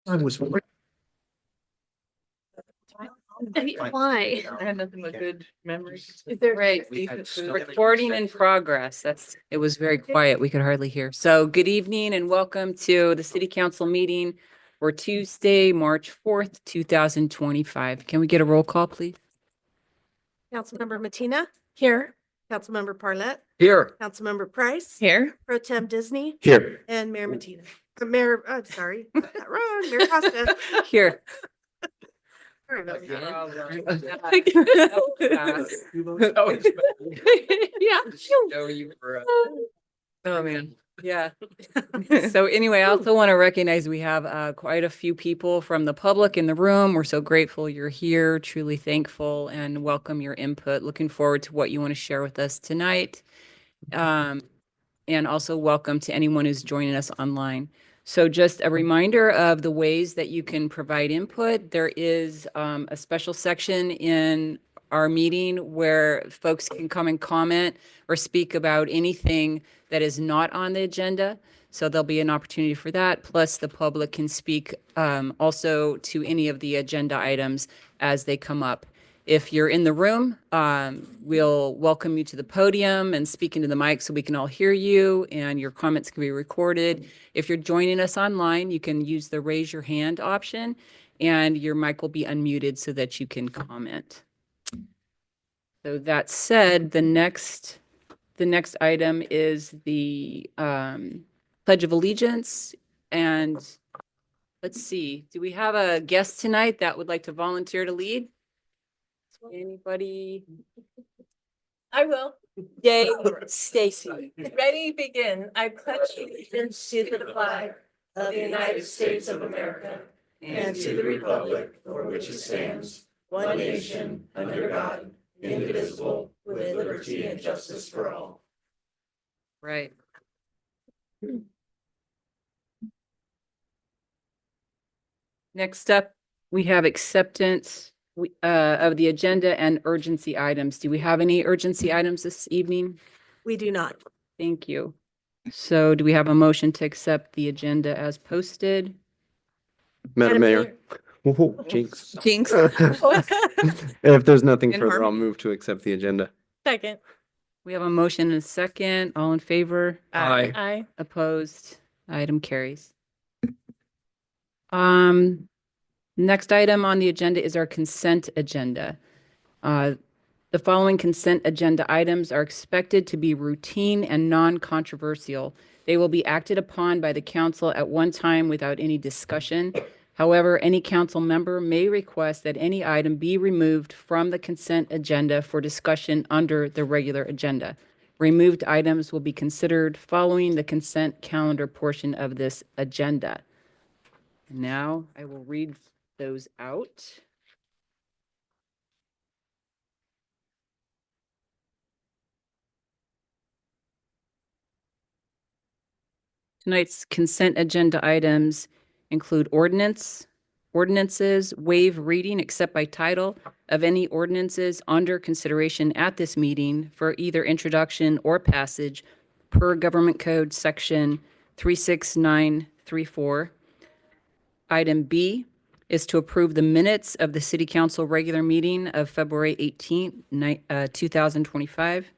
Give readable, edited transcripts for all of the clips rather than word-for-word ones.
I was. Why? I had nothing but good memories. Is there Right. decent food? Recording in progress. It was very quiet. We could hardly hear. So good evening and welcome to the city council meeting for Tuesday, March 4th, 2025. Can we get a roll call, please? Councilmember Matina? Here. Councilmember Parlett? Here. Councilmember Price? Here. Pro Tem Disney? Here. And Mayor Matina. Mayor, I'm sorry, got that wrong. Mayor Costa. Here. Sorry about Yeah. Oh, man. Yeah. So anyway, I also want to recognize we have quite a few people from the public in the room. We're so grateful you're here, truly thankful, and welcome your input. Looking forward to what you want to share with us tonight. And also welcome to anyone who's joining us online. So just a reminder of the ways that you can provide input. There is a special section in our meeting where folks can come and comment or speak about anything that is not on the agenda. So there'll be an opportunity for that. Plus the public can speak also to any of the agenda items as they come up. If you're in the room, we'll welcome you to the podium and speak into the mic so we can all hear you and your comments can be recorded. If you're joining us online, you can use the raise your hand option and your mic will be unmuted so that you can comment. So that said, the next item is the Pledge of Allegiance. And let's see, do we have a guest tonight that would like to volunteer to lead? Anybody? I will. Yay, Stacy. Ready, begin. I pledge allegiance to the flag of the United States of America and to the republic for which it stands, one nation, under God, indivisible, with liberty and justice for all. Right. Next up, we have acceptance of the agenda and urgency items. Do we have any urgency items this evening? We do not. Thank you. So do we have a motion to accept the agenda as posted? Madam Mayor. Whoa, jinx. Jinx. If there's nothing In further, I'll harmony. move to accept the agenda. Second. We have a motion and a second. All in favor? Aye. Aye. Opposed? Item carries. Next item on the agenda is our consent agenda. The following consent agenda items are expected to be routine and non-controversial. They will be acted upon by the council at one time without any discussion. However, any council member may request that any item be removed from the consent agenda for discussion under the regular agenda. Removed items will be considered following the consent calendar portion of this agenda. Now I will read those out. Tonight's consent agenda items include ordinances, waive reading except by title of any ordinances under consideration at this meeting for either introduction or passage per Government Code Section 36934. Item B is to approve the minutes of the City Council regular meeting of February 18th, 2025.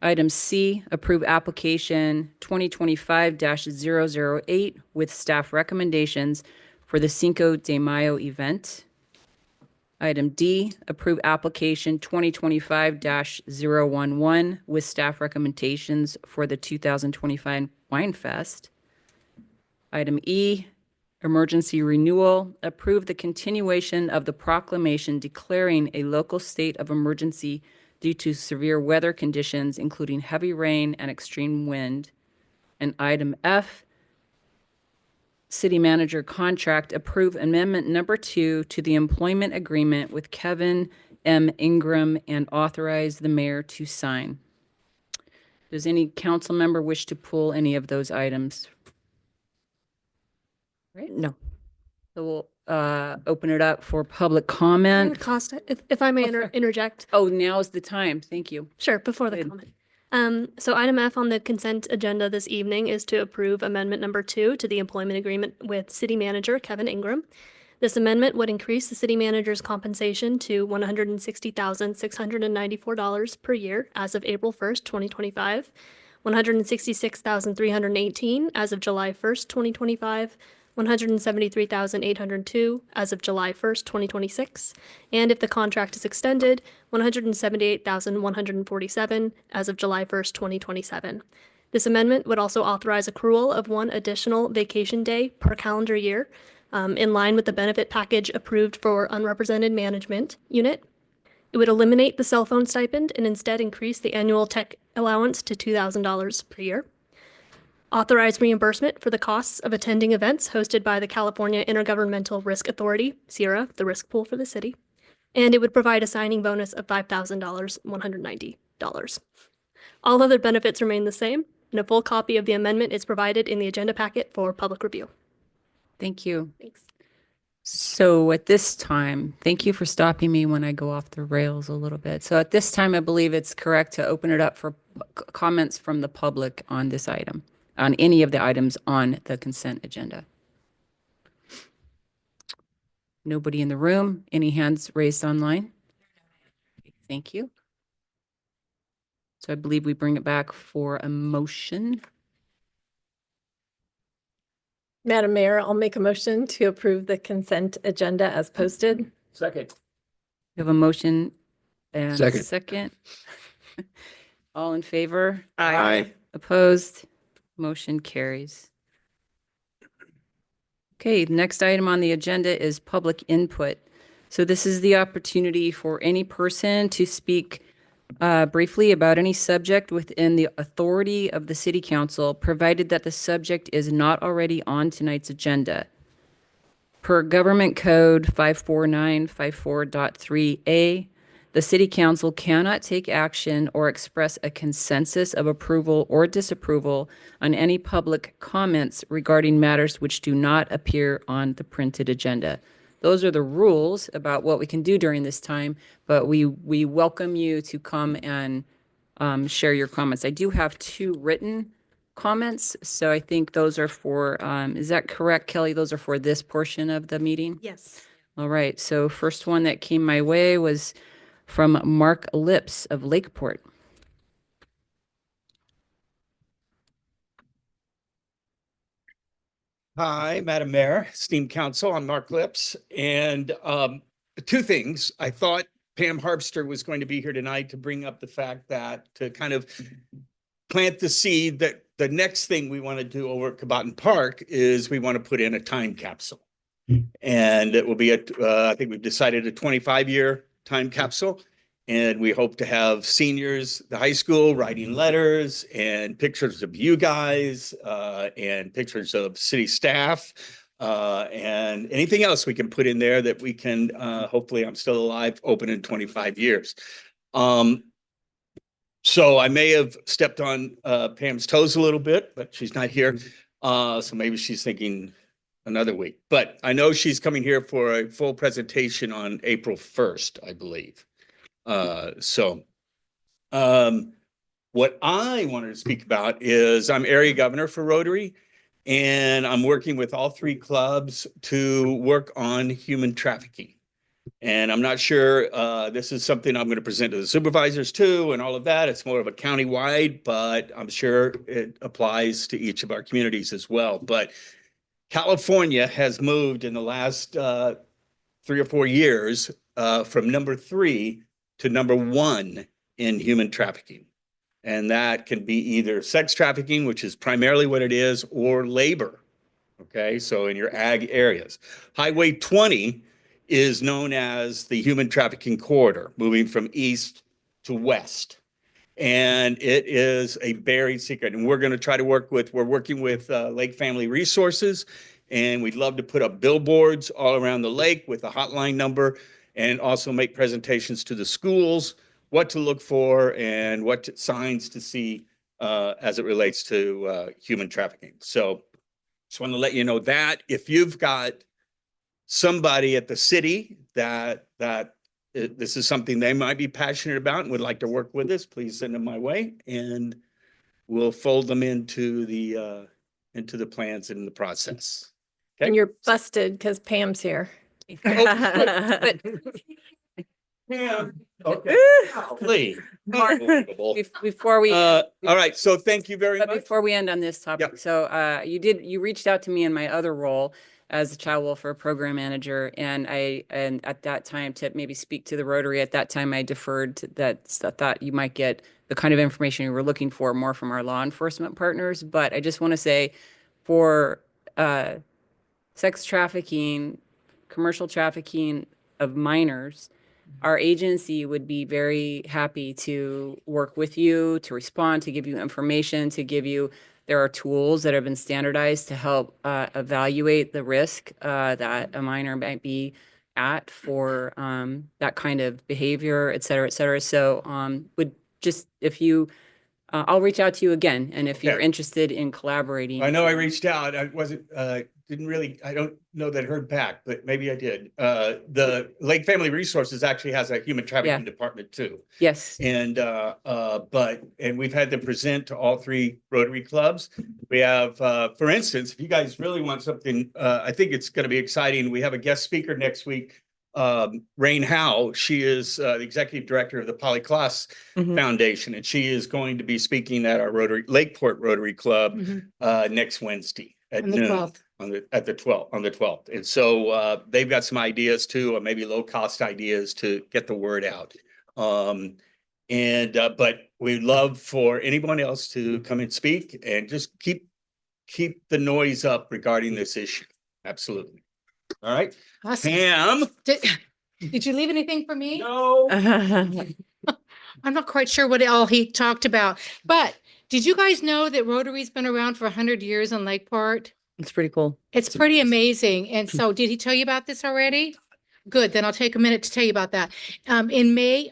Item C, approve application 2025-008 with staff recommendations for the Cinco de Mayo event. Item D, approve application 2025-011 with staff recommendations for the 2025 Wine Fest. Item E, emergency renewal, approve the continuation of the proclamation declaring a local state of emergency due to severe weather conditions, including heavy rain and extreme wind. And item F, city manager contract, approve amendment number 2 to the employment agreement with Kevin M. Ingram and authorize the mayor to sign. Does any council member wish to pull any of those items? Right? No. So we'll open it up for public comment. Costa, if I may interject. Oh, now is the time. Thank you. Sure, before the Good. comment. So item F on the consent agenda this evening is to approve amendment number 2 to the employment agreement with City Manager Kevin Ingram. This amendment would increase the city manager's compensation to $160,694 per year as of April 1st, 2025, $166,318 as of July 1st, 2025, $173,802 as of July 1st, 2026, and if the contract is extended, $178,147 as of July 1st, 2027. This amendment would also authorize accrual of 1 additional vacation day per calendar year, in line with the benefit package approved for unrepresented management unit. It would eliminate the cell phone stipend and instead increase the annual tech allowance to $2,000 per year. Authorize reimbursement for the costs of attending events hosted by the California Intergovernmental Risk Authority, CIRA, the risk pool for the city. And it would provide a signing bonus of $5,000, $190. All other benefits remain the same, and a full copy of the amendment is provided in the agenda packet for public review. Thank you. Thanks. So at this time, thank you for stopping me when I go off the rails a little bit. So at this time, I believe it's correct to open it up for comments from the public on this item, on any of the items on the consent agenda. Nobody in the room? Any hands raised online? Thank you. So I believe we bring it back for a motion. Madam Mayor, I'll make a motion to approve the consent agenda as posted. Second. We have a motion and a Second. second. All in favor? Aye. Opposed? Motion carries. Okay, the next item on the agenda is public input. So this is the opportunity for any person to speak briefly about any subject within the authority of the City Council, provided that the subject is not already on tonight's agenda. Per Government Code 54954.3a, the City Council cannot take action or express a consensus of approval or disapproval on any public comments regarding matters which do not appear on the printed agenda. Those are the rules about what we can do during this time, but we welcome you to come and share your comments. I do have 2 written comments, so I think those are for, is that correct, Kelly? Those are for this portion of the meeting? Yes. All right, so first one that came my way was from Mark Lips of Lakeport. Hi, Madam Mayor, esteemed council, I'm Mark Lips. And 2 things. I thought Pam Harpster was going to be here tonight to bring up the fact that to kind of plant the seed that the next thing we want to do over at Cabotin Park is we want to put in a time capsule. And it will be, I think we've decided a 25-year time capsule. And we hope to have seniors, the high school, writing letters and pictures of you guys and pictures of city staff and anything else we can put in there that we can, hopefully I'm still alive, open in 25 years. So I may have stepped on Pam's toes a little bit, but she's not here. So maybe she's thinking another week. But I know she's coming here for a full presentation on April 1st, I believe. What I wanted to speak about is I'm area governor for Rotary, and I'm working with all 3 clubs to work on human trafficking. And I'm not sure, this is something I'm going to present to the supervisors too, and all of that. It's more of a county-wide, but I'm sure it applies to each of our communities as well. But California has moved in the last 3 or 4 years from number 3 to number 1 in human trafficking. And that can be either sex trafficking, which is primarily what it is, or labor. Okay, so in your ag areas. Highway 20 is known as the human trafficking corridor, moving from east to west. And it is a buried secret. And we're going to try to we're working with Lake Family Resources, and we'd love to put up billboards all around the lake with a hotline number, and also make presentations to the schools, what to look for and what signs to see as it relates to human trafficking. So just want to let you know that if you've got somebody at the city that this is something they might be passionate about and would like to work with us, please send them my way, and we'll fold them into the plans and the process. Okay? And you're busted because Pam's here. But Yeah. Okay. Golly. Unbelievable. before we, All right, so thank you very but much. before we end on this topic, Yep. so you reached out to me in my other role as a child welfare program manager, and at that time, to maybe speak to the Rotary, at that time I deferred to that. I thought you might get the kind of information you were looking for more from our law enforcement partners. But I just want to say, for sex trafficking, commercial trafficking of minors, our agency would be very happy to work with you, to respond, to give you information, there are tools that have been standardized to help evaluate the risk that a minor might be at for that kind of behavior, et cetera, et cetera. So I'll reach out to you again. And if you're Okay. interested in collaborating. I know I reached out. I wasn't, I don't know that I heard back, but maybe I did. The Lake Family Resources actually has a human trafficking department too. Yes. And, and we've had them present to all 3 Rotary clubs. We have, for instance, if you guys really want something, I think it's going to be exciting. We have a guest speaker next week, Rain Howe. She is the executive director of the Polyclass Foundation, and she is going to be speaking at our Lakeport Rotary Club next Wednesday at On the noon. 12th. On the 12th. And so they've got some ideas too, or maybe low cost ideas to get the word out. But we'd love for anyone else to come and speak and just keep the noise up regarding this issue. Absolutely. All right. Awesome. Pam? Did you leave anything for me? No. I'm not quite sure what all he talked about, but did you guys know that Rotary's been around for 100 years in Lakeport? It's pretty cool. It's pretty amazing. And so did he tell you about this already? Good, then I'll take a minute to tell you about that. In May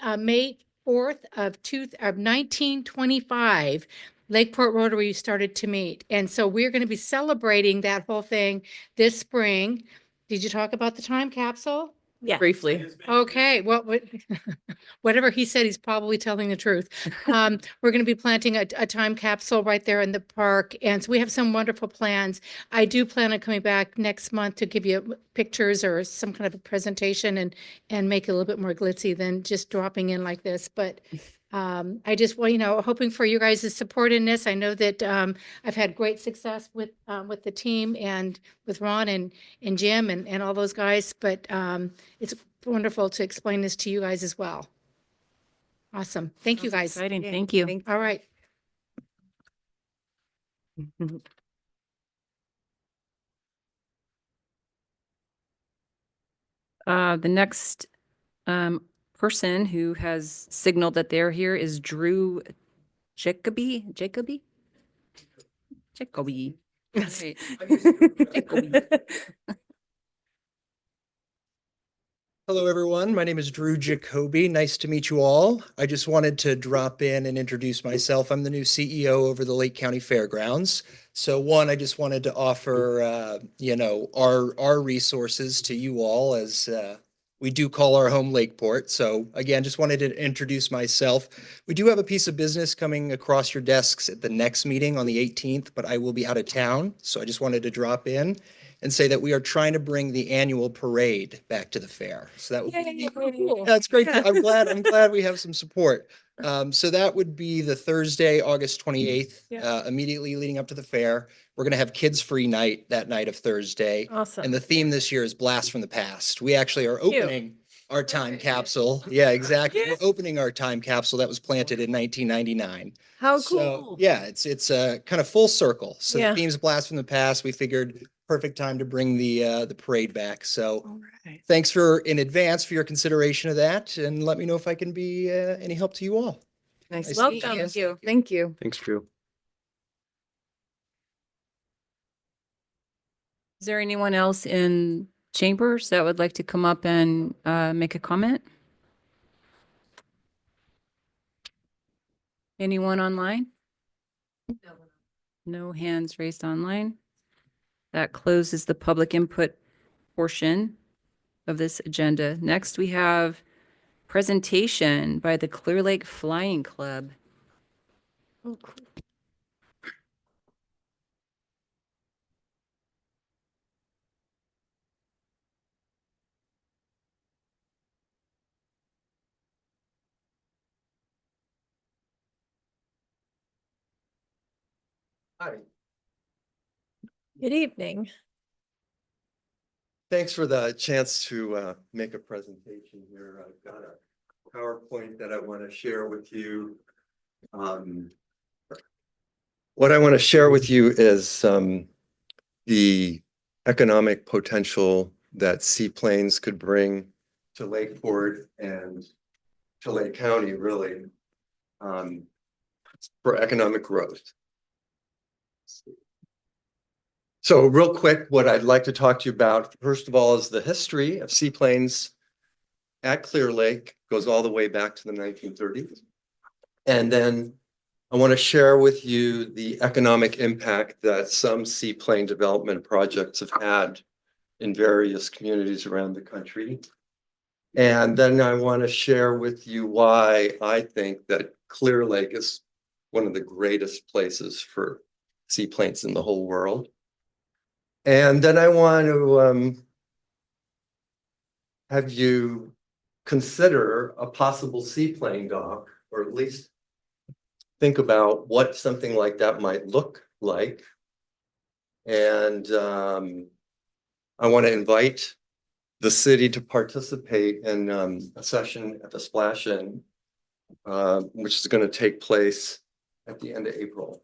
4th of 1925, Lakeport Rotary started to meet. And so we're going to be celebrating that whole thing this spring. Did you talk about the time capsule? Yeah. Briefly. Okay, well, whatever he said, he's probably telling the truth. We're going to be planting a time capsule right there in the park. And so we have some wonderful plans. I do plan on coming back next month to give you pictures or some kind of a presentation and make it a little bit more glitzy than just dropping in like this. But I just, hoping for you guys' support in this. I know that I've had great success with the team and with Ron and Jim and all those guys, but it's wonderful to explain this to you guys as well. Awesome. Thank you, guys. Exciting. Thank you. All right. The next person who has signaled that they're here is Drew Jacoby. Right. Jacoby. Hello, everyone. My name is Drew Jacoby. Nice to meet you all. I just wanted to drop in and introduce myself. I'm the new CEO over the Lake County Fairgrounds. So one, I just wanted to offer, our resources to you all as we do call our home Lakeport. So again, just wanted to introduce myself. We do have a piece of business coming across your desks at the next meeting on the 18th, but I will be out of town. So I just wanted to drop in and say that we are trying to bring the annual parade back to the fair. So that would be Cool. that's great. I'm glad we have some support. So that would be the Thursday, August 28th, immediately leading up to the fair. We're going to have kids free night that night of Thursday. Awesome. And the theme this year is Blast from the Past. We actually are opening our time capsule. Yeah, exactly. We're opening our time capsule that was planted in 1999. How So cool. yeah, it's kind of full circle. So Yeah. the theme's Blast from the Past. We figured perfect time to bring the parade back. So All right. thanks in advance for your consideration of that, and let me know if I can be any help to you all. Nice. Nice to to meet Welcome. you. Thank you. Thank you. Thanks, Drew. Is there anyone else in chambers that would like to come up and make a comment? Anyone online? No hands raised online. That closes the public input portion of this agenda. Next, we have presentation by the Clear Lake Flying Club. Oh, cool. Hi. Good evening. Thanks for the chance to make a presentation here. I've got a PowerPoint that I want to share with you. What I want to share with you is the economic potential that seaplanes could bring to Lakeport and to Lake County, really, for economic growth. So real quick, what I'd like to talk to you about, first of all, is the history of seaplanes at Clear Lake, goes all the way back to the 1930s. And then I want to share with you the economic impact that some seaplane development projects have had in various communities around the country. And then I want to share with you why I think that Clear Lake is one of the greatest places for seaplanes in the whole world. And then I want to have you consider a possible seaplane dock, or at least think about what something like that might look like. And I want to invite the city to participate in a session at the Splash Inn, which is going to take place at the end of April.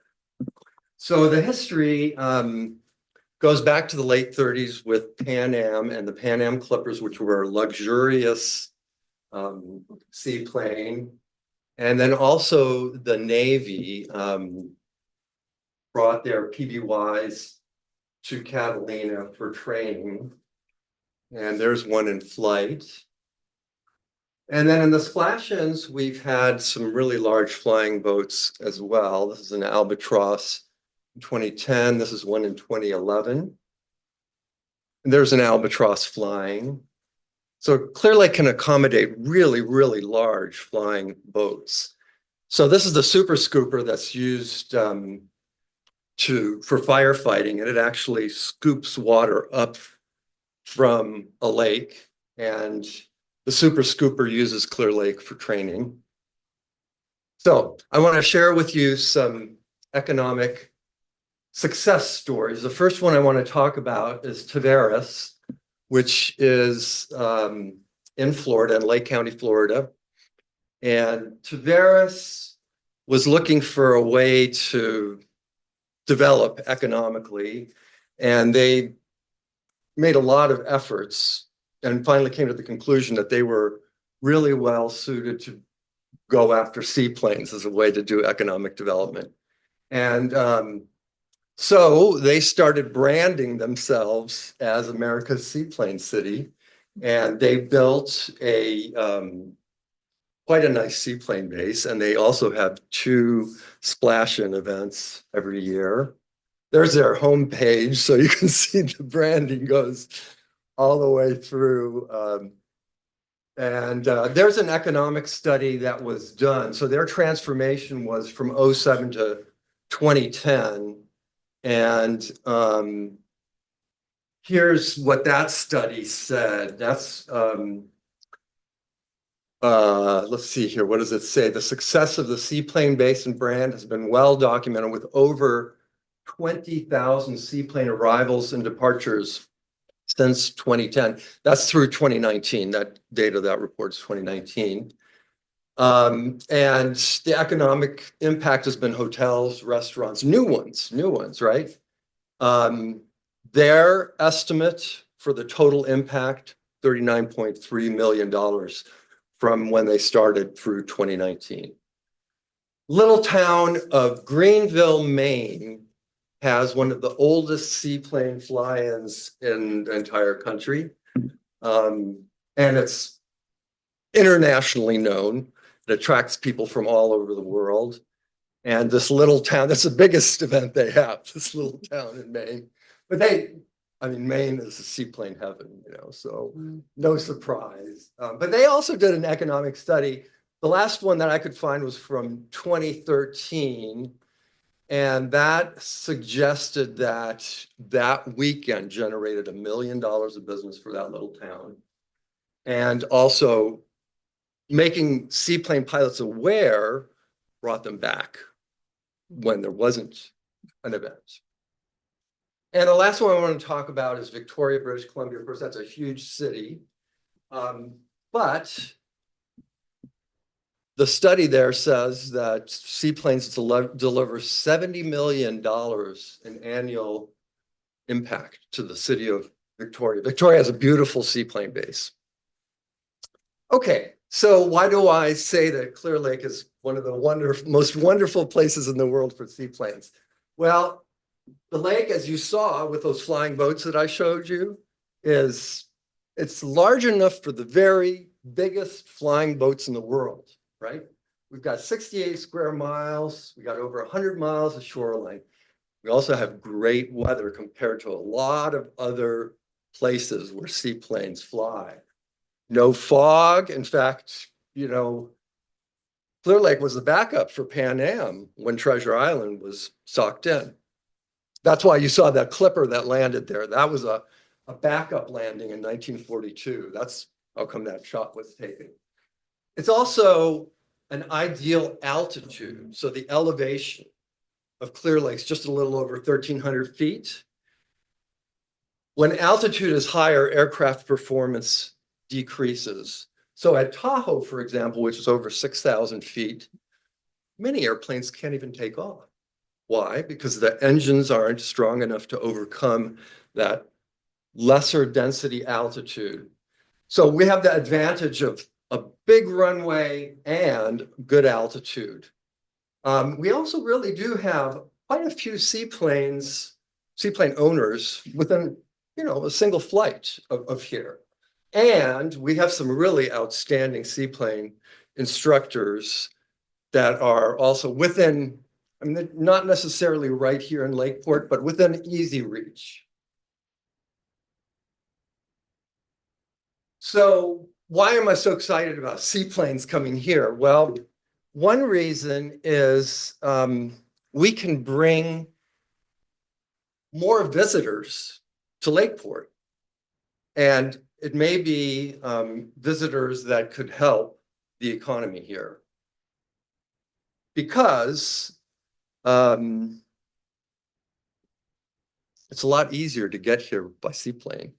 So the history goes back to the late 30s with Pan Am and the Pan Am Clippers, which were a luxurious seaplane. And then also the Navy brought their PBYs to Catalina for training. And there's one in flight. And then in the Splash-ins, we've had some really large flying boats as well. This is an Albatross in 2010. This is one in 2011. And there's an Albatross flying. So Clear Lake can accommodate really, really large flying boats. So this is the Super Scooper that's used for firefighting, and it actually scoops water up from a lake. And the Super Scooper uses Clear Lake for training. So I want to share with you some economic success stories. The first one I want to talk about is Tavares, which is in Florida, in Lake County, Florida. And Tavares was looking for a way to develop economically, and they made a lot of efforts and finally came to the conclusion that they were really well suited to go after seaplanes as a way to do economic development. And so they started branding themselves as America's Seaplane City, and they built a quite a nice seaplane base, and they also have 2 splash-in events every year. There's their homepage, so you can see the branding goes all the way through. There's an economic study that was done. So their transformation was from 2007 to 2010. And here's what that study said. That's, let's see here. What does it say? The success of the Seaplane Basin brand has been well documented with over 20,000 seaplane arrivals and departures since 2010. That's through 2019. That data, that report's 2019. And the economic impact has been hotels, restaurants, new ones, right? Their estimate for the total impact, $39.3 million from when they started through 2019. Little town of Greenville, Maine has one of the oldest seaplane fly-ins in the entire country. And it's internationally known. It attracts people from all over the world. And this little town, that's the biggest event they have, this little town in Maine. But I mean, Maine is a seaplane heaven, so no surprise. But they also did an economic study. The last one that I could find was from 2013. And that suggested that that weekend generated $1 million of business for that little town. And also making seaplane pilots aware brought them back when there wasn't an event. And the last one I want to talk about is Victoria, British Columbia. Of course, that's a huge city. But the study there says that seaplanes deliver $70 million in annual impact to the city of Victoria. Victoria has a beautiful seaplane base. Okay, so why do I say that Clear Lake is one of the most wonderful places in the world for seaplanes? Well, the lake, as you saw with those flying boats that I showed you, it's large enough for the very biggest flying boats in the world, right? We've got 68 square miles. We got over 100 miles of shoreline. We also have great weather compared to a lot of other places where seaplanes fly. No fog. In fact, Clear Lake was the backup for Pan Am when Treasure Island was socked in. That's why you saw that clipper that landed there. That was a backup landing in 1942. That's how come that shot was taken. It's also an ideal altitude. So the elevation of Clear Lake is just a little over 1,300 feet. When altitude is higher, aircraft performance decreases. So at Tahoe, for example, which is over 6,000 feet, many airplanes can't even take off. Why? Because the engines aren't strong enough to overcome that lesser density altitude. So we have the advantage of a big runway and good altitude. We also really do have quite a few seaplane owners within, a single flight of here. And we have some really outstanding seaplane instructors that are also within, not necessarily right here in Lakeport, but within easy reach. So why am I so excited about seaplanes coming here? Well, one reason is we can bring more visitors to Lakeport. And it may be visitors that could help the economy here. Because it's a lot easier to get here by seaplane.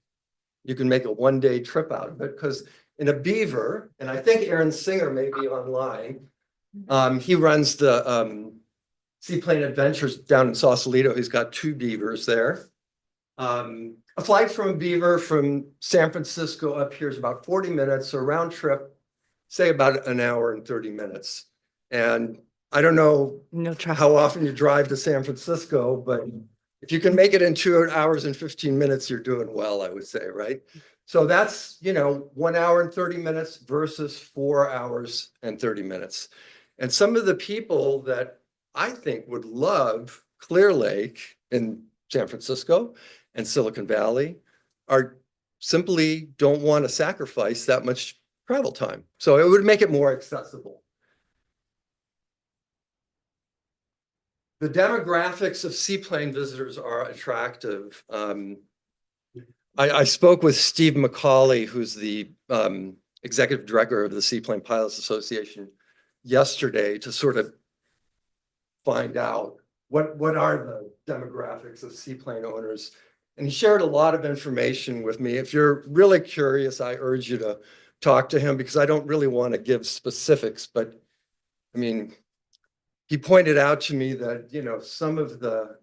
You can make a one-day trip out of it because in a Beaver, and I think Aaron Singer may be online, he runs the Seaplane Adventures down in Sausalito. He's got 2 Beavers there. A flight from Beaver from San Francisco up here is about 40 minutes, so round trip, say about an hour and 30 minutes. And I don't know how often you drive to San Francisco, but if you can make it in 2 hours and 15 minutes, you're doing well, I would say, right? So that's, 1 hour and 30 minutes versus 4 hours and 30 minutes. And some of the people that I think would love Clear Lake in San Francisco and Silicon Valley are simply don't want to sacrifice that much travel time. So it would make it more accessible. The demographics of seaplane visitors are attractive. I spoke with Steve McCauley, who's the executive director of the Seaplane Pilots Association yesterday to sort of find out what are the demographics of seaplane owners. And he shared a lot of information with me. If you're really curious, I urge you to talk to him because I don't really want to give specifics, but he pointed out to me that, some of the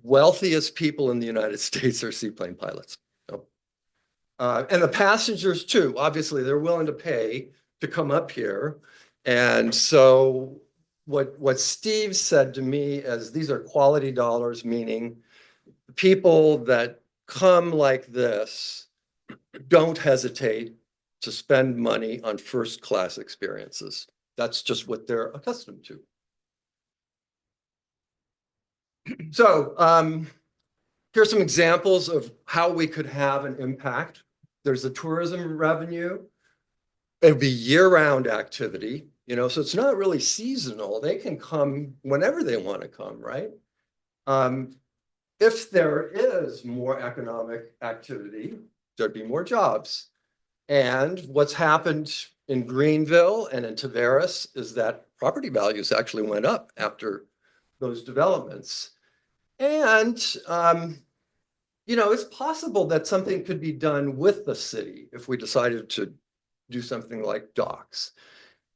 wealthiest people in the United States are seaplane pilots. So, and the passengers too, obviously they're willing to pay to come up here. And so what Steve said to me is these are quality dollars, meaning people that come like this don't hesitate to spend money on first-class experiences. That's just what they're accustomed to. So here's some examples of how we could have an impact. There's the tourism revenue. It'd be year-round activity, you know, so it's not really seasonal. They can come whenever they want to come, right? If there is more economic activity, there'd be more jobs. And what's happened in Greenville and in Tavares is that property values actually went up after those developments. And, you know, it's possible that something could be done with the city if we decided to do something like docks.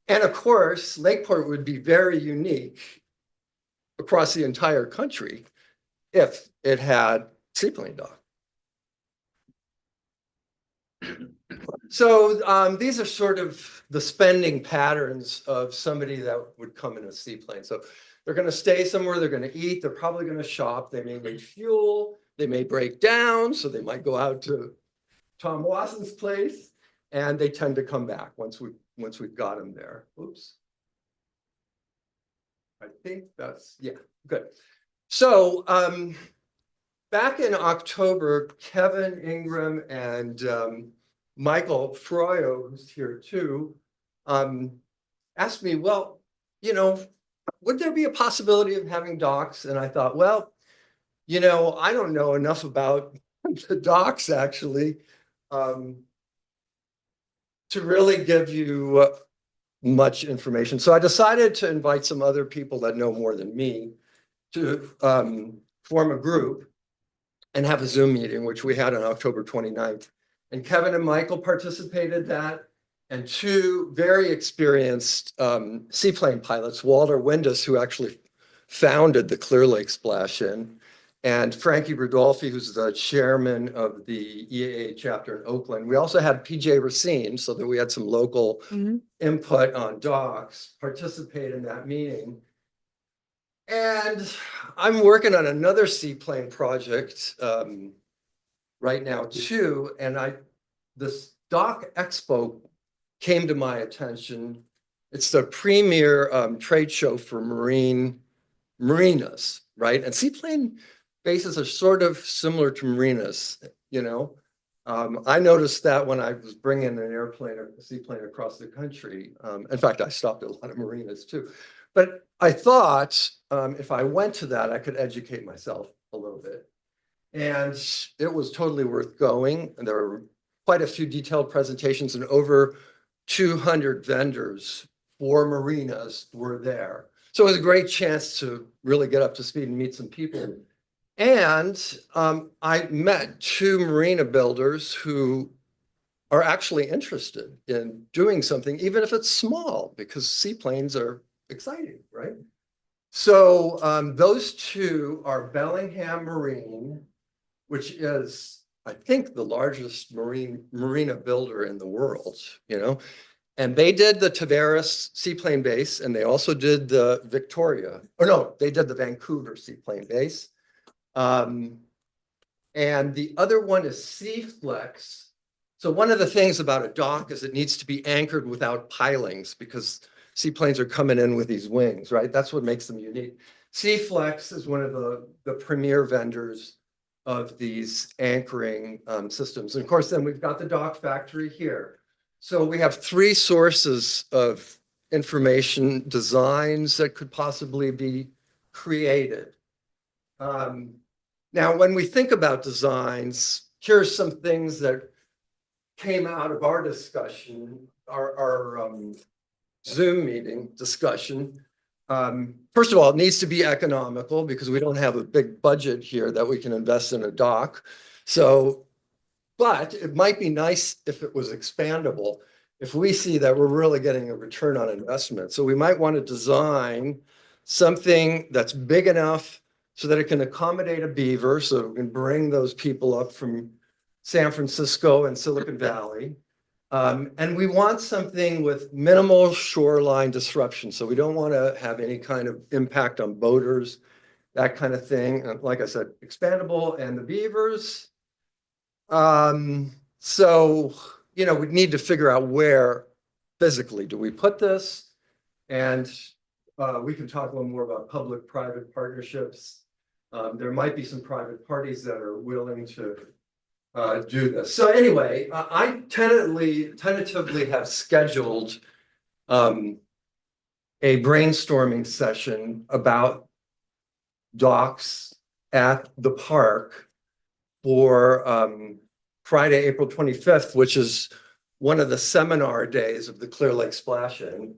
And of course, Lakeport would be very unique across the entire country if it had seaplane dock. So these are sort of the spending patterns of somebody that would come in a seaplane. So they're going to stay somewhere, they're going to eat, they're probably going to shop, they may need fuel, they may break down, so they might go out to Tom Wasson's place, and they tend to come back once we've got them there. Oops. I think that's, yeah, good. So back in October, Kevin Ingram and Michael Froyo, who's here too, asked me, well, you know, would there be a possibility of having docks? And I thought, well, you know, I don't know enough about the docks actually to really give you much information. So I decided to invite some other people that know more than me to form a group and have a Zoom meeting, which we had on October 29th. And Kevin and Michael participated that, and two very experienced seaplane pilots, Walter Windus, who actually founded the Clear Lake Splash-In, and Frankie Rudolphi, who's the chairman of the EAA chapter in Oakland. We also had PJ Racine, so that we had some local input on docks, participate in that meeting. And I'm working on another seaplane project right now too. And this Dock Expo came to my attention. It's the premier trade show for marinas, right? And seaplane bases are sort of similar to marinas, you know. I noticed that when I was bringing an airplane or a seaplane across the country. In fact, I stopped at a lot of marinas too. But I thought if I went to that, I could educate myself a little bit. And it was totally worth going. And there were quite a few detailed presentations, and over 200 vendors for marinas were there. So it was a great chance to really get up to speed and meet some people. And I met two marina builders who are actually interested in doing something, even if it's small, because seaplanes are exciting, right? So those two are Bellingham Marine, which is, I think, the largest marina builder in the world, you know. And they did the Tavares seaplane base, and they also did the Victoria, or no, they did the Vancouver seaplane base. And the other one is Seaflex. So one of the things about a dock is it needs to be anchored without pilings, because seaplanes are coming in with these wings, right? That's what makes them unique. Seaflex is one of the premier vendors of these anchoring systems. And of course, then we've got the dock factory here. So we have three sources of information, designs that could possibly be created. Now, when we think about designs, here's some things that came out of our discussion, our Zoom meeting discussion. First of all, it needs to be economical because we don't have a big budget here that we can invest in a dock. So, but it might be nice if it was expandable, if we see that we're really getting a return on investment. So we might want to design something that's big enough so that it can accommodate a beaver, so we can bring those people up from San Francisco and Silicon Valley. And we want something with minimal shoreline disruption. So we don't want to have any kind of impact on boaters, that kind of thing. And like I said, expandable. And the beavers. So, you know, we need to figure out where physically do we put this. And we can talk a little more about public-private partnerships. There might be some private parties that are willing to do this. So anyway, I tentatively have scheduled a brainstorming session about docks at the park for Friday, April 25th, which is one of the seminar days of the Clear Lake Splash-In.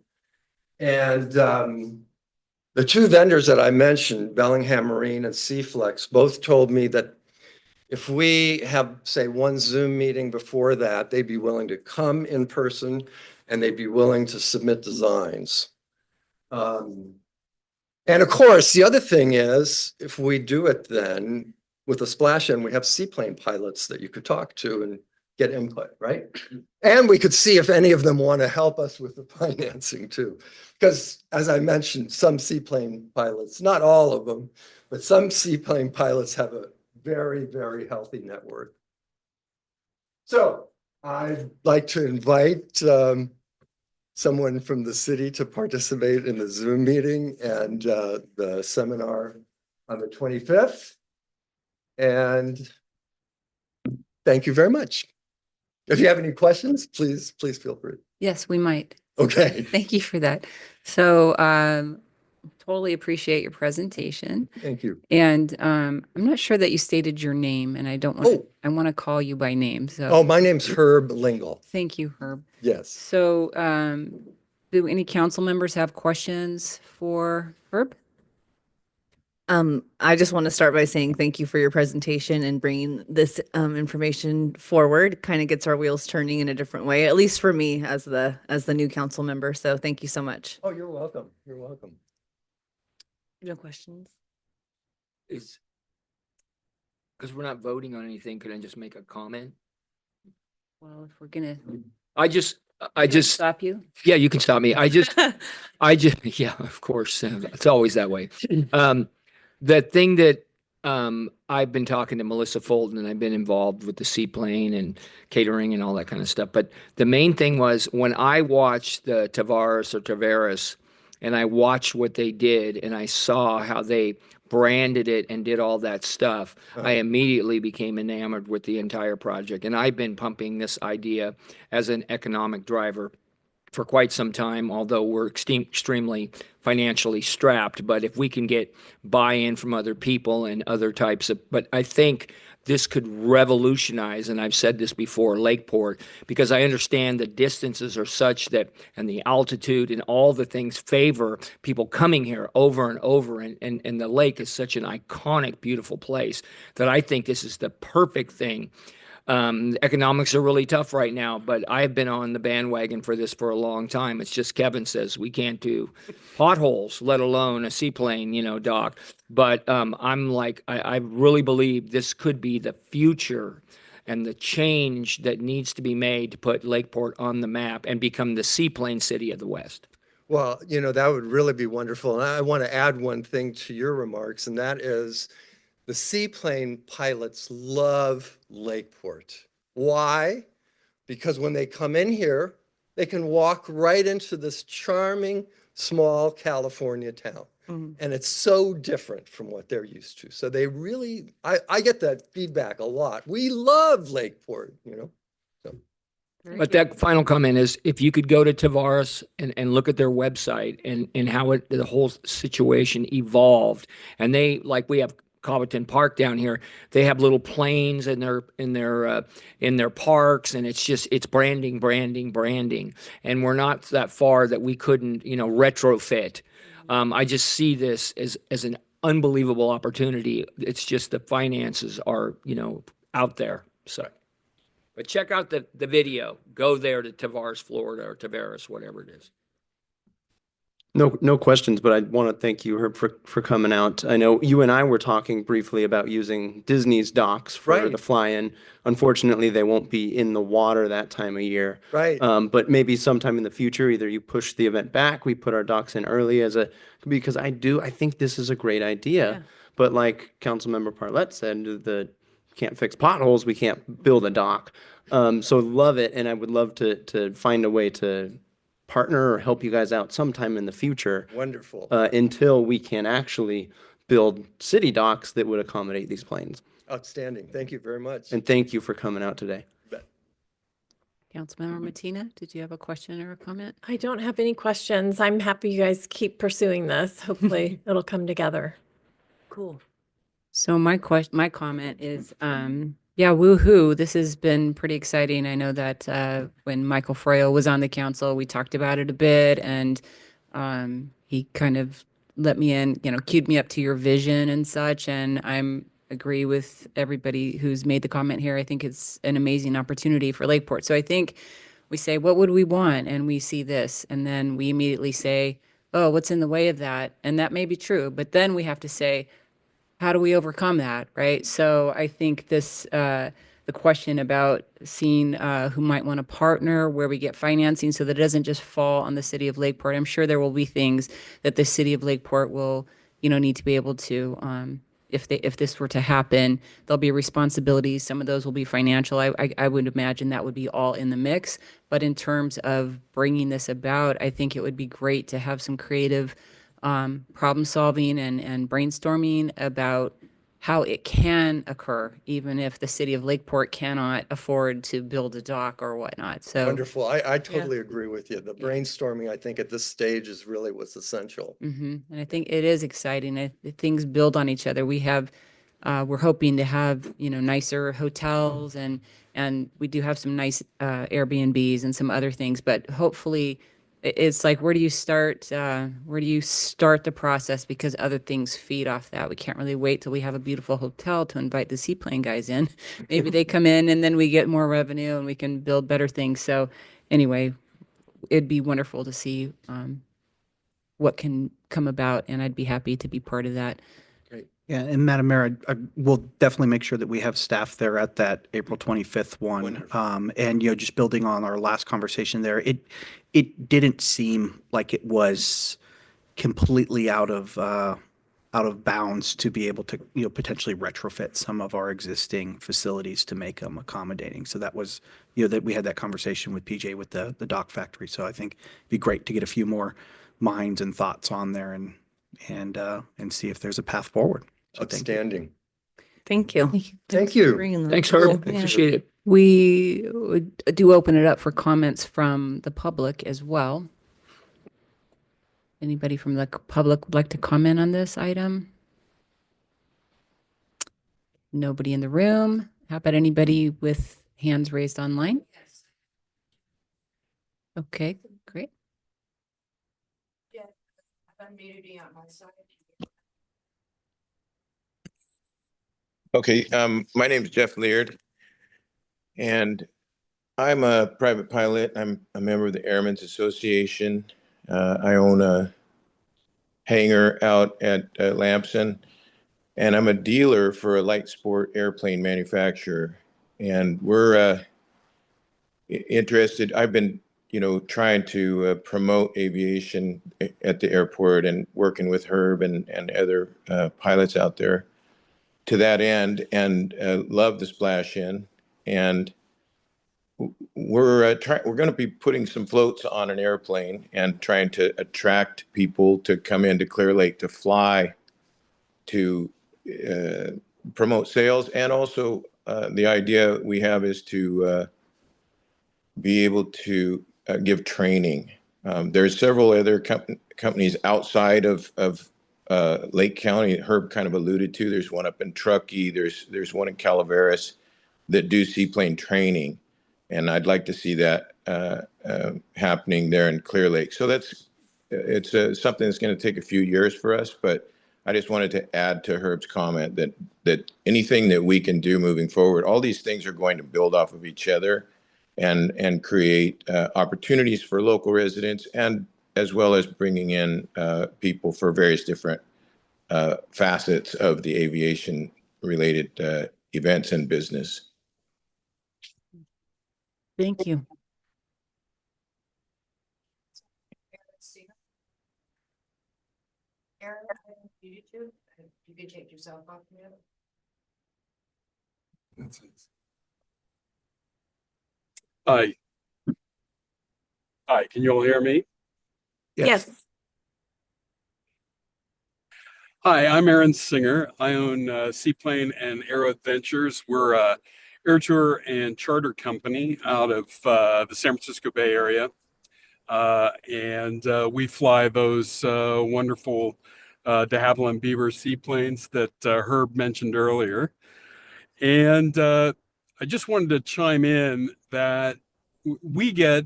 And the two vendors that I mentioned, Bellingham Marine and Seaflex, both told me that if we have, say, one Zoom meeting before that, they'd be willing to come in person and they'd be willing to submit designs. And of course, the other thing is, if we do it then with a splash-in, we have seaplane pilots that you could talk to and get input, right? And we could see if any of them want to help us with the financing too. Because as I mentioned, some seaplane pilots, not all of them, but some seaplane pilots have a very, very healthy net worth. So I'd like to invite someone from the city to participate in the Zoom meeting and the seminar on the 25th. And thank you very much. If you have any questions, please feel free. Yes, we might. Okay. Thank you for that. So totally appreciate your presentation. Thank you. And I'm not sure that you stated your name, and I don't want Oh. I want to call you by name. So Oh, my name's Herb Lingle. thank you, Herb. Yes. So do any council members have questions for Herb? I just want to start by saying thank you for your presentation and bringing this information forward. Kind of gets our wheels turning in a different way, at least for me as the new council member. So thank you so much. Oh, you're welcome. You're welcome. No questions. Is, because we're not voting on anything, could I just make a comment? Well, if we're gonna I just, stop you. yeah, you can stop me. Yeah, of course, it's always that way. The thing that I've been talking to Melissa Fulton, and I've been involved with the seaplane and catering and all that kind of stuff. But the main thing was when I watched the Tavares, and I watched what they did, and I saw how they branded it and did all that stuff, I immediately became enamored with the entire project. And I've been pumping this idea as an economic driver for quite some time, although we're extremely financially strapped. But if we can get buy-in from other people and other types of, but I think this could revolutionize, and I've said this before, Lakeport, because I understand the distances are such that, and the altitude and all the things favor people coming here over and over. And the lake is such an iconic, beautiful place that I think this is the perfect thing. Economics are really tough right now, but I've been on the bandwagon for this for a long time. It's just Kevin says we can't do potholes, let alone a seaplane, dock. But I'm like, I really believe this could be the future and the change that needs to be made to put Lakeport on the map and become the seaplane city of the West. Well, that would really be wonderful. And I want to add one thing to your remarks, and that is the seaplane pilots love Lakeport. Why? Because when they come in here, they can walk right into this charming, small California town. Mm-hmm. And it's so different from what they're used to. So they really, I get that feedback a lot. We love Lakeport, So. But that final comment is, if you could go to Tavares and look at their website and how the whole situation evolved, and we have Cobbiton Park down here, they have little planes in their parks, and it's branding, and we're not that far that we couldn't retrofit. I just see this as an unbelievable opportunity. It's just the finances are out there. So, but check out the video. Go there to Tavares, Florida, or Tavares, whatever it is. No questions, but I want to thank you, Herb, for coming out. I know you and I were talking briefly about using Disney's docks for the fly-in. Unfortunately, they won't be in the water that time of year. Right. But maybe sometime in the future, either you push the event back, we put our docks in early because I think this is a great idea. Yeah. But like Councilmember Parlett said, can't fix potholes, we can't build a dock. So love it, and I would love to find a way to partner or help you guys out sometime in the future. Wonderful. Until we can actually build city docks that would accommodate these planes. Outstanding. Thank you very much. And thank you for coming out today. Councilmember Matina, did you have a question or a comment? I don't have any questions. I'm happy you guys keep pursuing this. Hopefully it'll come together. Cool. So my comment is, yeah, woohoo. This has been pretty exciting. I know that when Michael Froyo was on the council, we talked about it a bit, and he kind of let me in, queued me up to your vision and such. And I'm agree with everybody who's made the comment here. I think it's an amazing opportunity for Lakeport. So I think we say, what would we want? And we see this, and then we immediately say, oh, what's in the way of that? And that may be true, but then we have to say, how do we overcome that, right? So I think this, the question about seeing who might want to partner, where we get financing, so that it doesn't just fall on the city of Lakeport. I'm sure there will be things that the city of Lakeport will, need to be able to, if this were to happen, there'll be responsibilities. Some of those will be financial. I would imagine that would be all in the mix. But in terms of bringing this about, I think it would be great to have some creative problem solving and brainstorming about how it can occur, even if the city of Lakeport cannot afford to build a dock or whatnot. So Wonderful. I totally agree with you. The brainstorming, I think at this stage is really what's essential. And I think it is exciting. Things build on each other. We're hoping to have, nicer hotels and we do have some nice Airbnbs and some other things, but hopefully it's like, where do you start the process? Because other things feed off that. We can't really wait till we have a beautiful hotel to invite the seaplane guys in. Maybe they come in and then we get more revenue and we can build better things. So anyway, it'd be wonderful to see what can come about, and I'd be happy to be part of that. Yeah, and Madam Mayor, I will definitely make sure that we have staff there at that April 25th one. Wonderful. And, just building on our last conversation there, it didn't seem like it was completely out of bounds to be able to, potentially retrofit some of our existing facilities to make them accommodating. So that was, that we had that conversation with PJ with the dock factory. So I think it'd be great to get a few more minds and thoughts on there and see if there's a path forward. So Outstanding. Thank you. Thank you. Thanks, Herb. Appreciate it. We do open it up for comments from the public as well. Anybody from the public would like to comment on this item? Nobody in the room. How about anybody with hands raised online? Okay, great. Okay, my name is Jeff Leard, and I'm a private pilot. I'm a member of the Airmen's Association. I own a hangar out at Lamson, and I'm a dealer for a light sport airplane manufacturer. And we're interested. I've been, trying to promote aviation at the airport and working with Herb and other pilots out there to that end, and love the splash in. And we're going to be putting some floats on an airplane and trying to attract people to come into Clear Lake to fly, to promote sales. And also the idea we have is to be able to give training. There's several other companies outside of Lake County. Herb kind of alluded to. There's one up in Truckee. There's one in Calaveras that do seaplane training, and I'd like to see that happening there in Clear Lake. So it's something that's going to take a few years for us, but I just wanted to add to Herb's comment that anything that we can do moving forward, all these things are going to build off of each other and create opportunities for local residents, and as well as bringing in people for various different facets of the aviation related events and business. Thank you. You can take yourself off mute. Hi. Hi, can you all hear me? Yes. Hi, I'm Aaron Singer. I own Seaplane and Aero Adventures. We're a air tour and charter company out of the San Francisco Bay Area. And we fly those wonderful de Havilland Beaver seaplanes that Herb mentioned earlier. And I just wanted to chime in that we get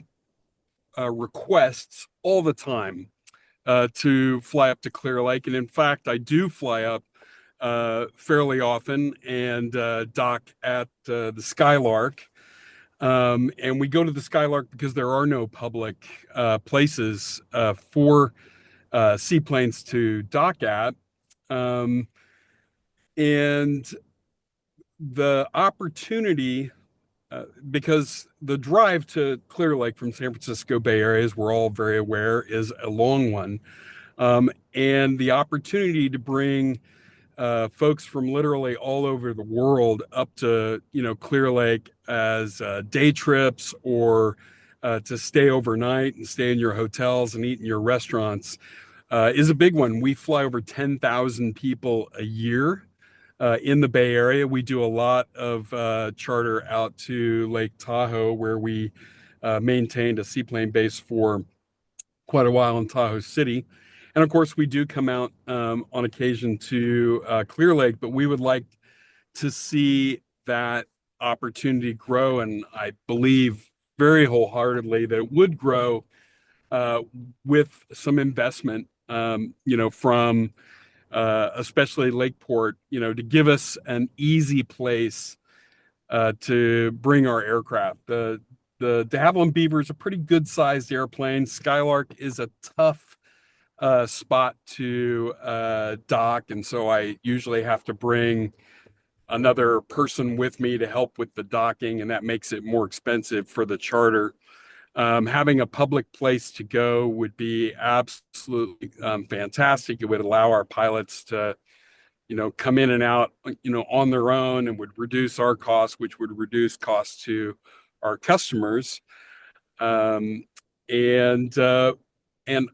requests all the time to fly up to Clear Lake. And in fact, I do fly up fairly often and dock at the Skylark. And we go to the Skylark because there are no public places for seaplanes to dock at. And the opportunity, because the drive to Clear Lake from San Francisco Bay Area, as we're all very aware, is a long one. And the opportunity to bring folks from literally all over the world up to Clear Lake as day trips or to stay overnight and stay in your hotels and eat in your restaurants is a big one. We fly over 10,000 people a year in the Bay Area. We do a lot of charter out to Lake Tahoe, where we maintained a seaplane base for quite a while in Tahoe City. And of course, we do come out on occasion to Clear Lake, but we would like to see that opportunity grow. And I believe very wholeheartedly that it would grow with some investment, from especially Lakeport, to give us an easy place to bring our aircraft. The de Havilland Beaver is a pretty good sized airplane. Skylark is a tough spot to dock, and so I usually have to bring another person with me to help with the docking, and that makes it more expensive for the charter. Having a public place to go would be absolutely fantastic. It would allow our pilots to come in and out, on their own, and would reduce our costs, which would reduce costs to our customers. Um, and and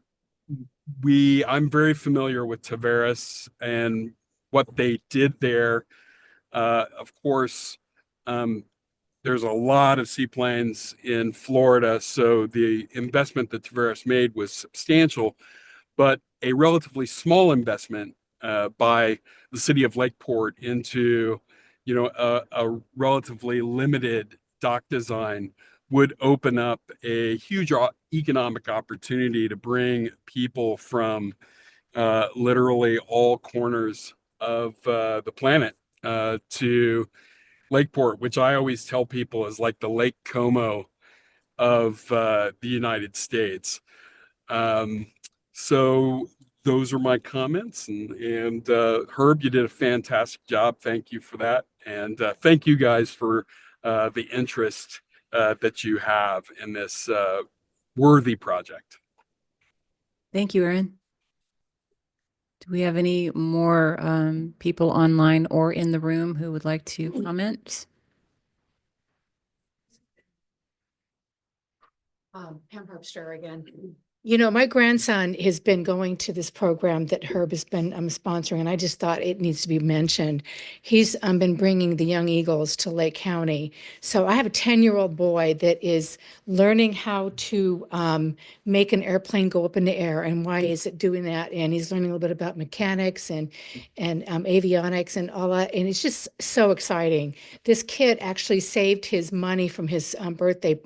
I'm very familiar with Tavares and what they did there. Of course, there's a lot of seaplanes in Florida, so the investment that Tavares made was substantial, but a relatively small investment by the city of Lakeport into, a relatively limited dock design would open up a huge economic opportunity to bring people from literally all corners of the planet to Lakeport, which I always tell people is like the Lake Como of the United States. So those are my comments, and Herb, you did a fantastic job. Thank you for that, and thank you guys for the interest that you have in this worthy project. Thank you, Aaron. Do we have any more people online or in the room who would like to comment? Pam Herbster again. My grandson has been going to this program that Herb has been sponsoring, and I just thought it needs to be mentioned. He's been bringing the young eagles to Lake County. So I have a 10-year-old boy that is learning how to make an airplane go up in the air and why is it doing that. And he's learning a little bit about mechanics and avionics and all that. And it's just so exciting. This kid actually saved his money from his birthday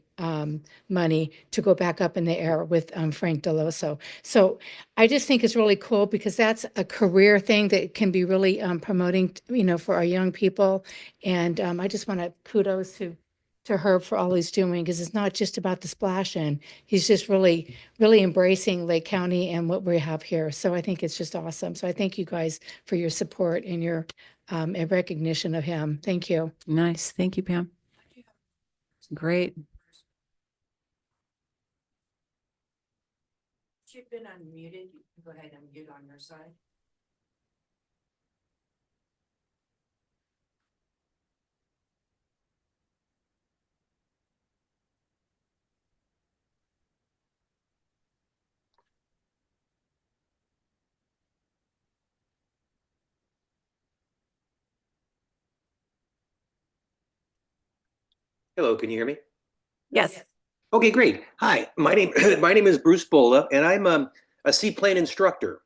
money to go back up in the air with Frank Deloso. So I just think it's really cool because that's a career thing that can be really promoting, for our young people. And I just want to kudos to Herb for all he's doing because it's not just about the splash in. He's just really, really embracing Lake County and what we have here. So I think it's just awesome. So I thank you guys for your support and your recognition of him. Thank you. Nice. Thank you, Pam. Great. You've been unmuted. You can go ahead and mute on your side. Hello, can you hear me? Yes. Okay, great. Hi, my name my name is Bruce Bola, and I'm a seaplane instructor.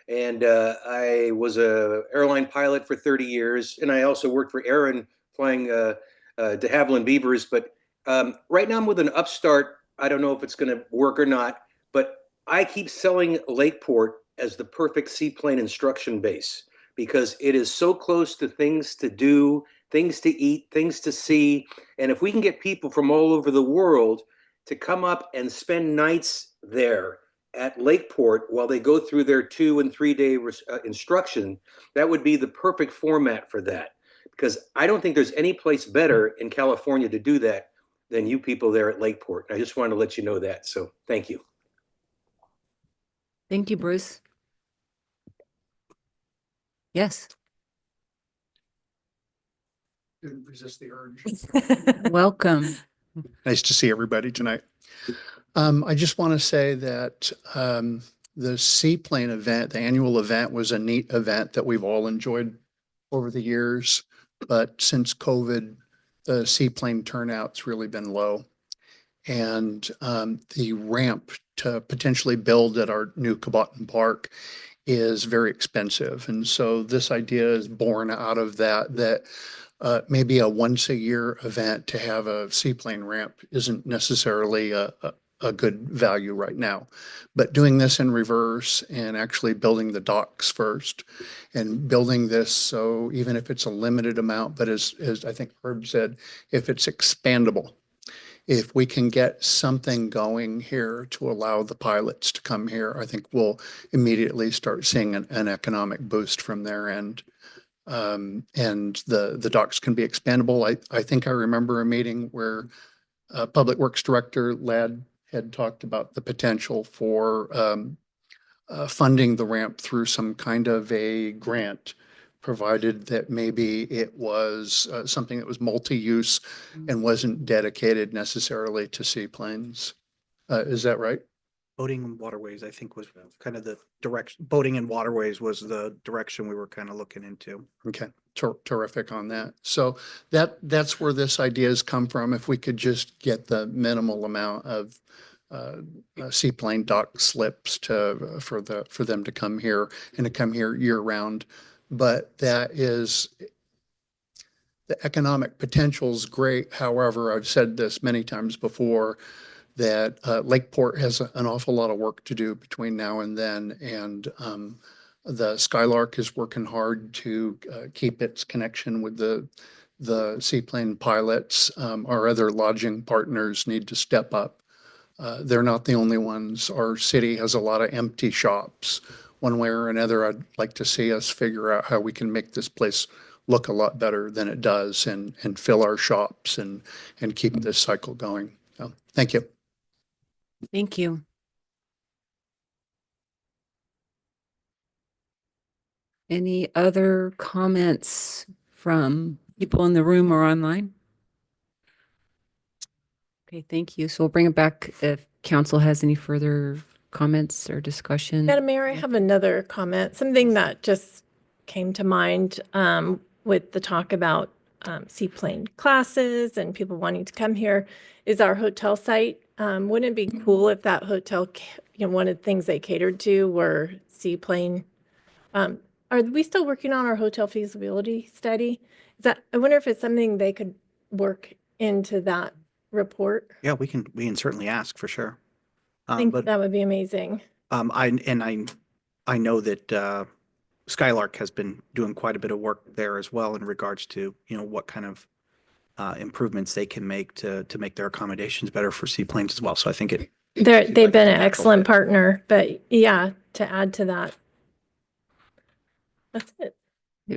And I was a airline pilot for 30 years, and I also worked for Aron flying de Havilland Beavers. But right now I'm with an upstart. I don't know if it's going to work or not, but I keep selling Lakeport as the perfect seaplane instruction base because it is so close to things to do, things to eat, things to see. And if we can get people from all over the world to come up and spend nights there at Lakeport while they go through their 2 and 3 day instruction, that would be the perfect format for that. Because I don't think there's any place better in California to do that than you people there at Lakeport. I just wanted to let you know that. So thank you. Thank you, Bruce. Yes. Didn't resist the urge. Welcome. Nice to see everybody tonight. I just want to say that the Seaplane event, the annual event, was a neat event that we've all enjoyed over the years. But since COVID, the seaplane turnout's really been low. And the ramp to potentially build at our new Caboton Park is very expensive. And so this idea is born out of that maybe a once a year event to have a seaplane ramp isn't necessarily a good value right now. But doing this in reverse and actually building the docks first and building this, so even if it's a limited amount, but as I think Herb said, if it's expandable, if we can get something going here to allow the pilots to come here, I think we'll immediately start seeing an economic boost from their end. And the docks can be expandable. I think I remember a meeting where Public Works Director Ladd had talked about the potential for funding the ramp through some kind of a grant, provided that maybe it was something that was multi-use and wasn't dedicated necessarily to seaplanes. Is that right? Boating and waterways, I think, was kind of the direction. Boating and waterways was the direction we were kind of looking into. Okay, terrific on that. So that's where this idea has come from. If we could just get the minimal amount of seaplane dock slips for them to come here and to come here year round. But that is, the economic potential is great. However, I've said this many times before, that Lakeport has an awful lot of work to do between now and then. And the Skylark is working hard to keep its connection with the seaplane pilots. Our other lodging partners need to step up. They're not the only ones. Our city has a lot of empty shops. One way or another, I'd like to see us figure out how we can make this place look a lot better than it does and fill our shops and keep this cycle going. So, thank you. Thank you. Any other comments from people in the room or online? Okay, thank you. So we'll bring it back if council has any further comments or discussion. Madam Mayor, I have another comment, something that just came to mind with the talk about seaplane classes and people wanting to come here is our hotel site. Wouldn't it be cool if that hotel, one of the things they catered to were seaplane? Are we still working on our hotel feasibility study? I wonder if it's something they could work into that report. Yeah, we can certainly ask for sure. I think But that would be amazing. I know that Skylark has been doing quite a bit of work there as well in regards to, what kind of improvements they can make to make their accommodations better for seaplanes as well. So I think They've been an excellent partner, but yeah, to add to that. That's it.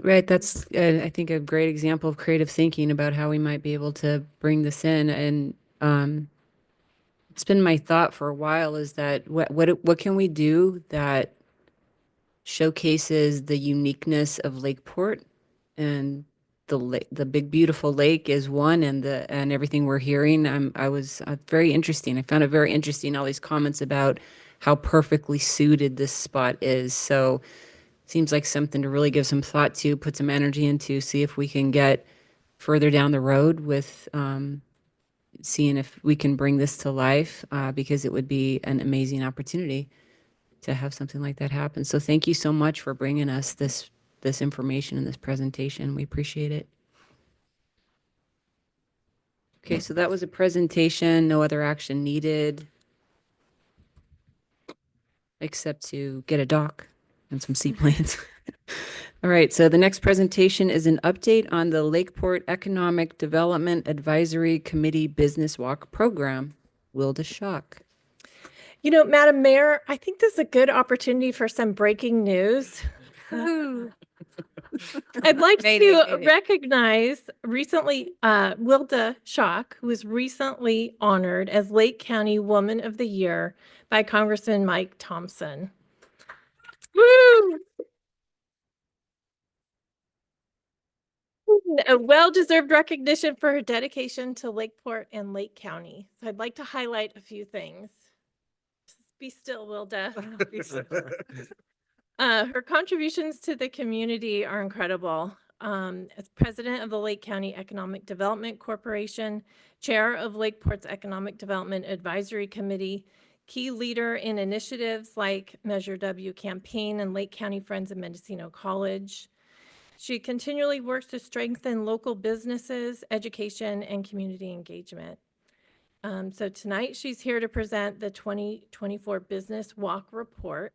Right, that's I think a great example of creative thinking about how we might be able to bring this in. And it's been my thought for a while is that what can we do that showcases the uniqueness of Lakeport, and the big beautiful lake is one, and everything we're hearing. I was very interesting. I found it very interesting, all these comments about how perfectly suited this spot is. So seems like something to really give some thought to, put some energy into, see if we can get further down the road with seeing if we can bring this to life, because it would be an amazing opportunity to have something like that happen. So thank you so much for bringing us this information and this presentation. We appreciate it. Okay, so that was a presentation, no other action needed, except to get a dock and some seaplanes. All right, so the next presentation is an update on the Lakeport Economic Development Advisory Committee Business Walk Program. Wilda Schock. You know, Madam Mayor, I think this is a good opportunity for some breaking news. I'd like to recognize recently Wilda Schock, who was recently honored as Lake County Woman of the Year by Congressman Mike Thompson. Woo! A well-deserved recognition for her dedication to Lakeport and Lake County. So I'd like to highlight a few things. Just be still, Wilda. Her contributions to the community are incredible. As president of the Lake County Economic Development Corporation, chair of Lakeport's Economic Development Advisory Committee, key leader in initiatives like Measure W campaign and Lake County Friends of Mendocino College. She continually works to strengthen local businesses, education, and community engagement. So tonight she's here to present the 2024 Business Walk Report.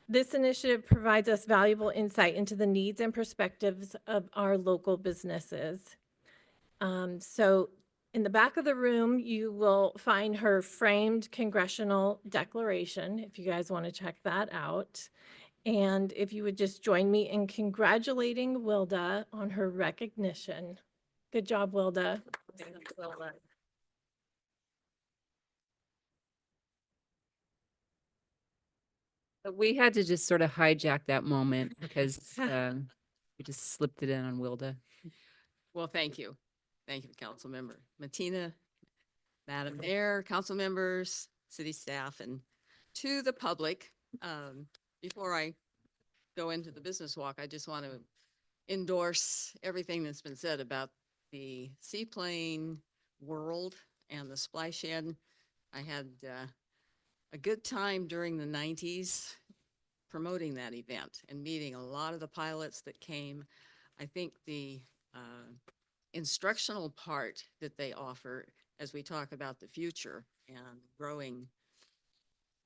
This initiative provides us valuable insight into the needs and perspectives of our local businesses. So in the back of the room, you will find her framed congressional declaration, if you guys want to check that out. And if you would just join me in congratulating Wilda on her recognition. Good job, Wilda. We had to just sort of hijack that moment because we just slipped it in on Wilda. Well, thank you. Thank you, Council Member Matina, Madam Mayor, council members, city staff, and to the public. Before I go into the business walk, I just want to endorse everything that's been said about the seaplane world and the splash in. I had a good time during the 90s promoting that event and meeting a lot of the pilots that came. I think the instructional part that they offer as we talk about the future and growing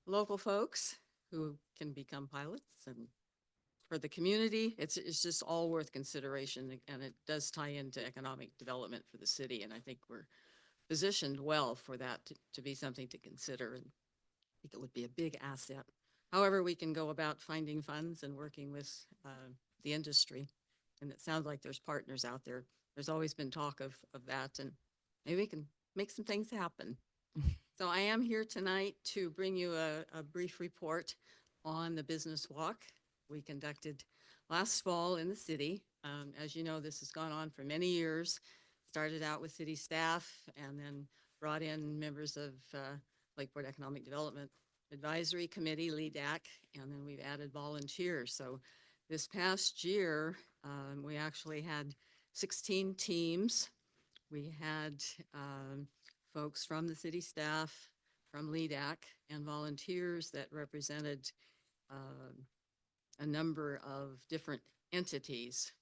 local folks who can become pilots, and for the community, it's just all worth consideration, and it does tie into economic development for the city, and I think we're positioned well for that to be something to consider, and I think it would be a big asset. However, we can go about finding funds and working with the industry, and it sounds like there's partners out there. There's always been talk of that, and maybe we can make some things happen. So I am here tonight to bring you a brief report on the business walk we conducted last fall in the city. As you know, this has gone on for many years. Started out with city staff and then brought in members of Lakeport Economic Development Advisory Committee, LEDAC, and then we've added volunteers. So this past year, we actually had 16 teams. We had folks from the city staff, from LEDAC, and volunteers that represented a number of different entities.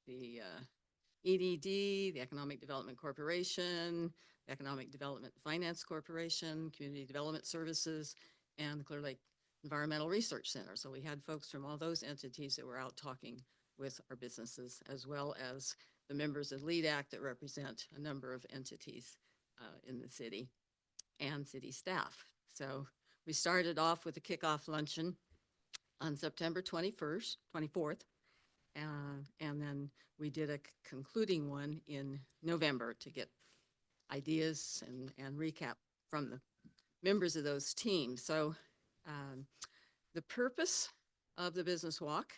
The EDD, the Economic Development Corporation, the Economic Development Finance Corporation, Community Development Services, and the Clear Lake Environmental Research Center. So we had folks from all those entities that were out talking with our businesses, as well as the members of LEDAC that represent a number of entities in the city and city staff. So we started off with a kickoff luncheon on September 24th, and then we did a concluding one in November to get ideas and recap from the members of those teams. So the purpose of the business walk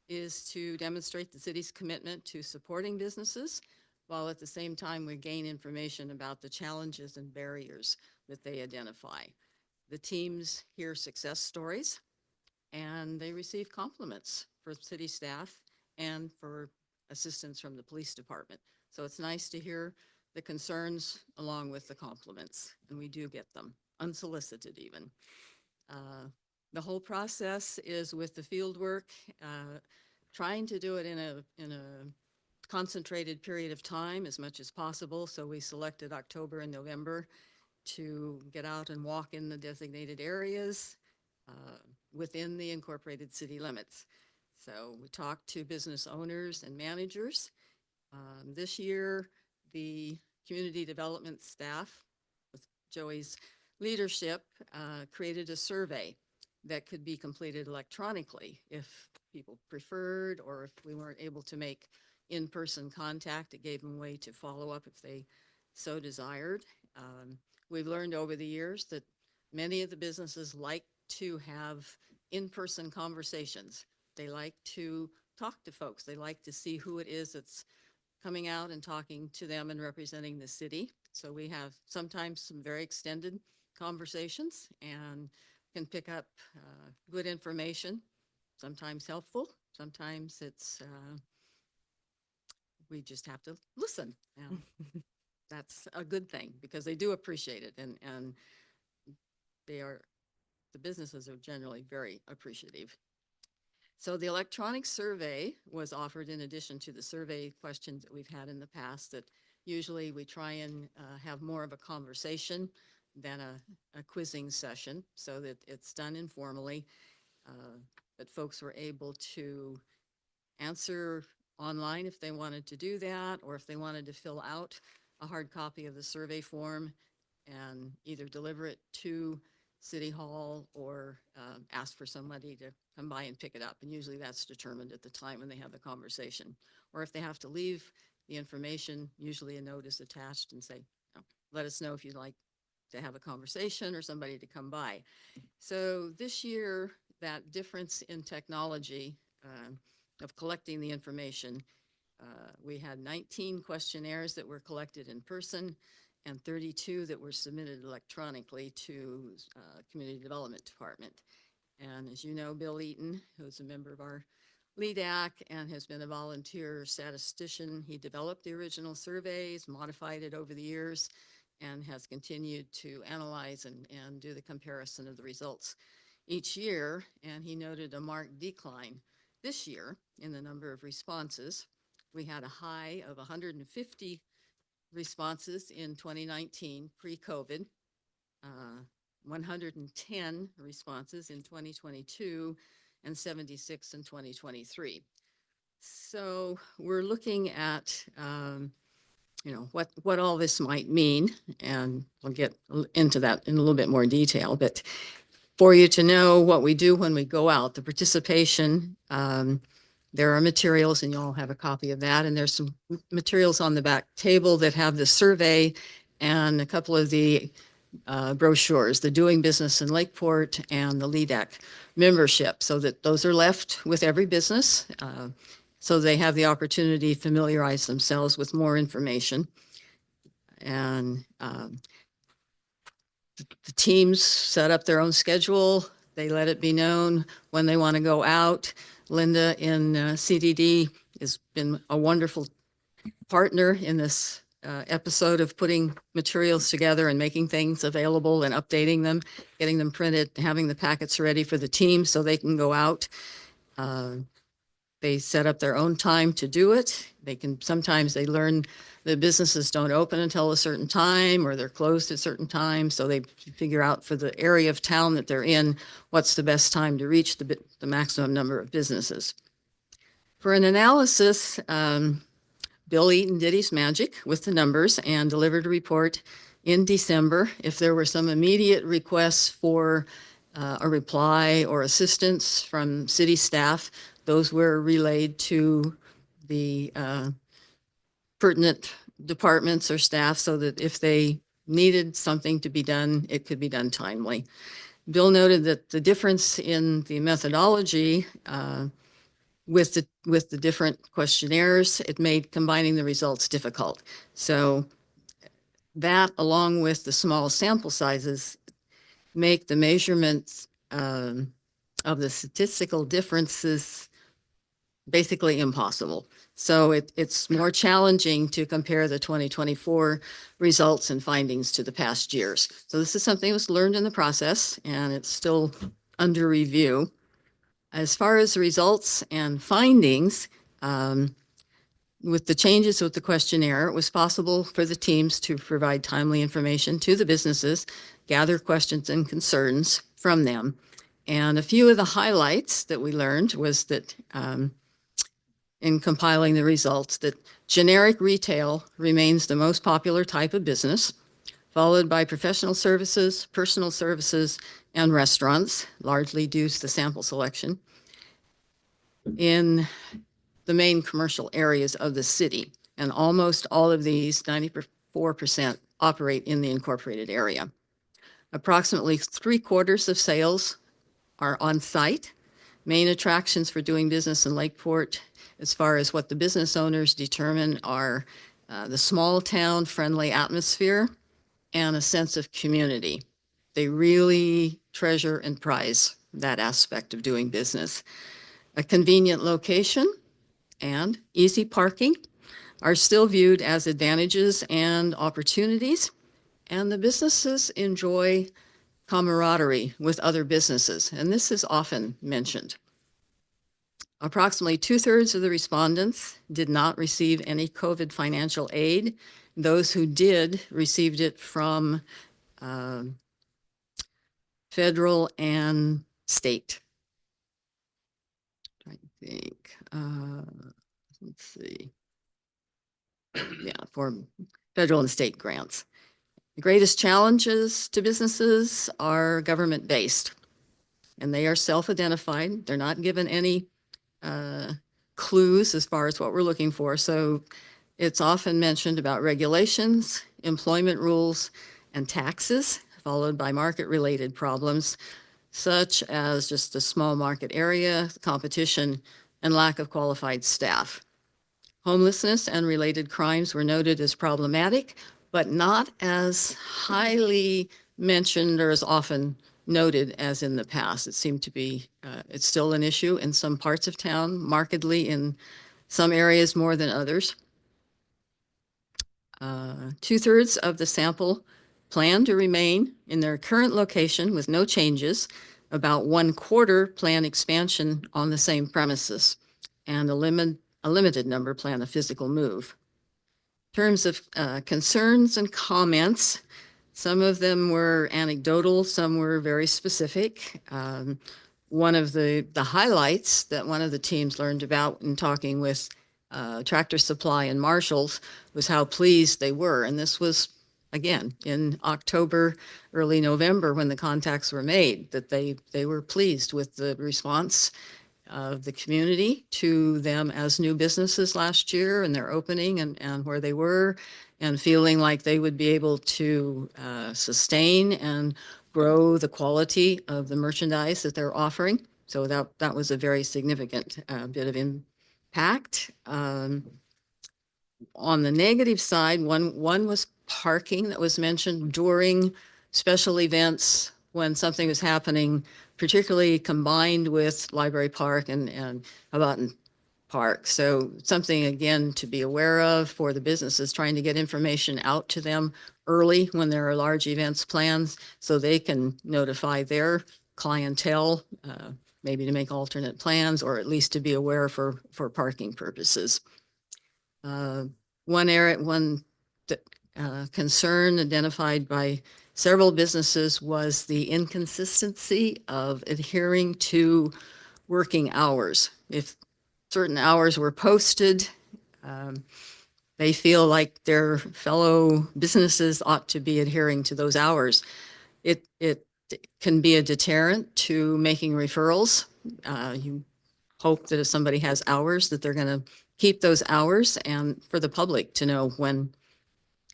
is to demonstrate the city's commitment to supporting businesses, while at the same time we gain information about the challenges and barriers that they identify. The teams hear success stories and they receive compliments for city staff and for assistance from the police department. So it's nice to hear the concerns along with the compliments, and we do get them, unsolicited even. The whole process is with the field work, trying to do it in a concentrated period of time as much as possible. So we selected October and November to get out and walk in the designated areas within the incorporated city limits. So we talked to business owners and managers. This year, the community development staff, with Joey's leadership, created a survey that could be completed electronically if people preferred, or if we weren't able to make in-person contact. It gave them a way to follow up if they so desired. We've learned over the years that many of the businesses like to have in-person conversations. They like to talk to folks. They like to see who it is that's coming out and talking to them and representing the city. So we have sometimes some very extended conversations and can pick up good information, sometimes helpful, sometimes it's, we just have to listen. And that's a good thing because they do appreciate it, and the businesses are generally very appreciative. So the electronic survey was offered in addition to the survey questions that we've had in the past, that usually we try and have more of a conversation than a quizzing session, so that it's done informally, that folks were able to answer online if they wanted to do that, or if they wanted to fill out a hard copy of the survey form and either deliver it to City Hall or ask for somebody to come by and pick it up. And usually that's determined at the time when they have the conversation. Or if they have to leave the information, usually a note is attached and say, oh, let us know if you'd like to have a conversation or somebody to come by. So this year, that difference in technology of collecting the information, we had 19 questionnaires that were collected in person and 32 that were submitted electronically to Community Development Department. And as you know, Bill Eaton, who's a member of our LEDAC and has been a volunteer statistician, he developed the original surveys, modified it over the years, and has continued to analyze and do the comparison of the results each year. And he noted a marked decline this year in the number of responses. We had a high of 150 responses in 2019, pre-COVID, 110 responses in 2022, and 76 in 2023. So we're looking at, you know, what all this might mean, and we'll get into that in a little bit more detail. But for you to know what we do when we go out, the participation, there are materials, and you all have a copy of that. And there's some materials on the back table that have the survey and a couple of the brochures, the Doing Business in Lakeport and the LEDAC membership, so that those are left with every business, so they have the opportunity to familiarize themselves with more information. And the teams set up their own schedule. They let it be known when they want to go out. Linda in CDD has been a wonderful partner in this episode of putting materials together and making things available and updating them, getting them printed, having the packets ready for the team so they can go out. They set up their own time to do it. Sometimes they learn the businesses don't open until a certain time, or they're closed at certain times. So they figure out for the area of town that they're in, what's the best time to reach the maximum number of businesses. For an analysis, Bill Eaton did his magic with the numbers and delivered a report in December. If there were some immediate requests for a reply or assistance from city staff, those were relayed to the pertinent departments or staff, so that if they needed something to be done, it could be done timely. Bill noted that the difference in the methodology with the different questionnaires, it made combining the results difficult. So that, along with the small sample sizes, make the measurements of the statistical differences basically impossible. So it's more challenging to compare the 2024 results and findings to the past years. So this is something that was learned in the process, and it's still under review. As far as the results and findings, with the changes with the questionnaire, it was possible for the teams to provide timely information to the businesses, gather questions and concerns from them. And a few of the highlights that we learned was that in compiling the results, that generic retail remains the most popular type of business, followed by professional services, personal services, and restaurants, largely due to the sample selection in the main commercial areas of the city. And almost all of these, 94%, operate in the incorporated area. Approximately 3/4 of sales are on site. Main attractions for doing business in Lakeport, as far as what the business owners determine, are the small town friendly atmosphere and a sense of community. They really treasure and prize that aspect of doing business. A convenient location and easy parking are still viewed as advantages and opportunities, and the businesses enjoy camaraderie with other businesses, and this is often mentioned. Approximately 2/3 of the respondents did not receive any COVID financial aid. Those who did received it from federal and state. I think, let's see. Yeah, for federal and state grants. The greatest challenges to businesses are government-based, and they are self-identified. They're not given any clues as far as what we're looking for. So it's often mentioned about regulations, employment rules, and taxes, followed by market-related problems, such as just a small market area, competition, and lack of qualified staff. Homelessness and related crimes were noted as problematic, but not as highly mentioned or as often noted as in the past. It seemed to be, it's still an issue in some parts of town, markedly in some areas more than others. 2/3 of the sample plan to remain in their current location with no changes. About 1/4 plan expansion on the same premises, and a limited number plan a physical move. In terms of concerns and comments, some of them were anecdotal, some were very specific. One of the highlights that one of the teams learned about in talking with Tractor Supply and Marshalls was how pleased they were. And this was, again, in October, early November, when the contacts were made, that they were pleased with the response of the community to them as new businesses last year and their opening and where they were, and feeling like they would be able to sustain and grow the quality of the merchandise that they're offering. So that was a very significant bit of impact. On the negative side, one was parking that was mentioned during special events when something was happening, particularly combined with Library Park and Houghton Park. So something, again, to be aware of for the businesses, trying to get information out to them early when there are large events planned, so they can notify their clientele, maybe to make alternate plans, or at least to be aware for parking purposes. One concern identified by several businesses was the inconsistency of adhering to working hours. If certain hours were posted, they feel like their fellow businesses ought to be adhering to those hours. It can be a deterrent to making referrals. You hope that if somebody has hours, that they're going to keep those hours, and for the public to know when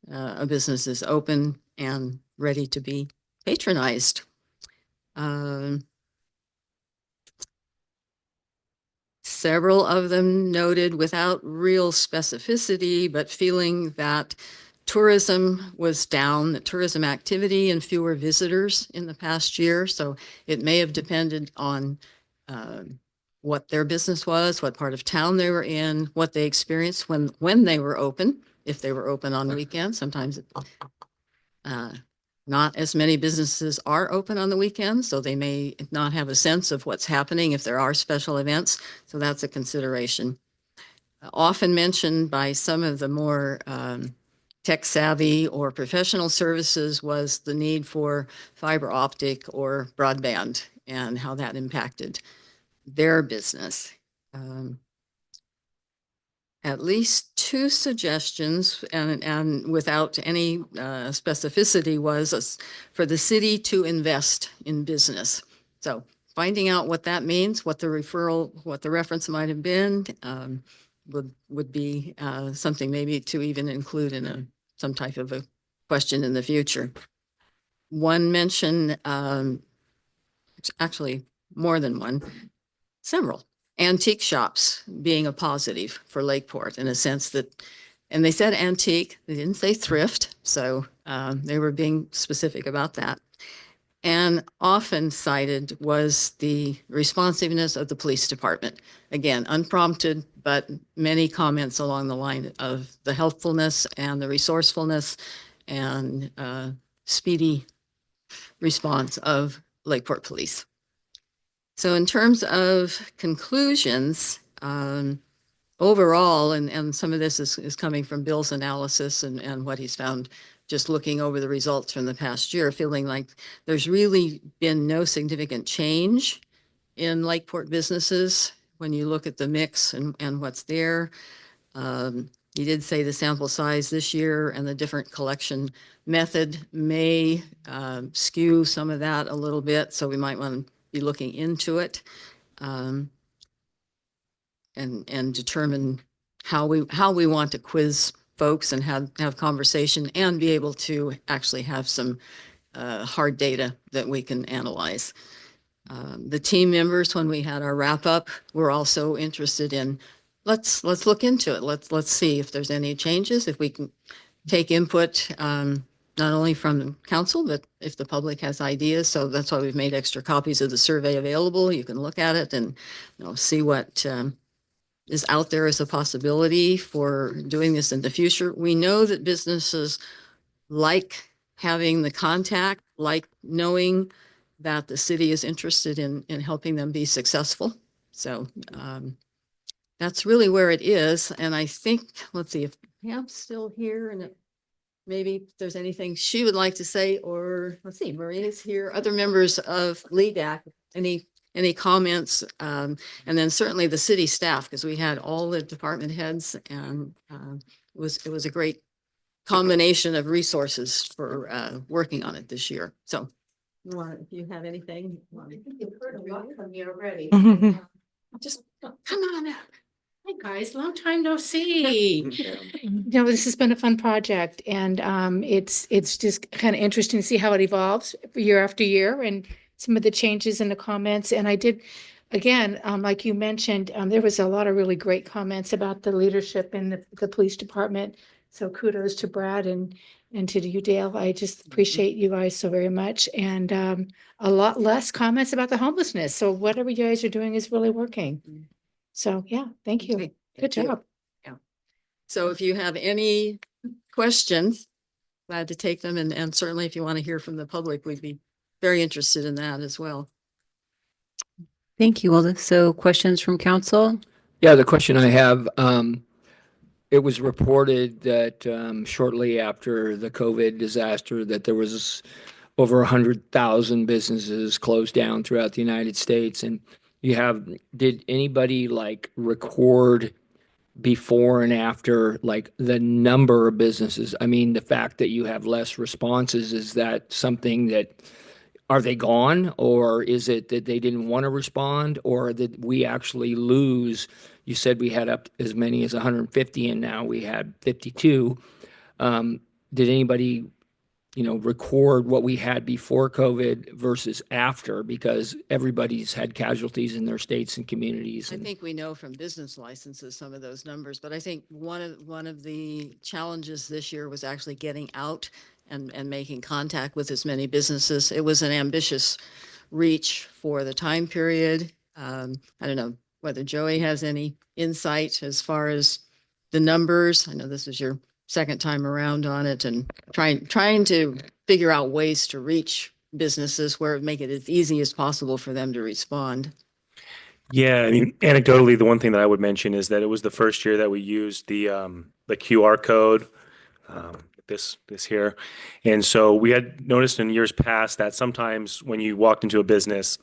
a business is open and ready to be patronized. Several of them noted, without real specificity, but feeling that tourism was down, that tourism activity and fewer visitors in the past year. So it may have depended on what their business was, what part of town they were in, what they experienced when they were open, if they were open on weekends. Sometimes not as many businesses are open on the weekends, so they may not have a sense of what's happening if there are special events. So that's a consideration. Often mentioned by some of the more tech savvy or professional services was the need for fiber optic or broadband and how that impacted their business. At least two suggestions, and without any specificity, was for the city to invest in business. So finding out what that means, what the referral, what the reference might have been, would be something maybe to even include in some type of a question in the future. One mention, actually more than one, several antique shops being a positive for Lakeport in a sense that, and they said antique, they didn't say thrift. So they were being specific about that. And often cited was the responsiveness of the police department. Again, unprompted, but many comments along the line of the helpfulness and the resourcefulness and speedy response of Lakeport Police. So in terms of conclusions, overall, and some of this is coming from Bill's analysis and what he's found just looking over the results from the past year, feeling like there's really been no significant change in Lakeport businesses when you look at the mix and what's there. He did say the sample size this year and the different collection method may skew some of that a little bit, so we might want to be looking into it and determine how we want to quiz folks and have conversation and be able to actually have some hard data that we can analyze. The team members, when we had our wrap up, were also interested in let's look into it. Let's see if there's any changes, if we can take input not only from the council, but if the public has ideas. So that's why we've made extra copies of the survey available. You can look at it and see what is out there as a possibility for doing this in the future. We know that businesses like having the contact, like knowing that the city is interested in helping them be successful. So that's really where it is. And I think, let's see if Pam's still here and maybe if there's anything she would like to say, or let's see, Maria's here, other members of LEDAC, any comments? And then certainly the city staff, because we had all the department heads and it was a great combination of resources for working on it this year. So if you have anything. I think you've heard a lot from me already. Just come on up. Hi, guys. Long time no see. This has been a fun project, and it's just kind of interesting to see how it evolves year after year and some of the changes in the comments. And I did, again, like you mentioned, there was a lot of really great comments about the leadership in the police department. So kudos to Brad and to you, Dale. I just appreciate you guys so very much. And a lot less comments about the homelessness. So whatever you guys are doing is really working. So yeah, thank you. Okay, Good thank you. job. Yeah. So if you have any questions, glad to take them. And certainly if you want to hear from the public, we'd be very interested in that as well. Thank you. Well, so questions from council? Yeah, the question I have, it was reported that shortly after the COVID disaster that there was over 100,000 businesses closed down throughout the United States. And did anybody record before and after, the number of businesses? I mean, the fact that you have less responses, is that something that, are they gone, or is it that they didn't want to respond, or that we actually lose? You said we had up as many as 150 and now we had 52. Did anybody, record what we had before COVID versus after? Because everybody's had casualties in their states and communities. I think we know from business licenses some of those numbers, but I think one of the challenges this year was actually getting out and making contact with as many businesses. It was an ambitious reach for the time period. I don't know, whether Joey has any insight as far as the numbers. I know this is your second time around on it, and trying to figure out ways to reach businesses where it make it as easy as possible for them to respond. Yeah, I mean, anecdotally, the one thing that I would mention is that it was the first year that we used the QR code, this here, and so we had noticed in years past that sometimes when you walked into a business,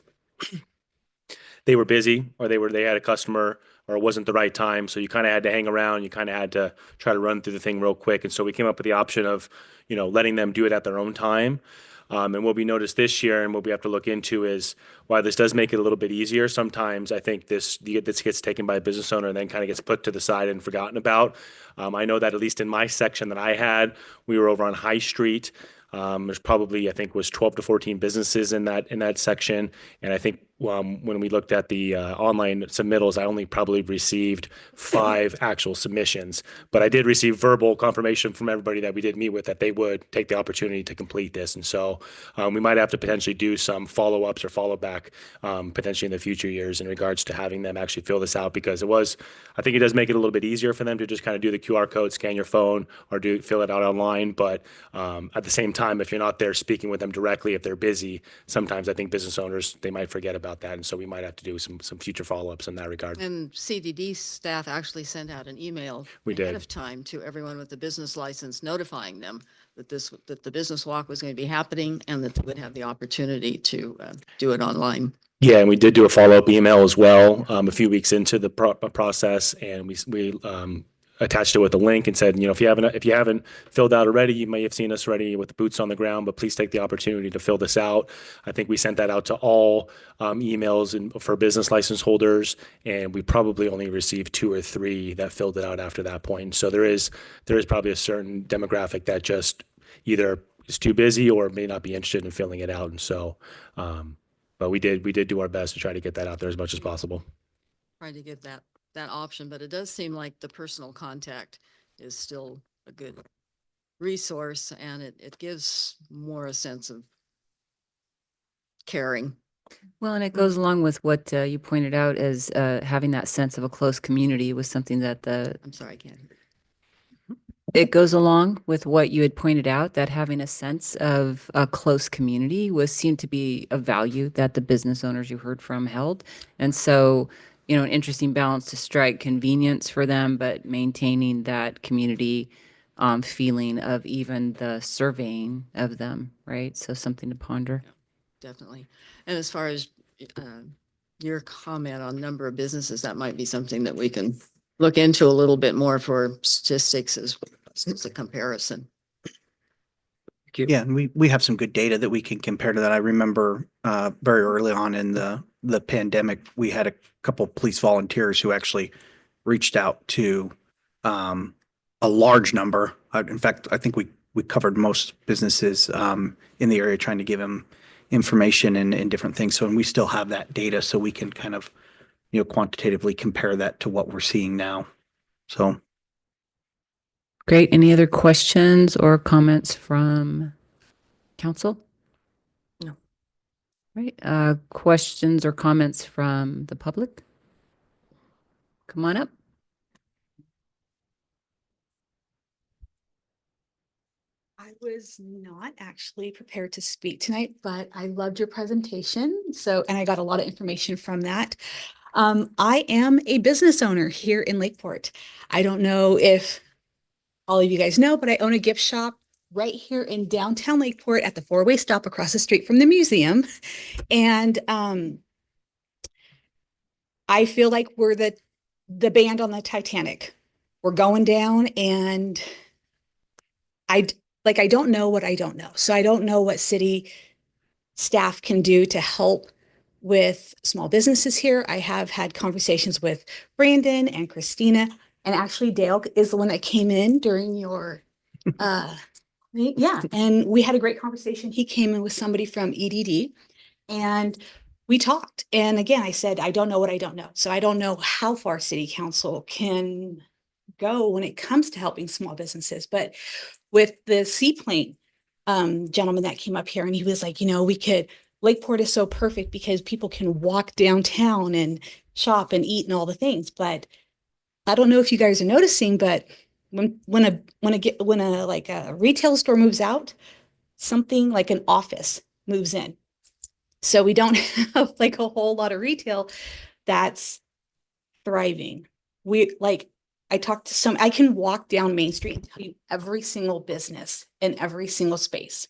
they were busy or they had a customer or it wasn't the right time, so you kind of had to hang around. You kind of had to try to run through the thing real quick, and so we came up with the option of letting them do it at their own time. And what we noticed this year and what we have to look into is while this does make it a little bit easier, sometimes I think this gets taken by a business owner and then kind of gets put to the side and forgotten about. I know that at least in my section that I had, we were over on High Street. There's probably, I think, was 12 to 14 businesses in that section. And I think when we looked at the online submittals, I only probably received 5 actual submissions. But I did receive verbal confirmation from everybody that we did meet with that they would take the opportunity to complete this. And so we might have to potentially do some follow-ups or follow-back potentially in the future years in regards to having them actually fill this out, because I think it does make it a little bit easier for them to just kind of do the QR code, scan your phone, or fill it out online. But at the same time, if you're not there speaking with them directly, if they're busy, sometimes I think business owners, they might forget about that. And so we might have to do some future follow-ups in that regard. And CDD staff actually sent out an email ahead of time to everyone with the business license, notifying them that the business walk was going to be happening and that they would have the opportunity to do it online. Yeah, and we did do a follow-up email as well a few weeks into the process, and we attached it with a link and said, if you haven't filled out already, you may have seen us already with the boots on the ground, but please take the opportunity to fill this out. I think we sent that out to all emails for business license holders, and we probably only received 2 or 3 that filled it out after that point. So there is probably a certain demographic that just either is too busy or may not be interested in filling it out. And so, but we did do our best to try to get that out there as much as possible. Trying to give that option, but it does seem like the personal contact is still a good resource, and it gives more a sense of caring. Well, and it goes along with what you pointed out as having that sense of a close community was something that I'm sorry, I can't hear. It goes along with what you had pointed out, that having a sense of a close community seemed to be a value that the business owners you heard from held. And so, an interesting balance to strike convenience for them, but maintaining that community feeling of even the surveying of them, right? So something to ponder. Definitely. And as far as your comment on number of businesses, that might be something that we can look into a little bit more for statistics as a comparison. Yeah, and we have some good data that we can compare to that. I remember very early on in the pandemic, we had a couple of police volunteers who actually reached out to a large number. In fact, I think we covered most businesses in the area, trying to give them information and different things. So, and we still have that data, so we can kind of quantitatively compare that to what we're seeing now. So. Great. Any other questions or comments from council? No. Right. Questions or comments from the public? Come on up. I was not actually prepared to speak tonight, but I loved your presentation. And I got a lot of information from that. I am a business owner here in Lakeport. I don't know if all of you guys know, but I own a gift shop right here in downtown Lakeport at the 4-way stop across the street from the museum. And I feel like we're the band on the Titanic. We're going down, and I don't know what I don't know. So I don't know what city staff can do to help with small businesses here. I have had conversations with Brandon and Christina, and actually Dale is the one that came in during your, yeah. And we had a great conversation. He came in with somebody from EDD, and we talked. And again, I said, I don't know what I don't know. So I don't know how far city council can go when it comes to helping small businesses. But with the seaplane gentleman that came up here, and he was like, Lakeport is so perfect because people can walk downtown and shop and eat and all the things. But I don't know if you guys are noticing, but when a retail store moves out, something like an office moves in. So we don't have like a whole lot of retail that's thriving. I can walk down Main Street and tell you every single business in every single space.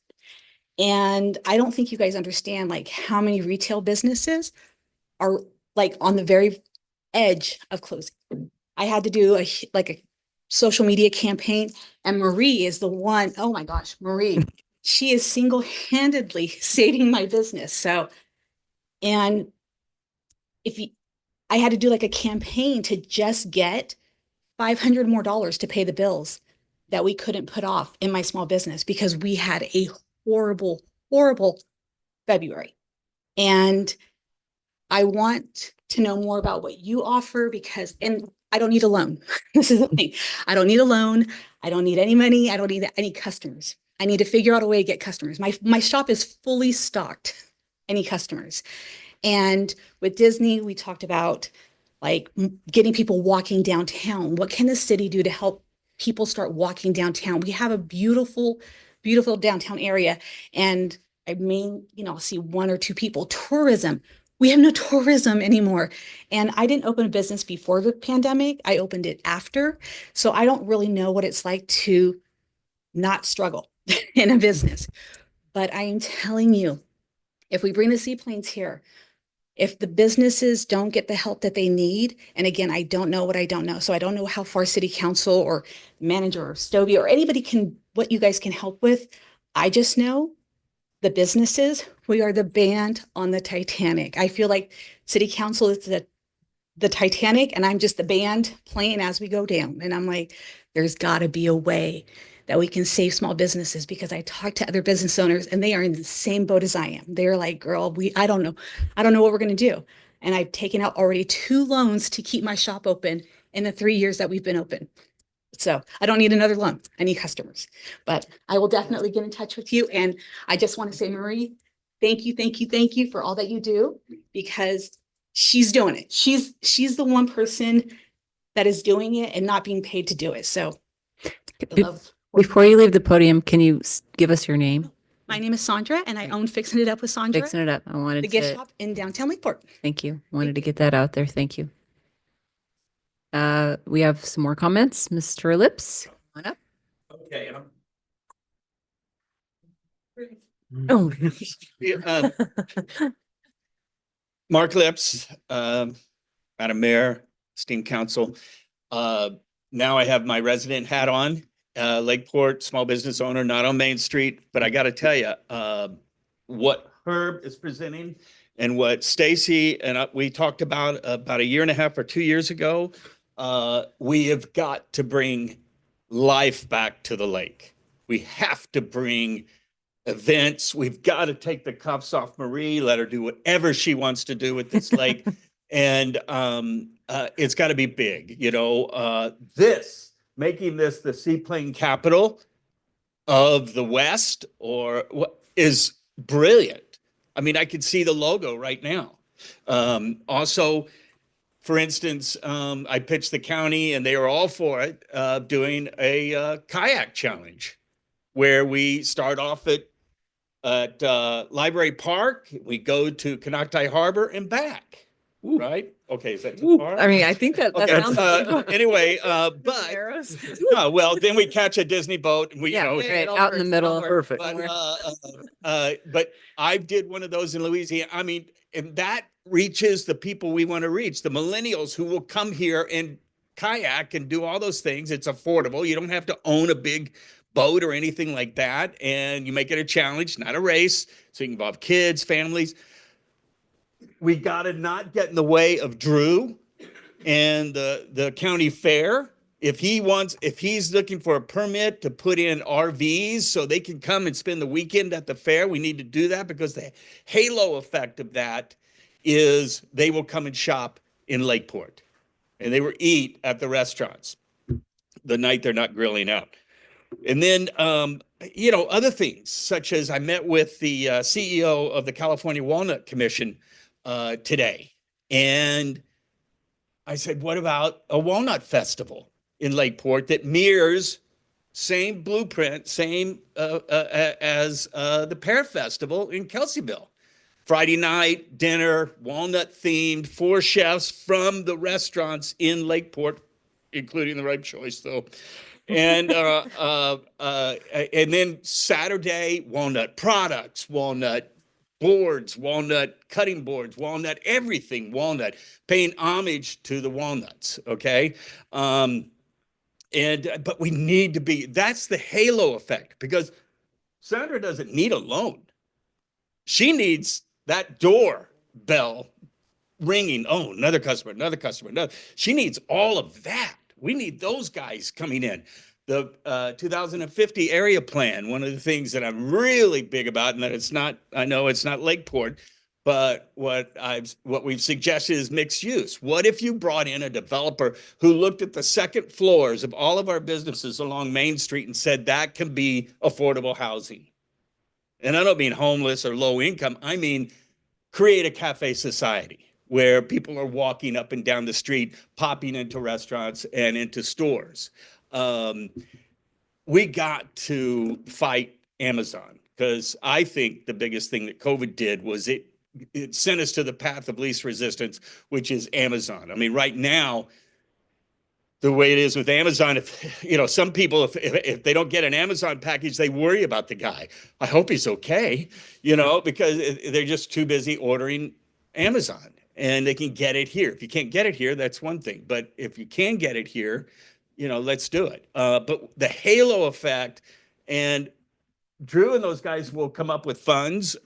And I don't think you guys understand like how many retail businesses are like on the very edge of closing. I had to do a social media campaign, and Marie is the one. Oh my gosh, Marie, she is single-handedly saving my business. So, and I had to do like a campaign to just get $500 more to pay the bills that we couldn't put off in my small business because we had a horrible, horrible February. And I want to know more about what you offer and I don't need a loan. This is the thing. I don't need a loan. I don't need any money. I don't need any customers. I need to figure out a way to get customers. My shop is fully stocked. I need customers. And with Disney, we talked about like getting people walking downtown. What can the city do to help people start walking downtown? We have a beautiful, beautiful downtown area. And I mean, see one or two people. Tourism. We have no tourism anymore. And I didn't open a business before the pandemic. I opened it after. So I don't really know what it's like to not struggle in a business. But I am telling you, if we bring the seaplanes here, if the businesses don't get the help that they need, and again, I don't know what I don't know. So I don't know how far city council or manager or Stovey or anybody what you guys can help with. I just know the businesses, we are the band on the Titanic. I feel like city council is the Titanic and I'm just the band playing as we go down. And I'm like, there's gotta be a way that we can save small businesses because I talk to other business owners and they are in the same boat as I am. They're like, girl, I don't know what we're gonna do. And I've taken out already 2 loans to keep my shop open in the 3 years that we've been open. So I don't need another loan. I need customers, but I will definitely get in touch with you. And I just want to say, Marie, thank you for all that you do because she's doing it. She's the one person that is doing it and not being paid to do it. So Before you leave the podium, can you give us your name? My name is Sandra and I own Fixing It Up with Sandra. Fixing It Up. I wanted the gift shop in downtown Lakeport. Thank you. Wanted to get that out there. Thank you. We have some more comments. Mr. Lips, come on up. Okay. Oh. Mark Lips, Madam Mayor, esteemed council. Now I have my resident hat on, Lakeport, small business owner, not on Main Street, but I got to tell you, what Herb is presenting and what Stacy and we talked about a 1.5 years or 2 years ago, we have got to bring life back to the lake. We have to bring events. We've got to take the cuffs off Marie, let her do whatever she wants to do with this lake. And it's got to be big, making this the seaplane capital of the West is brilliant. I mean, I could see the logo right now. Also, for instance, I pitched the county and they were all for it, doing a kayak challenge where we start off at Library Park, we go to Canocti Harbor and back. Ooh. Right? Okay, is that too far? I mean, I think that sounds anyway, but well, then we catch a Disney boat and we right out in the middle. Perfect. But I did one of those in Louisiana. I mean, and that reaches the people we want to reach, the millennials who will come here and kayak and do all those things. It's affordable. You don't have to own a big boat or anything like that. And you make it a challenge, not a race. So you can involve kids, families. We got to not get in the way of Drew and the county fair. If he's looking for a permit to put in RVs so they can come and spend the weekend at the fair, we need to do that because the halo effect of that is they will come and shop in Lakeport and they will eat at the restaurants the night they're not grilling out. And then, other things such as I met with the CEO of the California Walnut Commission today. And I said, what about a walnut festival in Lakeport that mirrors same blueprint, same as the Pear Festival in Kelseyville? Friday night dinner, walnut themed, 4 chefs from the restaurants in Lakeport, including the Right Choice, though. And then Saturday, walnut products, walnut boards, walnut cutting boards, walnut everything, walnut, paying homage to the walnuts. Okay. But we need to be, that's the halo effect, because Sandra doesn't need a loan. She needs that door bell ringing. Oh, another customer, another customer, another. She needs all of that. We need those guys coming in. The 2050 area plan, one of the things that I'm really big about, and that it's not, I know it's not Lakeport, but what we've suggested is mixed use. What if you brought in a developer who looked at the second floors of all of our businesses along Main Street and said that can be affordable housing? And I don't mean homeless or low income. I mean, create a cafe society where people are walking up and down the street, popping into restaurants and into stores. We got to fight Amazon, because I think the biggest thing that COVID did was it sent us to the path of least resistance, which is Amazon. I mean, right now, the way it is with Amazon, if some people, if they don't get an Amazon package, they worry about the guy. I hope he's okay, because they're just too busy ordering Amazon, and they can get it here. If you can't get it here, that's one thing. But if you can get it here, let's do it. But the halo effect, and Drew and those guys will come up with funds.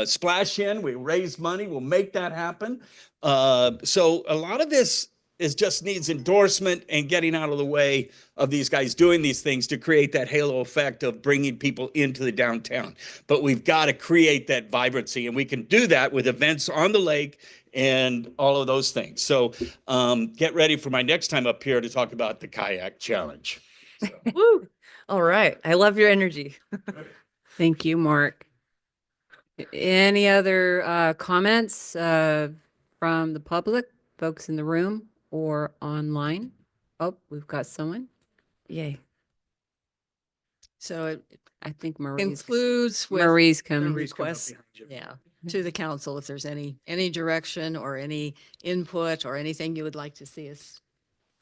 Splash in, we raise money, we'll make that happen. So a lot of this just needs endorsement and getting out of the way of these guys doing these things to create that halo effect of bringing people into the downtown. But we've got to create that vibrancy, and we can do that with events on the lake and all of those things. So get ready for my next time up here to talk about the kayak challenge. Woo! All right. I love your energy. Thank you, Mark. Any other comments from the public, folks in the room or online? Oh, we've got someone. Yay. So it I think Marie's includes with Marie's the coming. request, to the council, if there's any direction or any input or anything you would like to see us.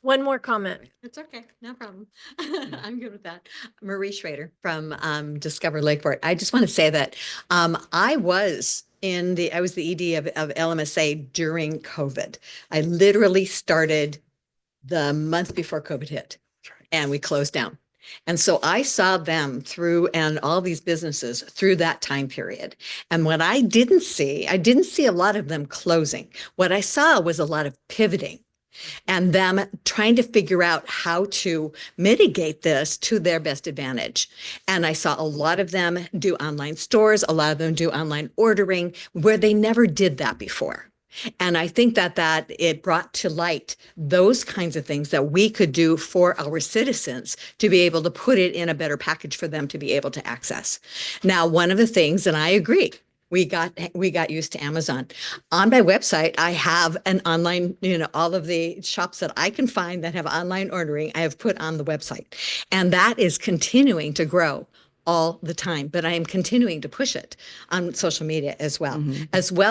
One more comment. It's okay, no problem. I'm good with that. Marie Schrader from Discover Lakeport. I just want to say that I was the ED of LMSA during COVID. I literally started the month before COVID hit, and we closed down. And so I saw them through, and all these businesses through that time period. And what I didn't see a lot of them closing. What I saw was a lot of pivoting, and them trying to figure out how to mitigate this to their best advantage. And I saw a lot of them do online stores, a lot of them do online ordering, where they never did that before. And I think that it brought to light those kinds of things that we could do for our citizens to be able to put it in a better package for them to be able to access. Now, one of the things, and I agree, we got used to Amazon. On my website, I have an online, all of the shops that I can find that have online ordering, I have put on the website. And that is continuing to grow all the time, but I am continuing to push it on social media as well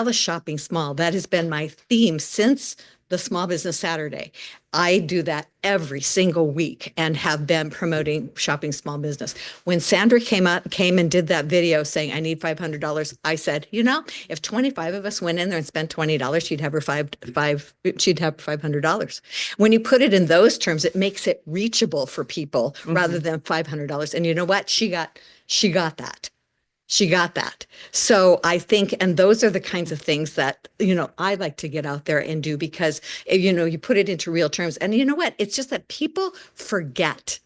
as shopping small. That has been my theme since the Small Business Saturday. I do that every single week and have been promoting shopping small business. When Sandra came and did that video saying, I need $500, I said, if 25 of us went in there and spent $20, she'd have her $500. When you put it in those terms, it makes it reachable for people rather than $500. And you know what? She got that. She got that. So I think, and those are the kinds of things that, I like to get out there and do, because, you put it into real terms. And you know what? It's just that people forget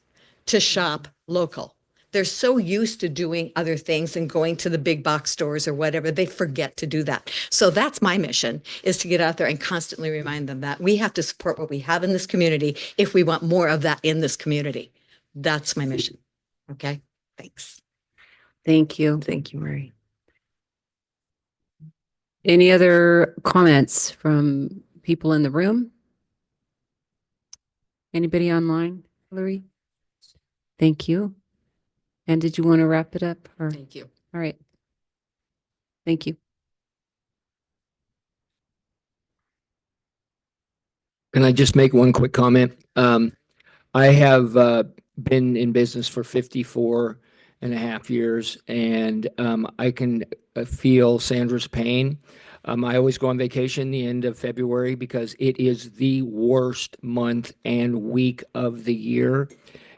to shop local. They're so used to doing other things and going to the big box stores or whatever, they forget to do that. So that's my mission, is to get out there and constantly remind them that we have to support what we have in this community if we want more of that in this community. That's my mission. Okay, thanks. Thank you. Thank you, Marie. Any other comments from people in the room? Anybody online, Hillary? Thank you. And did you want to wrap it up or? Thank you. All right. Thank you. Can I just make one quick comment? I have been in business for 54 and a half years, and I can feel Sandra's pain. I always go on vacation the end of February because it is the worst month and week of the year.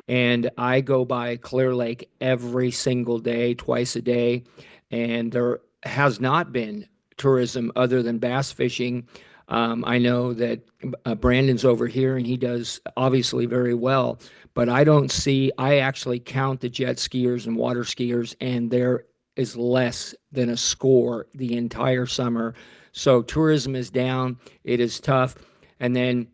And I go by Clear Lake every single day, twice a day, and there has not been tourism other than bass fishing. I know that Brandon's over here and he does obviously very well, but I actually count the jet skiers and water skiers, and there is less than a score the entire summer. So tourism is down. It is tough. And then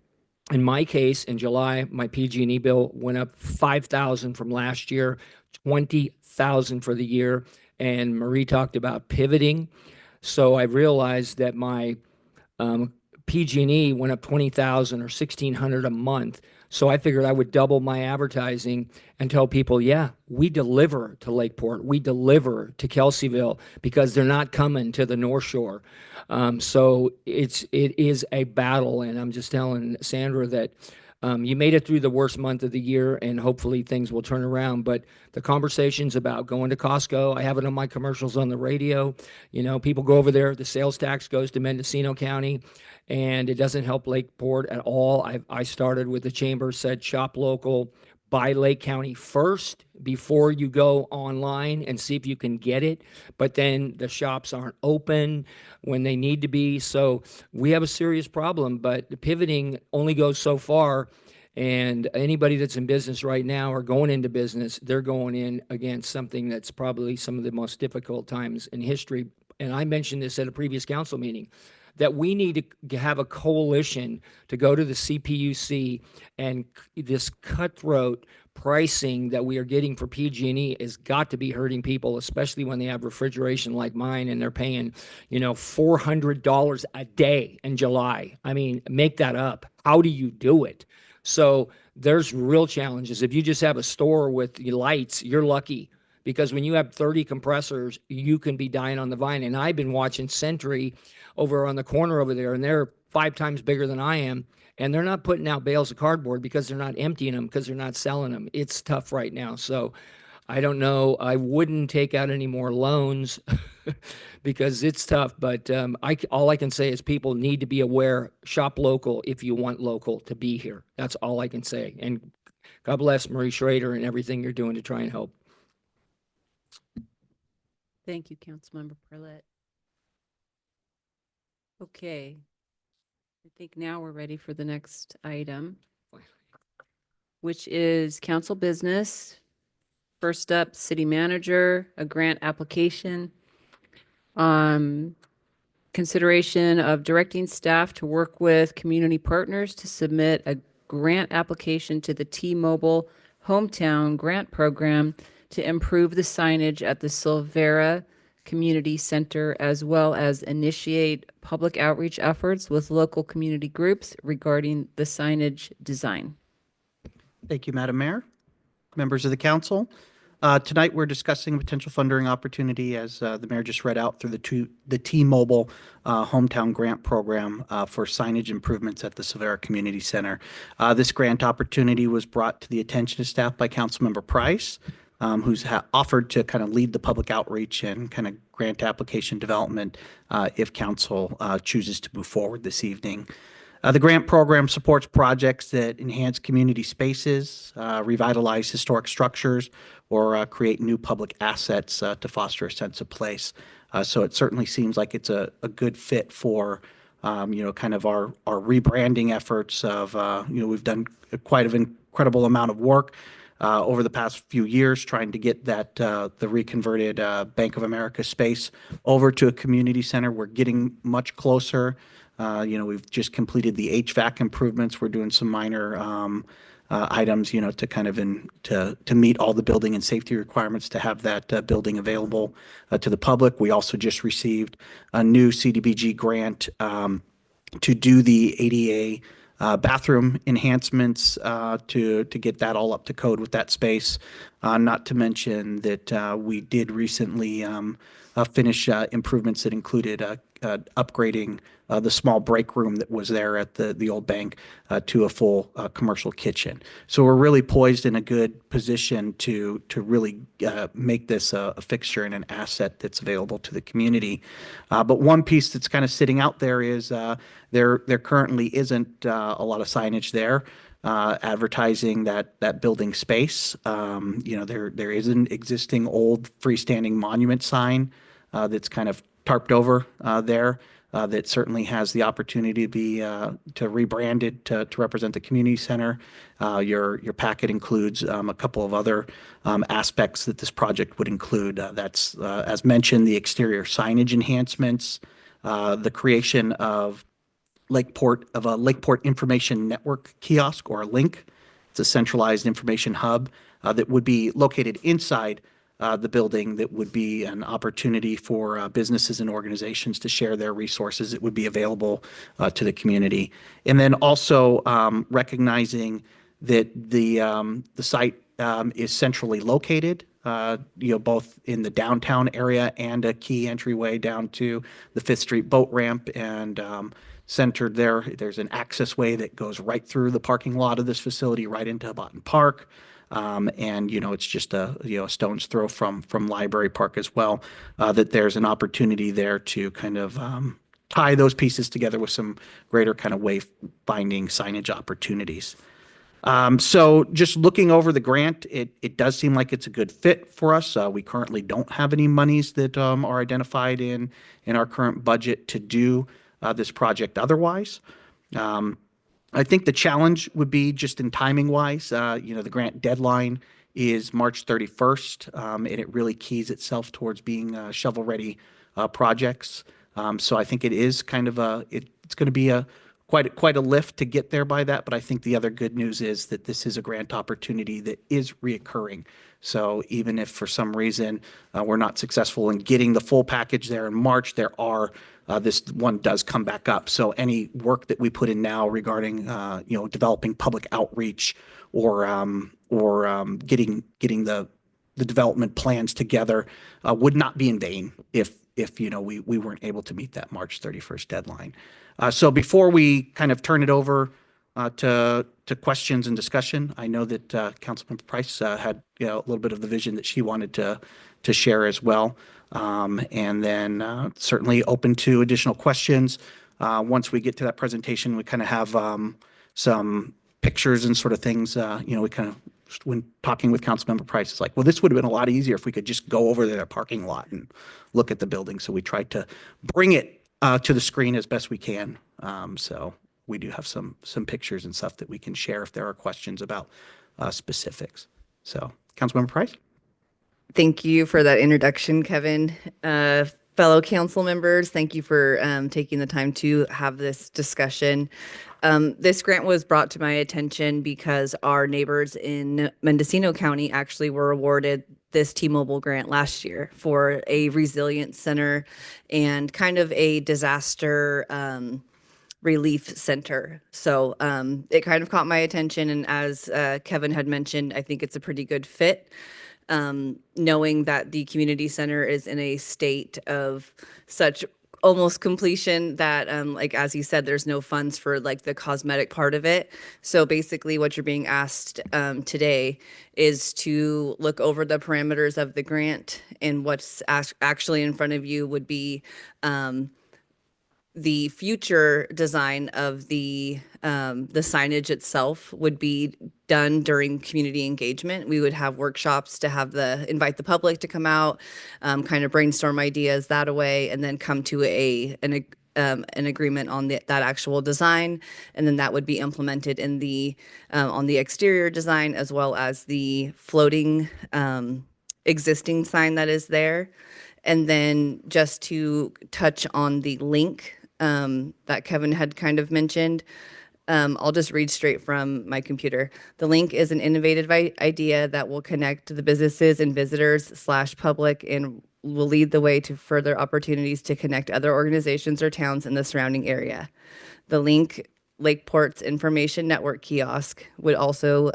in my case, in July, my PG&E bill went up 5,000 from last year, 20,000 for the year. And Marie talked about pivoting. So I realized that my PG&E went up 20,000 or 1,600 a month. So I figured I would double my advertising and tell people, yeah, we deliver to Lakeport, we deliver to Kelseyville, because they're not coming to the North Shore. So it is a battle, and I'm just telling Sandra that you made it through the worst month of the year, and hopefully things will turn around. But the conversations about going to Costco, I have it on my commercials on the radio. You know, people go over there, the sales tax goes to Mendocino County, and it doesn't help Lakeport at all. I started with the chamber, said shop local, buy Lake County first before you go online and see if you can get it. But then the shops aren't open when they need to be. So we have a serious problem, but the pivoting only goes so far. And anybody that's in business right now or going into business, they're going in against something that's probably some of the most difficult times in history. And I mentioned this at a previous council meeting, that we need to have a coalition to go to the CPUC, and this cutthroat pricing that we are getting for PG&E has got to be hurting people, especially when they have refrigeration like mine and they're paying, $400 a day in July. I mean, make that up. How do you do it? So there's real challenges. If you just have a store with lights, you're lucky, because when you have 30 compressors, you can be dying on the vine. And I've been watching Sentry over on the corner over there, and they're 5 times bigger than I am. And they're not putting out bales of cardboard because they're not emptying them, because they're not selling them. It's tough right now. So I don't know. I wouldn't take out any more loans because it's tough. But all I can say is people need to be aware, shop local if you want local to be here. That's all I can say. And God bless Marie Schrader and everything you're doing to try and help. Thank you, Councilmember Parlett. Okay. I think now we're ready for the next item, which is council business. First up, city manager, a grant application. Consideration of directing staff to work with community partners to submit a grant application to the T-Mobile Hometown Grant Program to improve the signage at the Silvera Community Center, as well as initiate public outreach efforts with local community groups regarding the signage design. Thank you, Madam Mayor, members of the council. Tonight, we're discussing a potential funding opportunity, as the mayor just read out, through the T-Mobile Hometown Grant Program for signage improvements at the Silvera Community Center. This grant opportunity was brought to the attention of staff by Councilmember Price, who's offered to kind of lead the public outreach and kind of grant application development if council chooses to move forward this evening. The grant program supports projects that enhance community spaces, revitalize historic structures, or create new public assets to foster a sense of place. So it certainly seems like it's a good fit for, kind of our rebranding efforts of, we've done quite an incredible amount of work over the past few years trying to get that the reconverted Bank of America space over to a community center. We're getting much closer. We've just completed the HVAC improvements. We're doing some minor items, to kind of to meet all the building and safety requirements to have that building available to the public. We also just received a new CDBG grant to do the ADA bathroom enhancements to get that all up to code with that space. Not to mention that we did recently finish improvements that included upgrading the small break room that was there at the old bank to a full commercial kitchen. So we're really poised in a good position to really make this a fixture and an asset that's available to the community. But one piece that's kind of sitting out there is there currently isn't a lot of signage there advertising that building space. There is an existing old freestanding monument sign that's kind of tarped over there that certainly has the opportunity to be to rebrand it to represent the community center. Your packet includes a couple of other aspects that this project would include. That's as mentioned, the exterior signage enhancements, the creation of a Lakeport Information Network kiosk or a link. It's a centralized information hub that would be located inside the building that would be an opportunity for businesses and organizations to share their resources that would be available to the community. And then also recognizing that the site is centrally located, both in the downtown area and a key entryway down to the Fifth Street boat ramp and centered there. There's an access way that goes right through the parking lot of this facility right into Houghton Park. It's just a stone's throw from Library Park as well, that there's an opportunity there to kind of tie those pieces together with some greater kind of wayfinding signage opportunities. So just looking over the grant, it does seem like it's a good fit for us. We currently don't have any monies that are identified in our current budget to do this project otherwise. I think the challenge would be just in timing wise. The grant deadline is March 31st, and it really keys itself towards being shovel ready projects. So I think it is kind of it's going to be quite a lift to get there by that. But I think the other good news is that this is a grant opportunity that is reoccurring. So even if for some reason we're not successful in getting the full package there in March, this one does come back up. So any work that we put in now regarding developing public outreach or getting the development plans together would not be in vain if we weren't able to meet that March 31st deadline. So before we kind of turn it over to questions and discussion, I know that Councilmember Price had a little bit of the vision that she wanted to share as well. And then certainly open to additional questions. Once we get to that presentation, we kind of have some pictures and sort of things. We kind of, when talking with Councilmember Price, it's like, well, this would have been a lot easier if we could just go over to their parking lot and look at the building. So we tried to bring it to the screen as best we can. So we do have some pictures and stuff that we can share if there are questions about specifics. So Councilmember Price? Thank you for that introduction, Kevin. Fellow council members, thank you for taking the time to have this discussion. This grant was brought to my attention because our neighbors in Mendocino County actually were awarded this T-Mobile grant last year for a resilience center and kind of a disaster relief center. So it kind of caught my attention. And as Kevin had mentioned, I think it's a pretty good fit. Knowing that the community center is in a state of such almost completion that, as you said, there's no funds for the cosmetic part of it. So basically what you're being asked today is to look over the parameters of the grant, and what's actually in front of you would be the future design of the signage itself would be done during community engagement. We would have workshops to invite the public to come out, kind of brainstorm ideas that way, and then come to an agreement on that actual design, and then that would be implemented in on the exterior design as well as the floating existing sign that is there. And then just to touch on the link that Kevin had kind of mentioned, I'll just read straight from my computer. The link is an innovative idea that will connect the businesses and visitors / public and will lead the way to further opportunities to connect other organizations or towns in the surrounding area. The link, Lakeport's information network kiosk, would also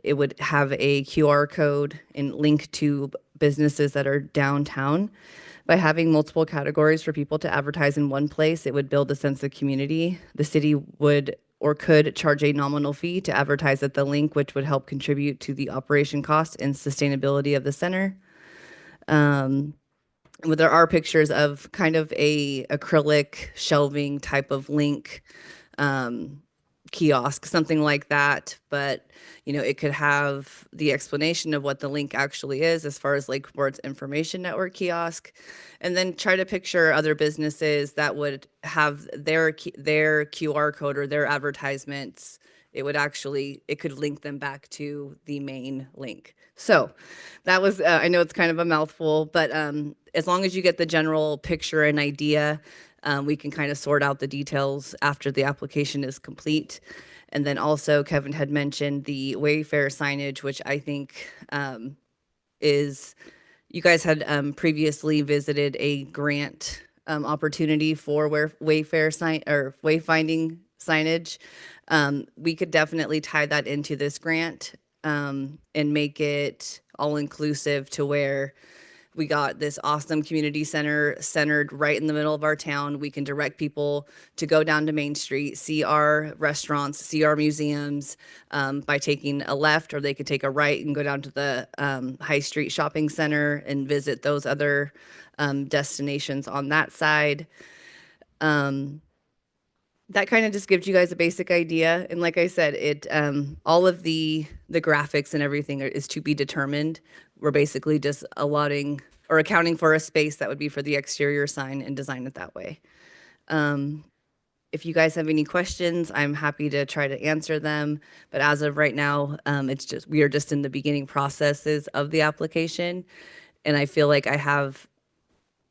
it would have a QR code and link to businesses that are downtown. By having multiple categories for people to advertise in one place, it would build a sense of community. The city would or could charge a nominal fee to advertise at the link, which would help contribute to the operation cost and sustainability of the center. But there are pictures of kind of a acrylic shelving type of link kiosk, something like that. But, you know, it could have the explanation of what the link actually is as far as Lakeport's information network kiosk, and then try to picture other businesses that would have their QR code or their advertisements. It would actually, it could link them back to the main link. So that was, I know it's kind of a mouthful, but as long as you get the general picture and idea, we can kind of sort out the details after the application is complete. And then also Kevin had mentioned the Wayfair signage, which I think is, you guys had previously visited a grant opportunity for Wayfair sign or wayfinding signage. We could definitely tie that into this grant and make it all inclusive to where we got this awesome community center centered right in the middle of our town. We can direct people to go down to Main Street, see our restaurants, see our museums by taking a left, or they could take a right and go down to the High Street Shopping Center and visit those other destinations on that side. That kind of just gives you guys a basic idea. And like I said, it all of the graphics and everything is to be determined. We're basically just allotting or accounting for a space that would be for the exterior sign and design it that way. If you guys have any questions, I'm happy to try to answer them. But as of right now, we are just in the beginning processes of the application. And I feel like I have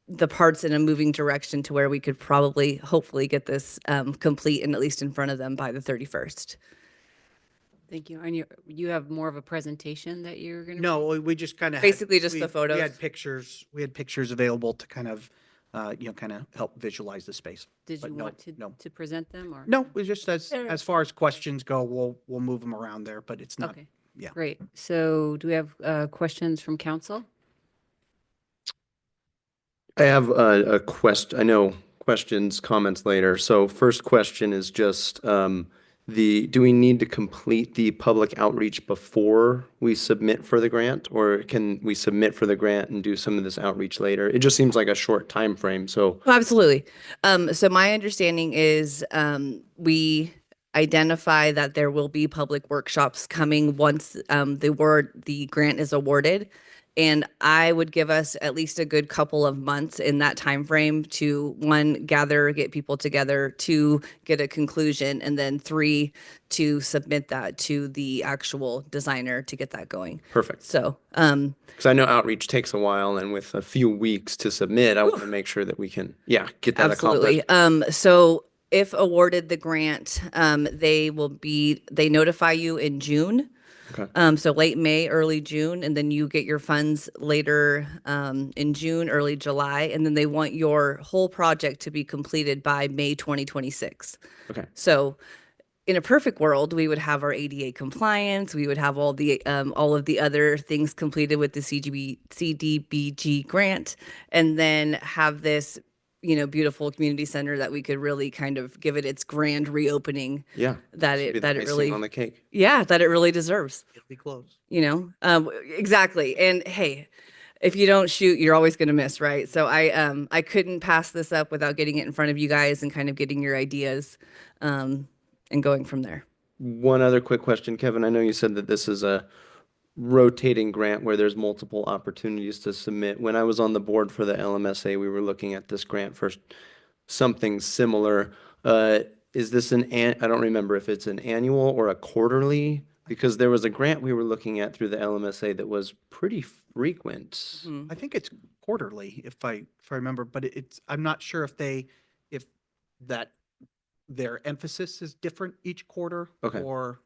the parts in a moving direction to where we could probably, hopefully get this complete and at least in front of them by the 31st. Thank you. And you have more of a presentation that you're going to? No, we just kind of Basically just the photos. We had pictures. We had pictures available to kind of, kind of help visualize the space. Did But you no, want to present them or? No, we just as far as questions go, we'll move them around there, but it's not. Okay. Yeah. Great. So do we have questions from council? I have a question. I know questions, comments later. So first question is just do we need to complete the public outreach before we submit for the grant, or can we submit for the grant and do some of this outreach later? It just seems like a short time frame. So Oh, absolutely. So my understanding is we identify that there will be public workshops coming once the grant is awarded. And I would give us at least a good couple of months in that time frame to, one, get people together, two, get a conclusion, and then three, to submit that to the actual designer to get that going. perfect. So, Because I know outreach takes a while, and with a few weeks to submit, I want to make sure that we can, get that absolutely. accomplished. So if awarded the grant, they notify you in June. Okay. So late May, early June, and then you get your funds later in June, early July, and then they want your whole project to be completed by May 2026. Okay. So in a perfect world, we would have our ADA compliance, we would have all of the other things completed with the CDBG grant, and then have this beautiful community center that we could really kind of give it its grand reopening. Yeah. That Should be it the icing really, on the cake. yeah, that it really deserves. It'll be close. Exactly. And hey, if you don't shoot, you're always going to miss, right? So I couldn't pass this up without getting it in front of you guys and kind of getting your ideas and going from there. One other quick question, Kevin. I know you said that this is a rotating grant where there's multiple opportunities to submit. When I was on the board for the LMSA, we were looking at this grant for something similar. Is this I don't remember if it's an annual or a quarterly, because there was a grant we were looking at through the LMSA that was pretty frequent. I think it's quarterly, if I remember, but I'm not sure if their emphasis is different each quarter. Okay. Or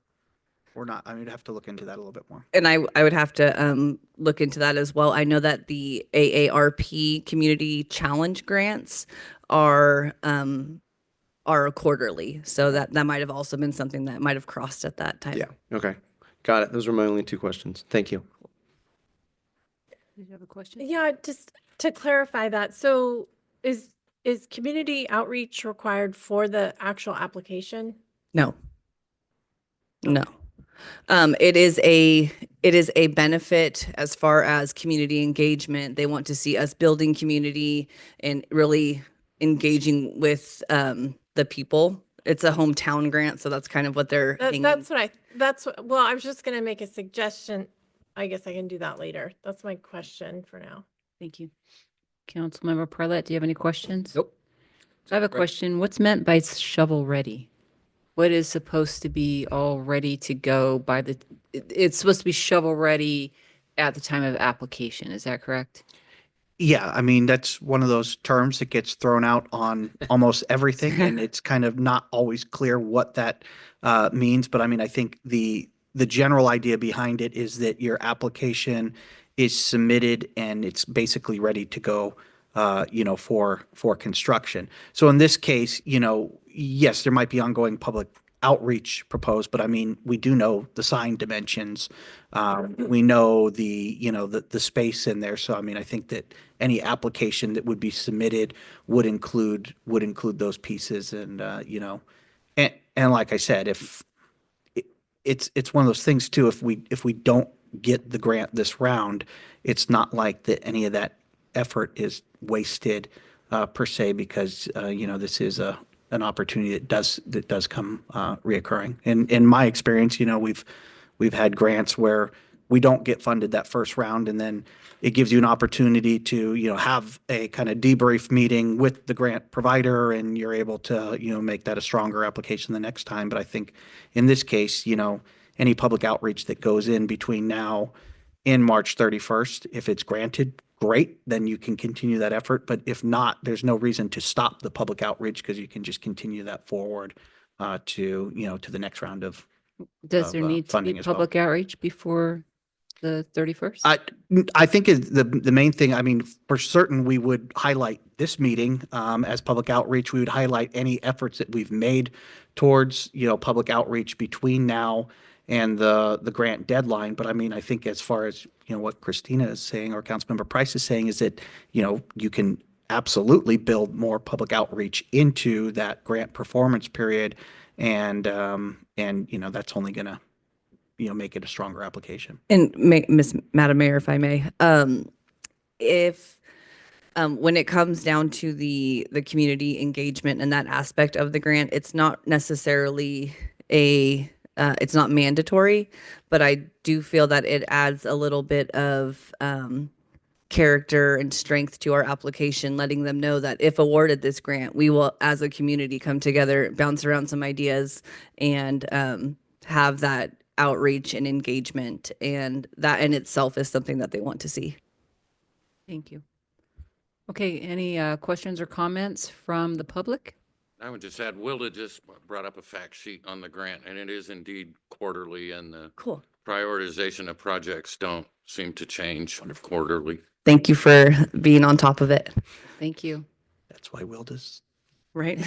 or not? I mean, I'd have to look into that a little bit more. And I would have to look into that as well. I know that the AARP Community Challenge grants are quarterly, so that might have also been something that might have crossed at that time. Yeah. Okay. Got it. Those were my only two questions. Thank you. Did you have a question? Yeah, just to clarify that. So is community outreach required for the actual application? No. No. It is a benefit as far as community engagement. They want to see us building community and really engaging with the people. It's a hometown grant, so that's kind of what they're hanging. Well, I was just gonna make a suggestion. I guess I can do that later. That's my question for now. Thank you. Councilmember Parlett, do you have any questions? Nope. I have a question. What's meant by shovel ready? What is supposed to be all ready to go by it's supposed to be shovel ready at the time of application. Is that correct? Yeah, I mean, that's one of those terms that gets thrown out on almost everything, and it's kind of not always clear what that means. But I mean, I think the general idea behind it is that your application is submitted and it's basically ready to go, for construction. So in this case, yes, there might be ongoing public outreach proposed, but I mean, we do know the sign dimensions. We know the space in there. So I mean, I think that any application that would be submitted would include those pieces. And and like I said, if it's one of those things too, if we don't get the grant this round, it's not like that any of that effort is wasted per se, because this is an opportunity that does come reoccurring. And in my experience, we've had grants where we don't get funded that first round, and then it gives you an opportunity to have a kind of debrief meeting with the grant provider, and you're able to make that a stronger application the next time. But I think in this case, any public outreach that goes in between now and March 31st, if it's granted, great, then you can continue that effort. But if not, there's no reason to stop the public outreach, because you can just continue that forward to the next round of Does there need to be funding as well. public outreach before the 31st? I think the main thing, I mean, for certain, we would highlight this meeting as public outreach. We would highlight any efforts that we've made towards, public outreach between now and the grant deadline. But I mean, I think as far as, what Christina is saying, or Councilmember Price is saying, is that, you can absolutely build more public outreach into that grant performance period. And that's only gonna, make it a stronger application. And Madam Mayor, if I may, if when it comes down to the community engagement and that aspect of the grant, it's not necessarily it's not mandatory, but I do feel that it adds a little bit of character and strength to our application, letting them know that if awarded this grant, we will, as a community, come together, bounce around some ideas, and have that outreach and engagement. And that in itself is something that they want to see. Thank you. Okay, any questions or comments from the public? I would just add, Wilda just brought up a fact sheet on the grant, and it is indeed quarterly, and the Cool. prioritization of projects don't seem to change quarterly. Thank you for being on top of it. Thank you. That's why Wilda's Right.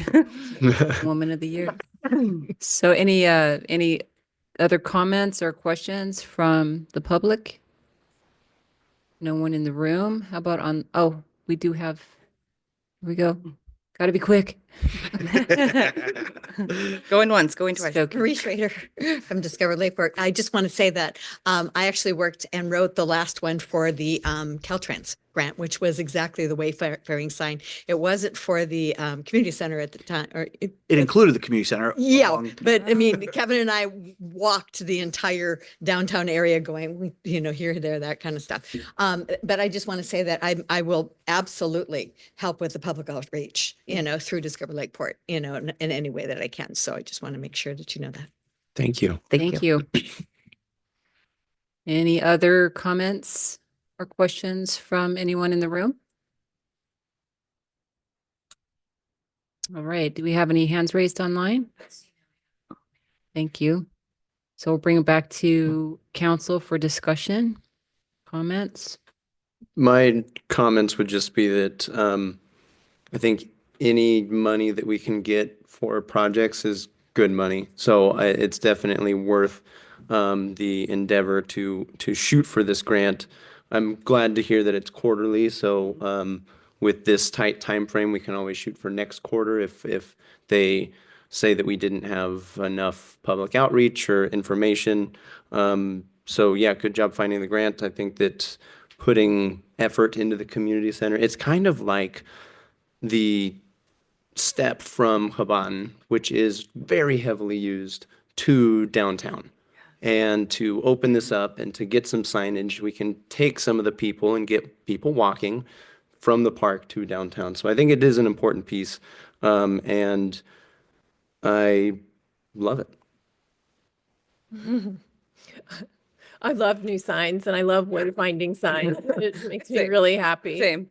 Woman of the Year. So any other comments or questions from the public? No one in the room? How about we do have, here we go. Got to be quick. Going once, going twice. Marie Schrader from Discover Lakeport. I just want to say that I actually worked and wrote the last one for the Caltrans grant, which was exactly the wayfaring sign. It wasn't for the community center at the time. It included the community center. Yeah, but I mean, Kevin and I walked the entire downtown area going, here, there, that kind of stuff. But I just want to say that I will absolutely help with the public outreach, through Discover Lakeport, in any way that I can. So I just want to make sure that you know that. Thank you. Thank you. Any other comments or questions from anyone in the room? All right. Do we have any hands raised online? Thank you. So we'll bring it back to council for discussion, comments. My comments would just be that I think any money that we can get for projects is good money. So it's definitely worth the endeavor to shoot for this grant. I'm glad to hear that it's quarterly. So with this tight time frame, we can always shoot for next quarter if they say that we didn't have enough public outreach or information. So yeah, good job finding the grant. I think that putting effort into the community center, it's kind of like the step from Haban, which is very heavily used, to downtown. And to open this up and to get some signage, we can take some of the people and get people walking from the park to downtown. So I think it is an important piece, and I love it. I love new signs and I love wayfinding signs. It makes me Same. really happy. Same.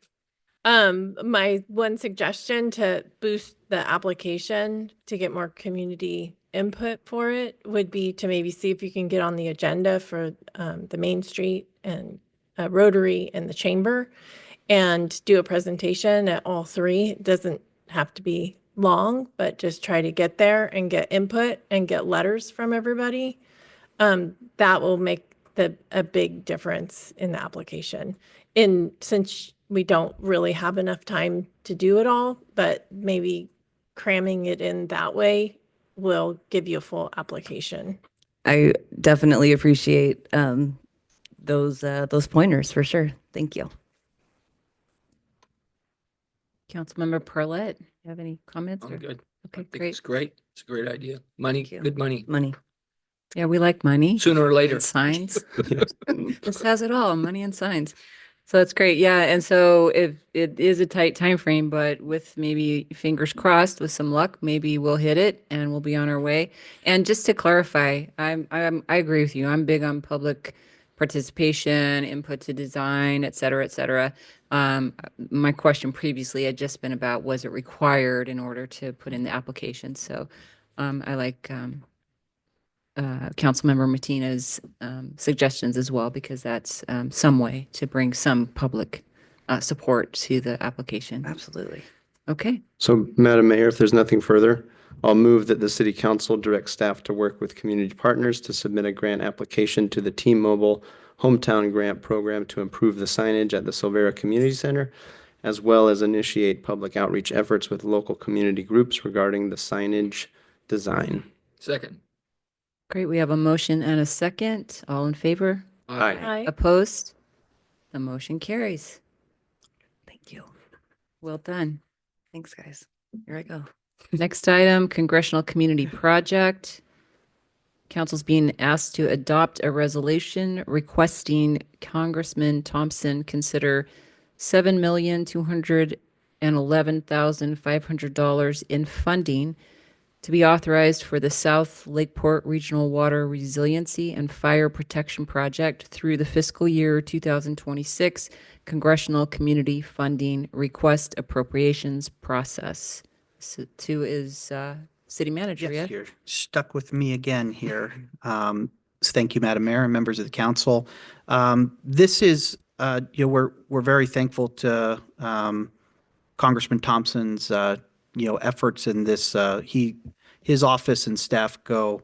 My one suggestion to boost the application to get more community input for it would be to maybe see if you can get on the agenda for the Main Street and Rotary and the Chamber and do a presentation at all three. It doesn't have to be long, but just try to get there and get input and get letters from everybody. That will make a big difference in the application. And since we don't really have enough time to do it all, but maybe cramming it in that way will give you a full application. I definitely appreciate those pointers for sure. Thank you. Councilmember Perlet, you have any comments? I'm good. Okay, I think great. it's great. It's a great idea. Money, Thank you. good money. Money. Yeah, we like money. Sooner or later. And signs. This has it all, money and signs. So that's great. Yeah. And so if it is a tight time frame, but with maybe fingers crossed, with some luck, maybe we'll hit it and we'll be on our way. And just to clarify, I agree with you. I'm big on public participation, input to design, et cetera, et cetera. My question previously had just been about, was it required in order to put in the application? So I like Councilmember Matina's suggestions as well, because that's some way to bring some public support to the application. Absolutely. Okay. So, Madam Mayor, if there's nothing further, I'll move that the City Council direct staff to work with community partners to submit a grant application to the T-Mobile Hometown Grant Program to improve the signage at the Silvera Community Center, as well as initiate public outreach efforts with local community groups regarding the signage design. Second. Great. We have a motion and a second. All in favor? Aye. Opposed? The motion carries. Thank you. Well done. Thanks, guys. Here I go. Next item, Congressional Community Project. Council's being asked to adopt a resolution requesting Congressman Thompson consider $7,211,500 in funding to be authorized for the South Lakeport Regional Water Resiliency and Fire Protection Project through the fiscal year 2026 Congressional Community Funding Request Appropriations Process. So, two is City Manager. Yes, Yeah. you're stuck with me again here. So thank you, Madam Mayor and members of the council. This is, we're very thankful to Congressman Thompson's, efforts in this. His office and staff go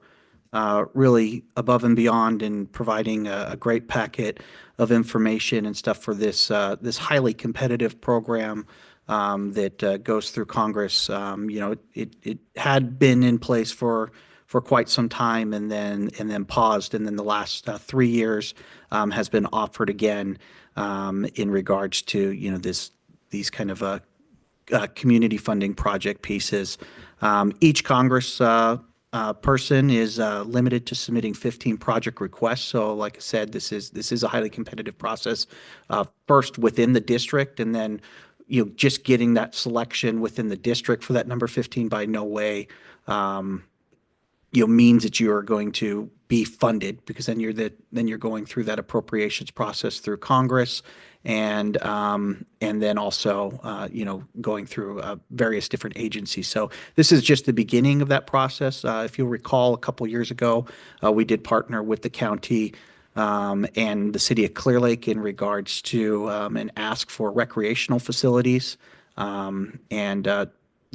really above and beyond in providing a great packet of information and stuff for this this highly competitive program that goes through Congress. It had been in place for quite some time and then paused, and then the last 3 years has been offered again in regards to these kind of community funding project pieces. Each Congress person is limited to submitting 15 project requests. So like I said, this is a highly competitive process, first within the district, and then just getting that selection within the district for that number 15 by no way means that you are going to be funded, because then you're going through that appropriations process through Congress, and then also going through various different agencies. So this is just the beginning of that process. If you'll recall, a couple years ago, we did partner with the county and the city of Clear Lake in regards to an ask for recreational facilities.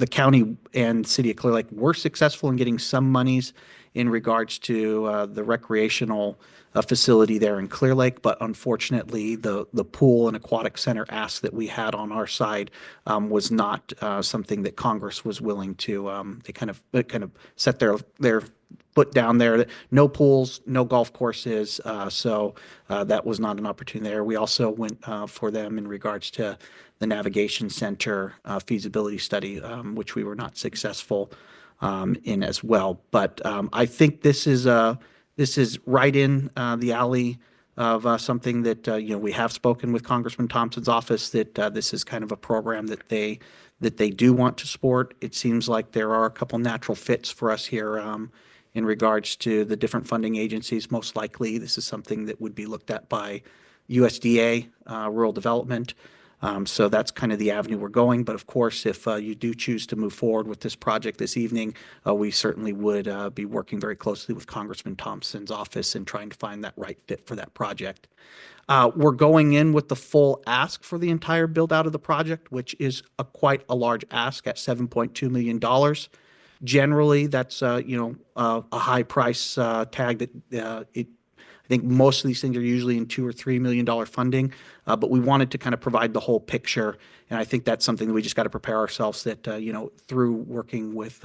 The county and city of Clear Lake were successful in getting some monies in regards to the recreational facility there in Clear Lake, but unfortunately, the pool and aquatic center ask that we had on our side was not something that Congress was willing to. They kind of set their foot down there. No pools, no golf courses, so that was not an opportunity there. We also went for them in regards to the navigation center feasibility study, which we were not successful in as well. But I think this is right in the alley of something that we have spoken with Congressman Thompson's office, that this is kind of a program that they do want to support. It seems like there are a couple natural fits for us here in regards to the different funding agencies. Most likely, this is something that would be looked at by USDA, Rural Development. So that's kind of the avenue we're going. But of course, if you do choose to move forward with this project this evening, we certainly would be working very closely with Congressman Thompson's office and trying to find that right fit for that project. We're going in with the full ask for the entire build out of the project, which is quite a large ask at $7.2 million. Generally, that's a high price tag that I think most of these things are usually in $2 or $3 million funding, but we wanted to kind of provide the whole picture, and I think that's something that we just got to prepare ourselves that through working with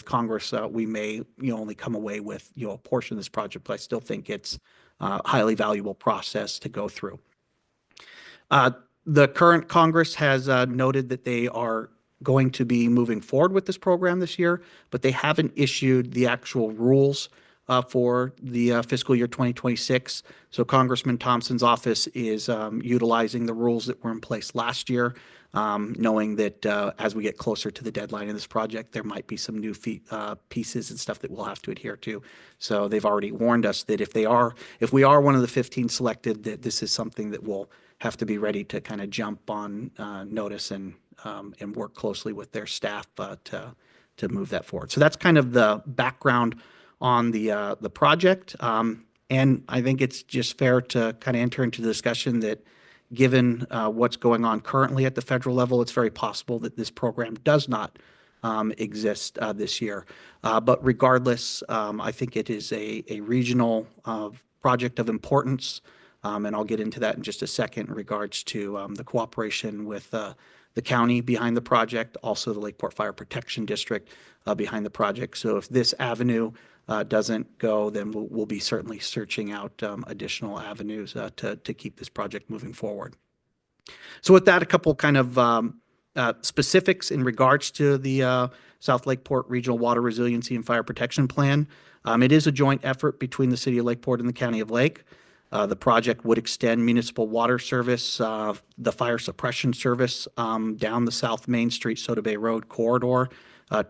Congress, we may only come away with a portion of this project, but I still think it's a highly valuable process to go through. The current Congress has noted that they are going to be moving forward with this program this year, but they haven't issued the actual rules for the fiscal year 2026. So Congressman Thompson's office is utilizing the rules that were in place last year, knowing that as we get closer to the deadline of this project, there might be some new pieces and stuff that we'll have to adhere to. So they've already warned us that if we are one of the 15 selected, that this is something that we'll have to be ready to kind of jump on notice and work closely with their staff to move that forward. So that's kind of the background on the project. And I think it's just fair to kind of enter into the discussion that given what's going on currently at the federal level, it's very possible that this program does not exist this year. But regardless, I think it is a regional project of importance. And I'll get into that in just a second in regards to the cooperation with the county behind the project, also the Lakeport Fire Protection District behind the project. So if this avenue doesn't go, then we'll be certainly searching out additional avenues to keep this project moving forward. So with that, a couple kind of specifics in regards to the South Lakeport Regional Water Resiliency and Fire Protection Plan. It is a joint effort between the City of Lakeport and the County of Lake. The project would extend municipal water service, the fire suppression service down the South Main Street, Soda Bay Road corridor,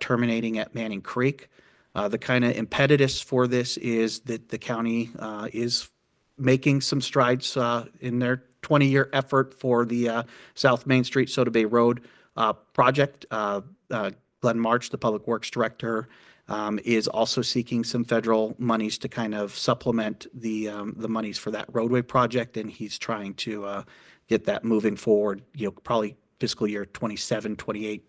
terminating at Manning Creek. The kind of impetus for this is that the county is making some strides in their 20-year effort for the South Main Street, Soda Bay Road project. Glenn March, the Public Works Director, is also seeking some federal monies to kind of supplement the monies for that roadway project, and he's trying to get that moving forward, probably fiscal year 27, 28,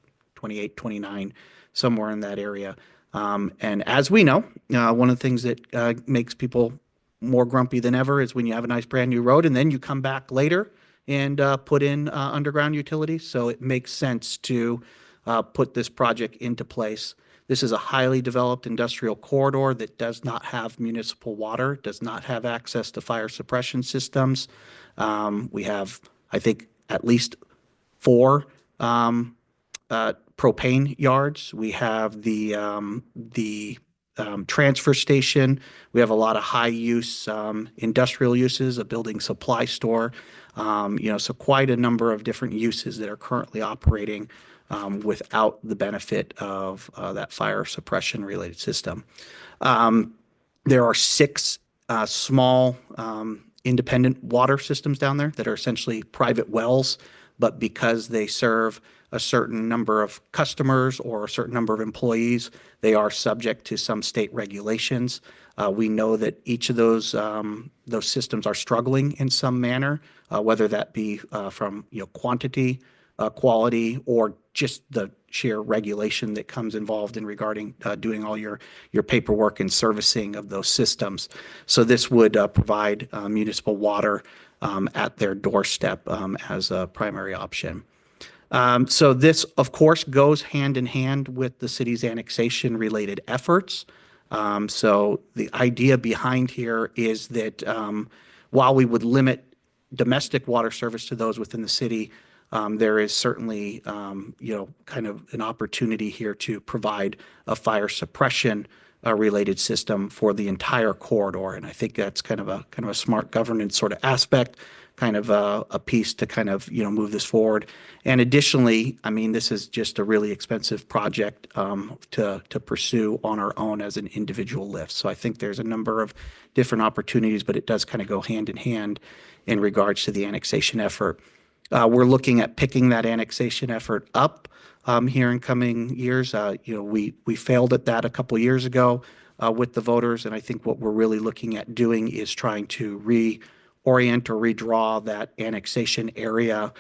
29, somewhere in that area. And as we know, one of the things that makes people more grumpy than ever is when you have a nice brand new road and then you come back later and put in underground utilities. So it makes sense to put this project into place. This is a highly developed industrial corridor that does not have municipal water, does not have access to fire suppression systems. We have, I think, at least 4 propane yards. We have the transfer station. We have a lot of high use industrial uses, a building supply store. So quite a number of different uses that are currently operating without the benefit of that fire suppression related system. There are 6 small independent water systems down there that are essentially private wells, but because they serve a certain number of customers or a certain number of employees, they are subject to some state regulations. We know that each of those systems are struggling in some manner, whether that be from quantity, quality, or just the sheer regulation that comes involved in regarding doing all your paperwork and servicing of those systems. So this would provide municipal water at their doorstep as a primary option. So this, of course, goes hand in hand with the city's annexation-related efforts. So the idea behind here is that while we would limit domestic water service to those within the city, there is certainly, kind of an opportunity here to provide a fire suppression related system for the entire corridor. And I think that's kind of a smart governance sort of aspect, kind of a piece to kind of, move this forward. And additionally, I mean, this is just a really expensive project to pursue on our own as an individual lift. So I think there's a number of different opportunities, but it does kind of go hand in hand in regards to the annexation effort. We're looking at picking that annexation effort up here in coming years. We failed at that a couple years ago with the voters, and I think what we're really looking at doing is trying to reorient or redraw that annexation area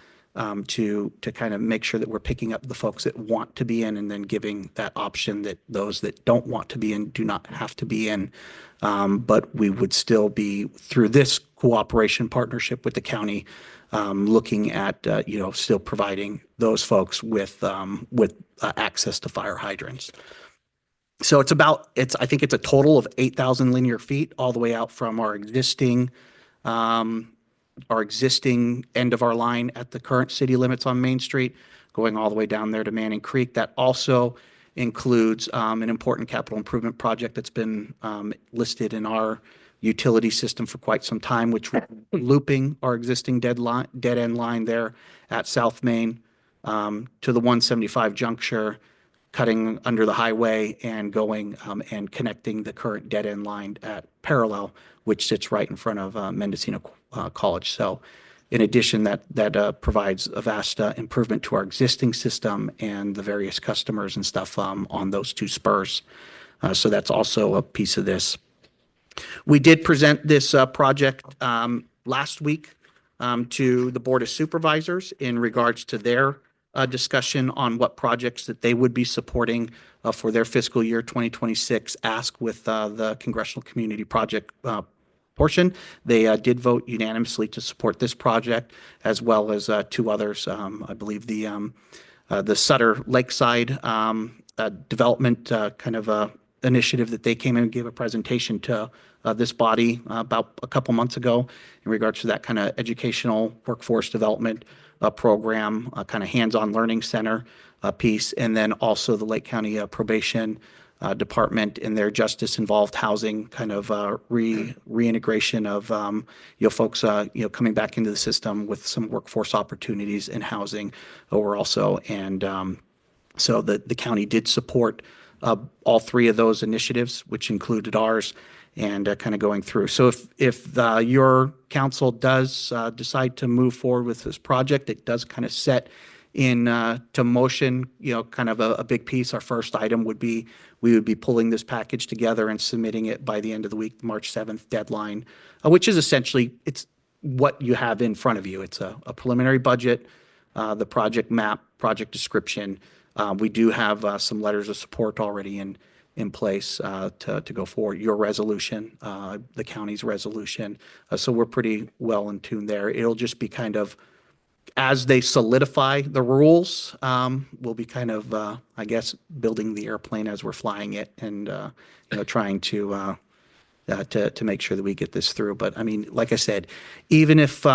to kind of make sure that we're picking up the folks that want to be in, and then giving that option that those that don't want to be in do not have to be in. But we would still be, through this cooperation partnership with the county, looking at still providing those folks with access to fire hydrants. So I think it's a total of 8,000 linear feet all the way out from our existing end of our line at the current city limits on Main Street, going all the way down there to Manning Creek. That also includes an important capital improvement project that's been listed in our utility system for quite some time, which we're looping our existing dead end line there at South Main to the 175 juncture, cutting under the highway and going and connecting the current dead end line at Parallel, which sits right in front of Mendocino College. So in addition, that provides a vast improvement to our existing system and the various customers and stuff on those 2 spurs. So that's also a piece of this. We did present this project last week to the Board of Supervisors in regards to their discussion on what projects that they would be supporting for their fiscal year 2026 ask with the Congressional Community Project portion. They did vote unanimously to support this project, as well as 2 others. I believe the Sutter Lakeside development kind of initiative that they came in and gave a presentation to this body about a couple months ago in regards to that kind of educational workforce development program, kind of hands-on learning center piece, and then also the Lake County Probation Department and their justice-involved housing kind of reintegration of folks coming back into the system with some workforce opportunities in housing over also. And so the county did support all 3 of those initiatives, which included ours, and kind of going through. So if your council does decide to move forward with this project, it does kind of set in to motion, kind of a big piece. Our first item would be, we would be pulling this package together and submitting it by the end of the week, March 7th deadline, which is essentially, it's what you have in front of you. It's a preliminary budget, the project map, project description. We do have some letters of support already in place to go forward. Your resolution, the county's resolution. So we're pretty well in tune there. It'll just be kind of, as they solidify the rules, we'll be kind of, I guess, building the airplane as we're flying it and trying to make sure that we get this through. But I mean, like I said, even if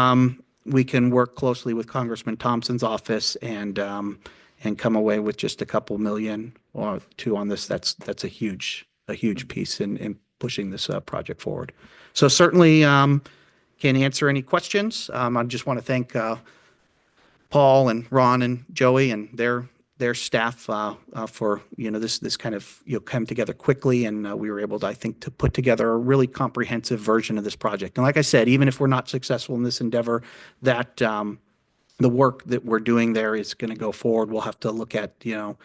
we can work closely with Congressman Thompson's office and come away with just a couple million or 2 on this, that's a huge piece in pushing this project forward. So certainly can answer any questions. I just want to thank Paul and Ron and Joey and their their staff for this kind of come together quickly, and we were able to, I think, to put together a really comprehensive version of this project. And like I said, even if we're not successful in this endeavor, that the work that we're doing there is going to go forward. We'll have to look at the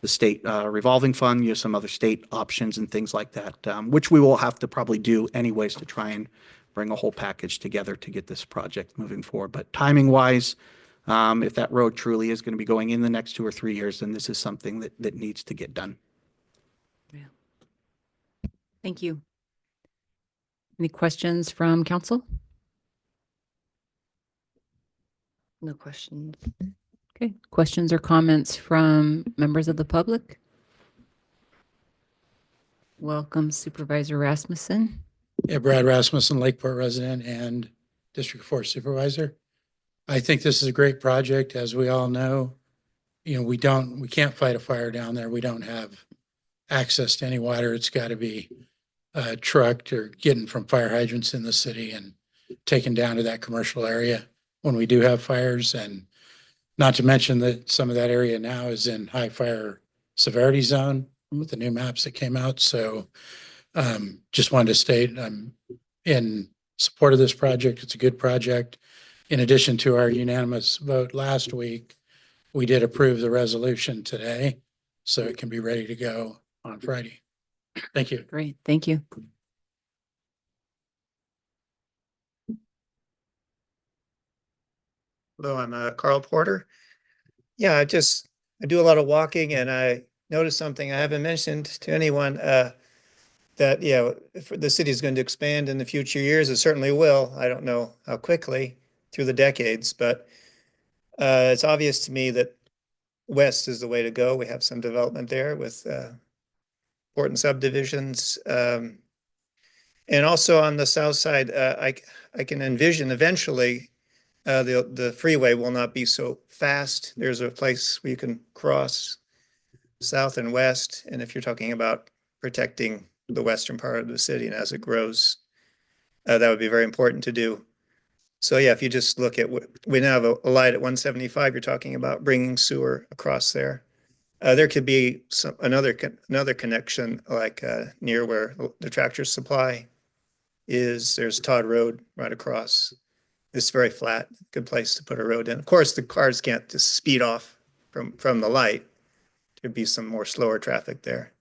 state revolving fund, some other state options and things like that, which we will have to probably do anyways to try and bring a whole package together to get this project moving forward. But timing wise, if that road truly is going to be going in the next 2 or 3 years, then this is something that needs to get done. Thank you. Any questions from council? No questions. Okay, questions or comments from members of the public? Welcome, Supervisor Rasmussen. Yeah, Brad Rasmussen, Lakeport resident and District 4 Supervisor. I think this is a great project. As we all know, we can't fight a fire down there. We don't have access to any water. It's got to be trucked or getting from fire hydrants in the city and taken down to that commercial area when we do have fires. And not to mention that some of that area now is in high fire severity zone with the new maps that came out. So just wanted to state I'm in support of this project. It's a good project. In addition to our unanimous vote last week, we did approve the resolution today, so it can be ready to go on Friday. Thank you. Great, thank you. Hello, I'm Carl Porter. Yeah, I do a lot of walking, and I noticed something I haven't mentioned to anyone, that, if the city is going to expand in the future years, it certainly will. I don't know how quickly through the decades, but it's obvious to me that west is the way to go. We have some development there with important subdivisions. And also on the south side, I can envision eventually the freeway will not be so fast. There's a place where you can cross south and west. And if you're talking about protecting the western part of the city and as it grows, that would be very important to do. So yeah, if you just look at we now have a light at 175, you're talking about bringing sewer across there. There could be another connection like near where the Tractor Supply is. There's Todd Road right across. It's very flat, good place to put a road in. Of course, the cars can't just speed off from the light. There'd be some more slower traffic there.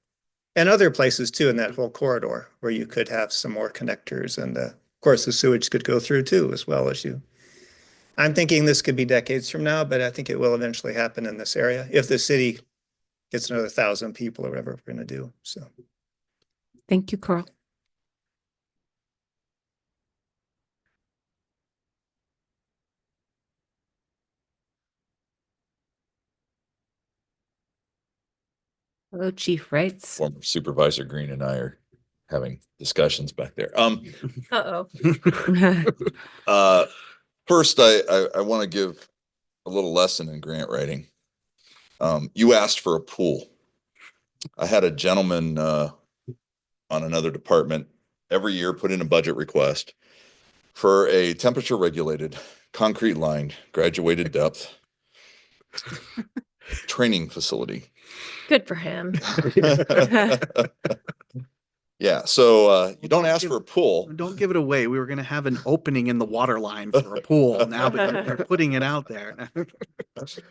And other places too in that whole corridor where you could have some more connectors. And of course, the sewage could go through too, as well as you. I'm thinking this could be decades from now, but I think it will eventually happen in this area if the city gets another 1,000 people or whatever we're going to do. So, thank you, Carl. Hello, Chief Wrights. Former Supervisor Green and I are having discussions back there. Uh-oh. First, I want to give a little lesson in grant writing. You asked for a pool. I had a gentleman on another department every year put in a budget request for a temperature regulated, concrete lined, graduated depth training facility. Good for him. Yeah, so you don't ask for a pool. Don't give it away. We were going to have an opening in the water line for a pool. Now that they're putting it out there. This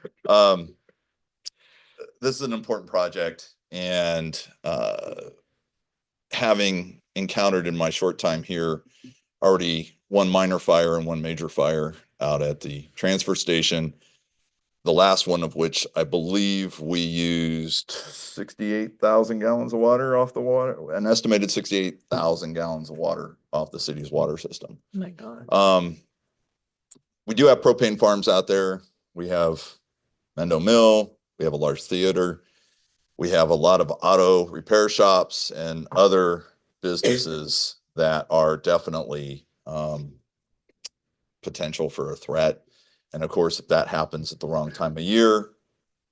is an important project, and having encountered in my short time here already one minor fire and one major fire out at the transfer station, the last one of which I believe we used 68,000 gallons of water off the water, an estimated 68,000 gallons of water off the city's water system. Oh my God. We do have propane farms out there. We have Mendo Mill. We have a large theater. We have a lot of auto repair shops and other businesses that are definitely potential for a threat. And of course, if that happens at the wrong time of year,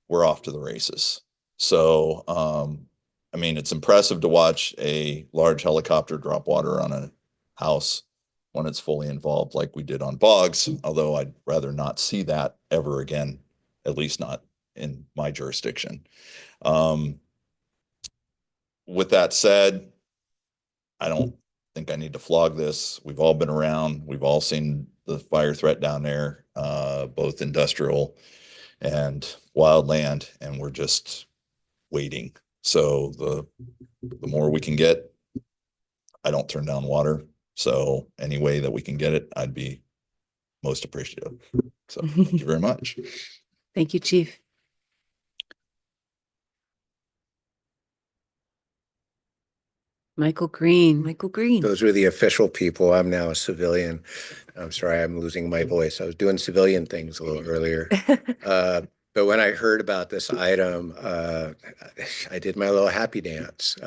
we're off to the races. So, I mean, it's impressive to watch a large helicopter drop water on a house when it's fully involved, like we did on Boggs, although I'd rather not see that ever again, at least not in my jurisdiction. With that said, I don't think I need to flog this. We've all been around. We've all seen the fire threat down there, both industrial and wildland, and we're just waiting. So the more we can get, I don't turn down water. So any way that we can get it, I'd be most appreciative. So thank you very much. Thank you, Chief. Michael Green. Michael Green. Those were the official people. I'm now a civilian. I'm sorry, I'm losing my voice. I was doing civilian things a little earlier. But when I heard about this item, I did my little happy dance.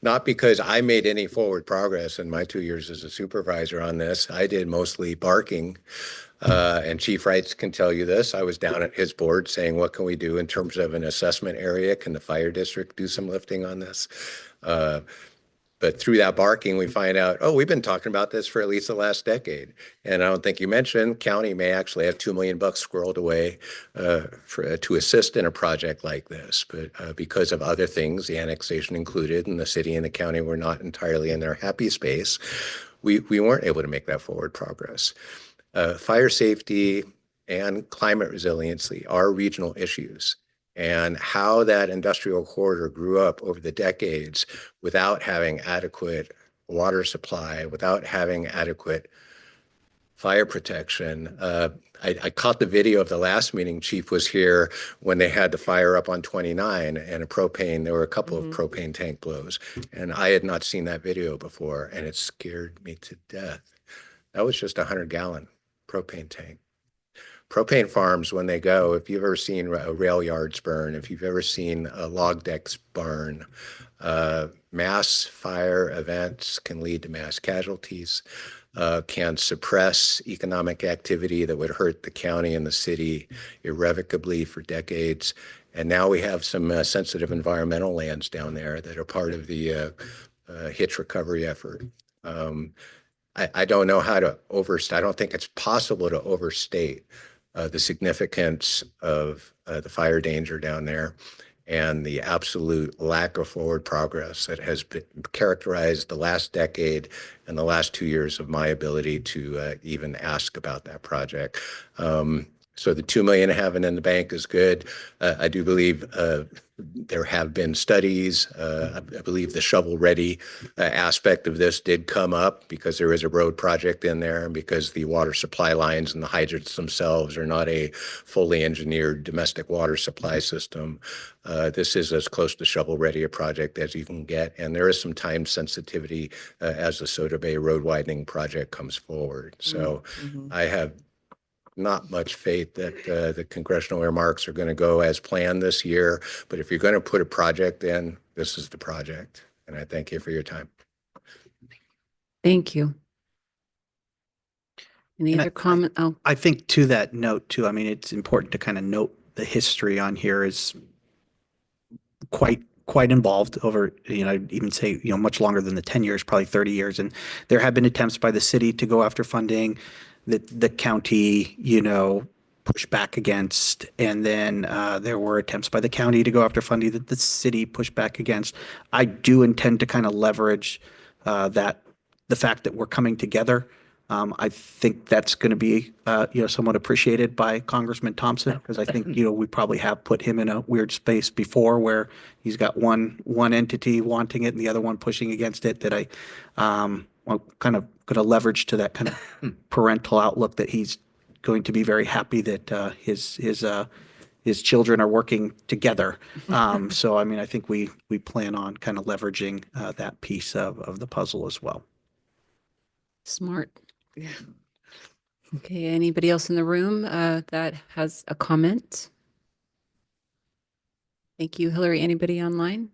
Not because I made any forward progress in my 2 years as a supervisor on this. I did mostly barking. And Chief Wrights can tell you this. I was down at his board saying, what can we do in terms of an assessment area? Can the fire district do some lifting on this? But through that barking, we find out, oh, we've been talking about this for at least the last decade. And I don't think you mentioned, county may actually have $2 million squirreled away to assist in a project like this. But because of other things, the annexation included, and the city and the county were not entirely in their happy space, we weren't able to make that forward progress. Fire safety and climate resiliency are regional issues. And how that industrial corridor grew up over the decades without having adequate water supply, without having adequate fire protection. I caught the video of the last meeting. Chief was here when they had the fire up on 29 and there were a couple of propane tank blows. And I had not seen that video before, and it scared me to death. That was just a 100-gallon propane tank. Propane farms, when they go, if you've ever seen rail yards burn, if you've ever seen log decks burn, mass fire events can lead to mass casualties, can suppress economic activity that would hurt the county and the city irrevocably for decades. And now we have some sensitive environmental lands down there that are part of the hitch recovery effort. I don't know how to overstate. I don't think it's possible to overstate the significance of the fire danger down there and the absolute lack of forward progress that has been characterized the last decade and the last 2 years of my ability to even ask about that project. So the $2 million having in the bank is good. I do believe there have been studies. I believe the shovel-ready aspect of this did come up because there is a road project in there and because the water supply lines and the hydrants themselves are not a fully engineered domestic water supply system. This is as close to shovel-ready a project as you can get, and there is some time sensitivity as the Soda Bay Road widening project comes forward. So I have not much faith that the congressional earmarks are going to go as planned this year. But if you're going to put a project in, this is the project. And I thank you for your time. Thank you. Any other comment? Oh, I think to that note too, I mean, it's important to kind of note the history on here is quite involved over, I'd even say, much longer than the 10 years, probably 30 years. And there have been attempts by the city to go after funding that the county, pushed back against. And then there were attempts by the county to go after funding that the city pushed back against. I do intend to kind of leverage the fact that we're coming together. I think that's going to be, somewhat appreciated by Congressman Thompson, because I think, we probably have put him in a weird space before where he's got one entity wanting it and the other one pushing against it, that I'm kind of going to leverage to that kind of parental outlook that he's going to be very happy that his children are working together. So, I mean, I think we plan on kind of leveraging that piece of the puzzle as well. smart. Yeah. Okay, anybody else in the room that has a comment? Thank you, Hillary. Anybody online?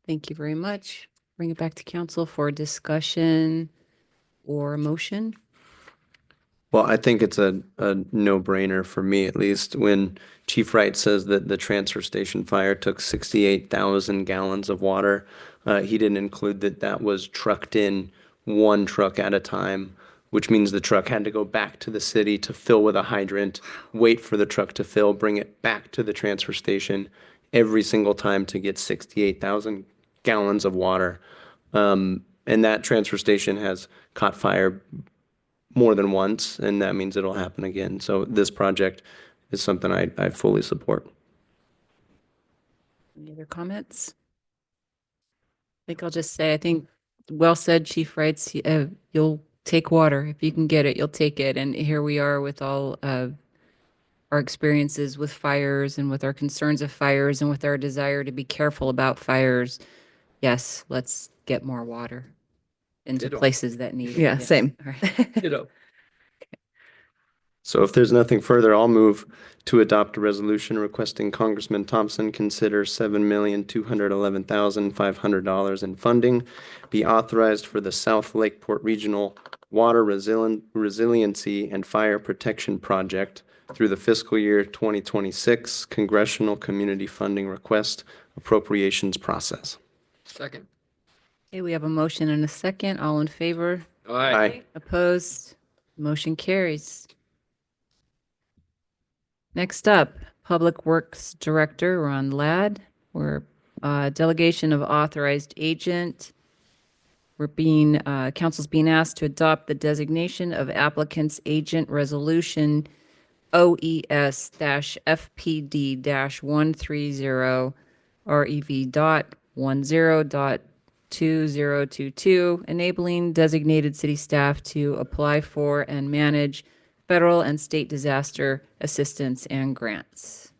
Thank you very much. Bring it back to council for discussion or a motion. Well, I think it's a no-brainer for me, at least, when Chief Wright says that the transfer station fire took 68,000 gallons of water. He didn't include that was trucked in one truck at a time. which means the truck had to go back to the city to fill with a hydrant, wait for the truck to fill, bring it back to the transfer station every single time to get 68,000 gallons of water. And that transfer station has caught fire more than once, and that means it'll happen again. So this project is something I fully support. Any other comments? I think I'll just say, I think, well said, Chief Wrights. You'll take water. If you can get it, you'll take it. And here we are with all of our experiences with fires and with our concerns of fires and with our desire to be careful about fires. Yes, let's get more water into Ditto. places that need it. Yeah, Yes. same. All right. So if there's nothing further, I'll move to adopt a resolution requesting Congressman Thompson consider $7,211,500 in funding be authorized for the South Lakeport Regional Water Resiliency and Fire Protection Project through the fiscal year 2026 Congressional Community Funding Request appropriations process. Second. Okay, we have a motion and a second. All in favor? Aye. Opposed? Motion carries. Next up, Public Works Director Ron Ladd. We're delegation of authorized agent. Council's being asked to adopt the designation of applicant's agent resolution OES-FPD-130 REV.10.2022, enabling designated city staff to apply for and manage federal and state disaster assistance and grants.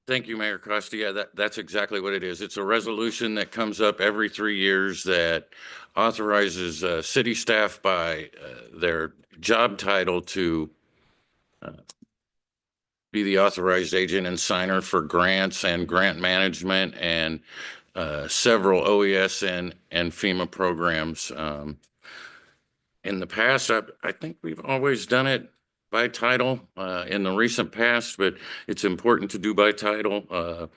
Thank you, Mayor Costa. Yeah, that's exactly what it is. It's a resolution that comes up every 3 years that authorizes city staff by their job title to be the authorized agent and signer for grants and grant management and several OES and FEMA programs. In the past, I think we've always done it by title in the recent past, but it's important to do by title.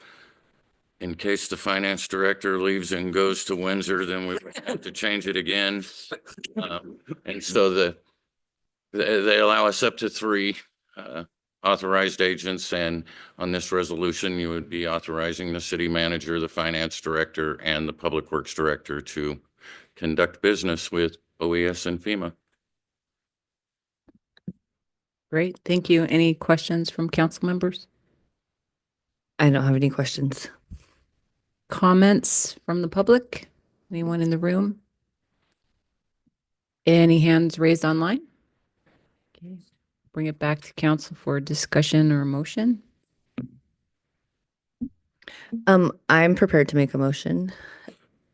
In case the finance director leaves and goes to Windsor, then we have to change it again. And so they allow us up to 3 authorized agents, and on this resolution, you would be authorizing the city manager, the finance director, and the public works director to conduct business with OES and FEMA. Great, thank you. Any questions from council members? I don't have any questions. Comments from the public? Anyone in the room? Any hands raised online? Okay. Bring it back to council for discussion or motion. I'm prepared to make a motion.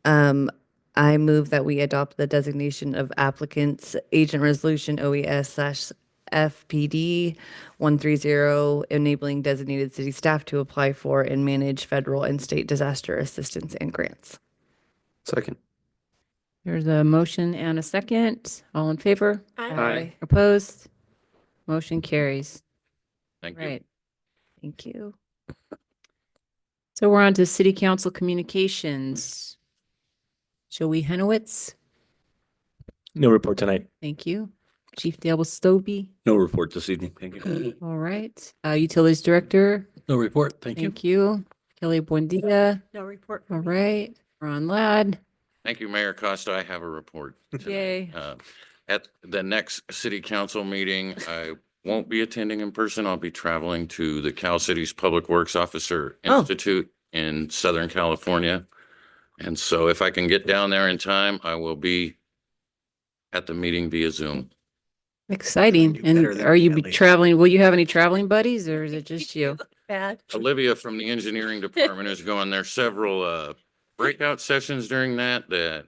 I move that we adopt the designation of applicants agent resolution OES/FPD 130, enabling designated city staff to apply for and manage federal and state disaster assistance and grants. Second. There's a motion and a second. All in favor? Aye. Opposed? Motion carries. Thank you. Right. Thank you. So we're on to city council communications. Joey Henowitz, No report tonight. thank you. Chief Dale Stobie, No report this evening. Thank you. all right. Utilities Director, No report. Thank you. thank you. Kelly Buendia, No report. all right. Ron Ladd, Thank you, Mayor Costa. I have a report. yay. At the next city council meeting, I won't be attending in person. I'll be traveling to the Cal Cities Public Works Officer Institute in Southern California. And so if I can get down there in time, I will be at the meeting via Zoom. Exciting. Do better And than are me, you at be least. traveling, will you have any traveling buddies or is it just you? Bad. Olivia from the engineering department is going. There's several breakout sessions during that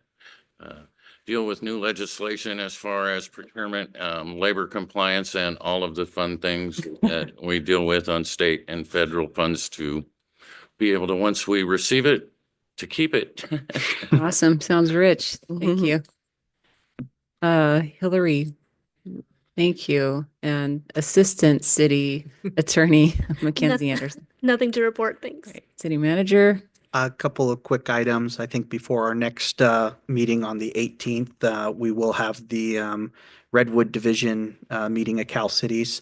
deal with new legislation as far as procurement, labor compliance, and all of the fun things that we deal with on state and federal funds to be able to, once we receive it, to keep it. Awesome. Sounds rich. Thank you. Hillary, thank you. And Assistant City Attorney Mackenzie Anderson. Nothing to report, thanks. Great. City Manager, A couple of quick items. I think before our next meeting on the 18th, we will have the Redwood Division meeting at Cal Cities,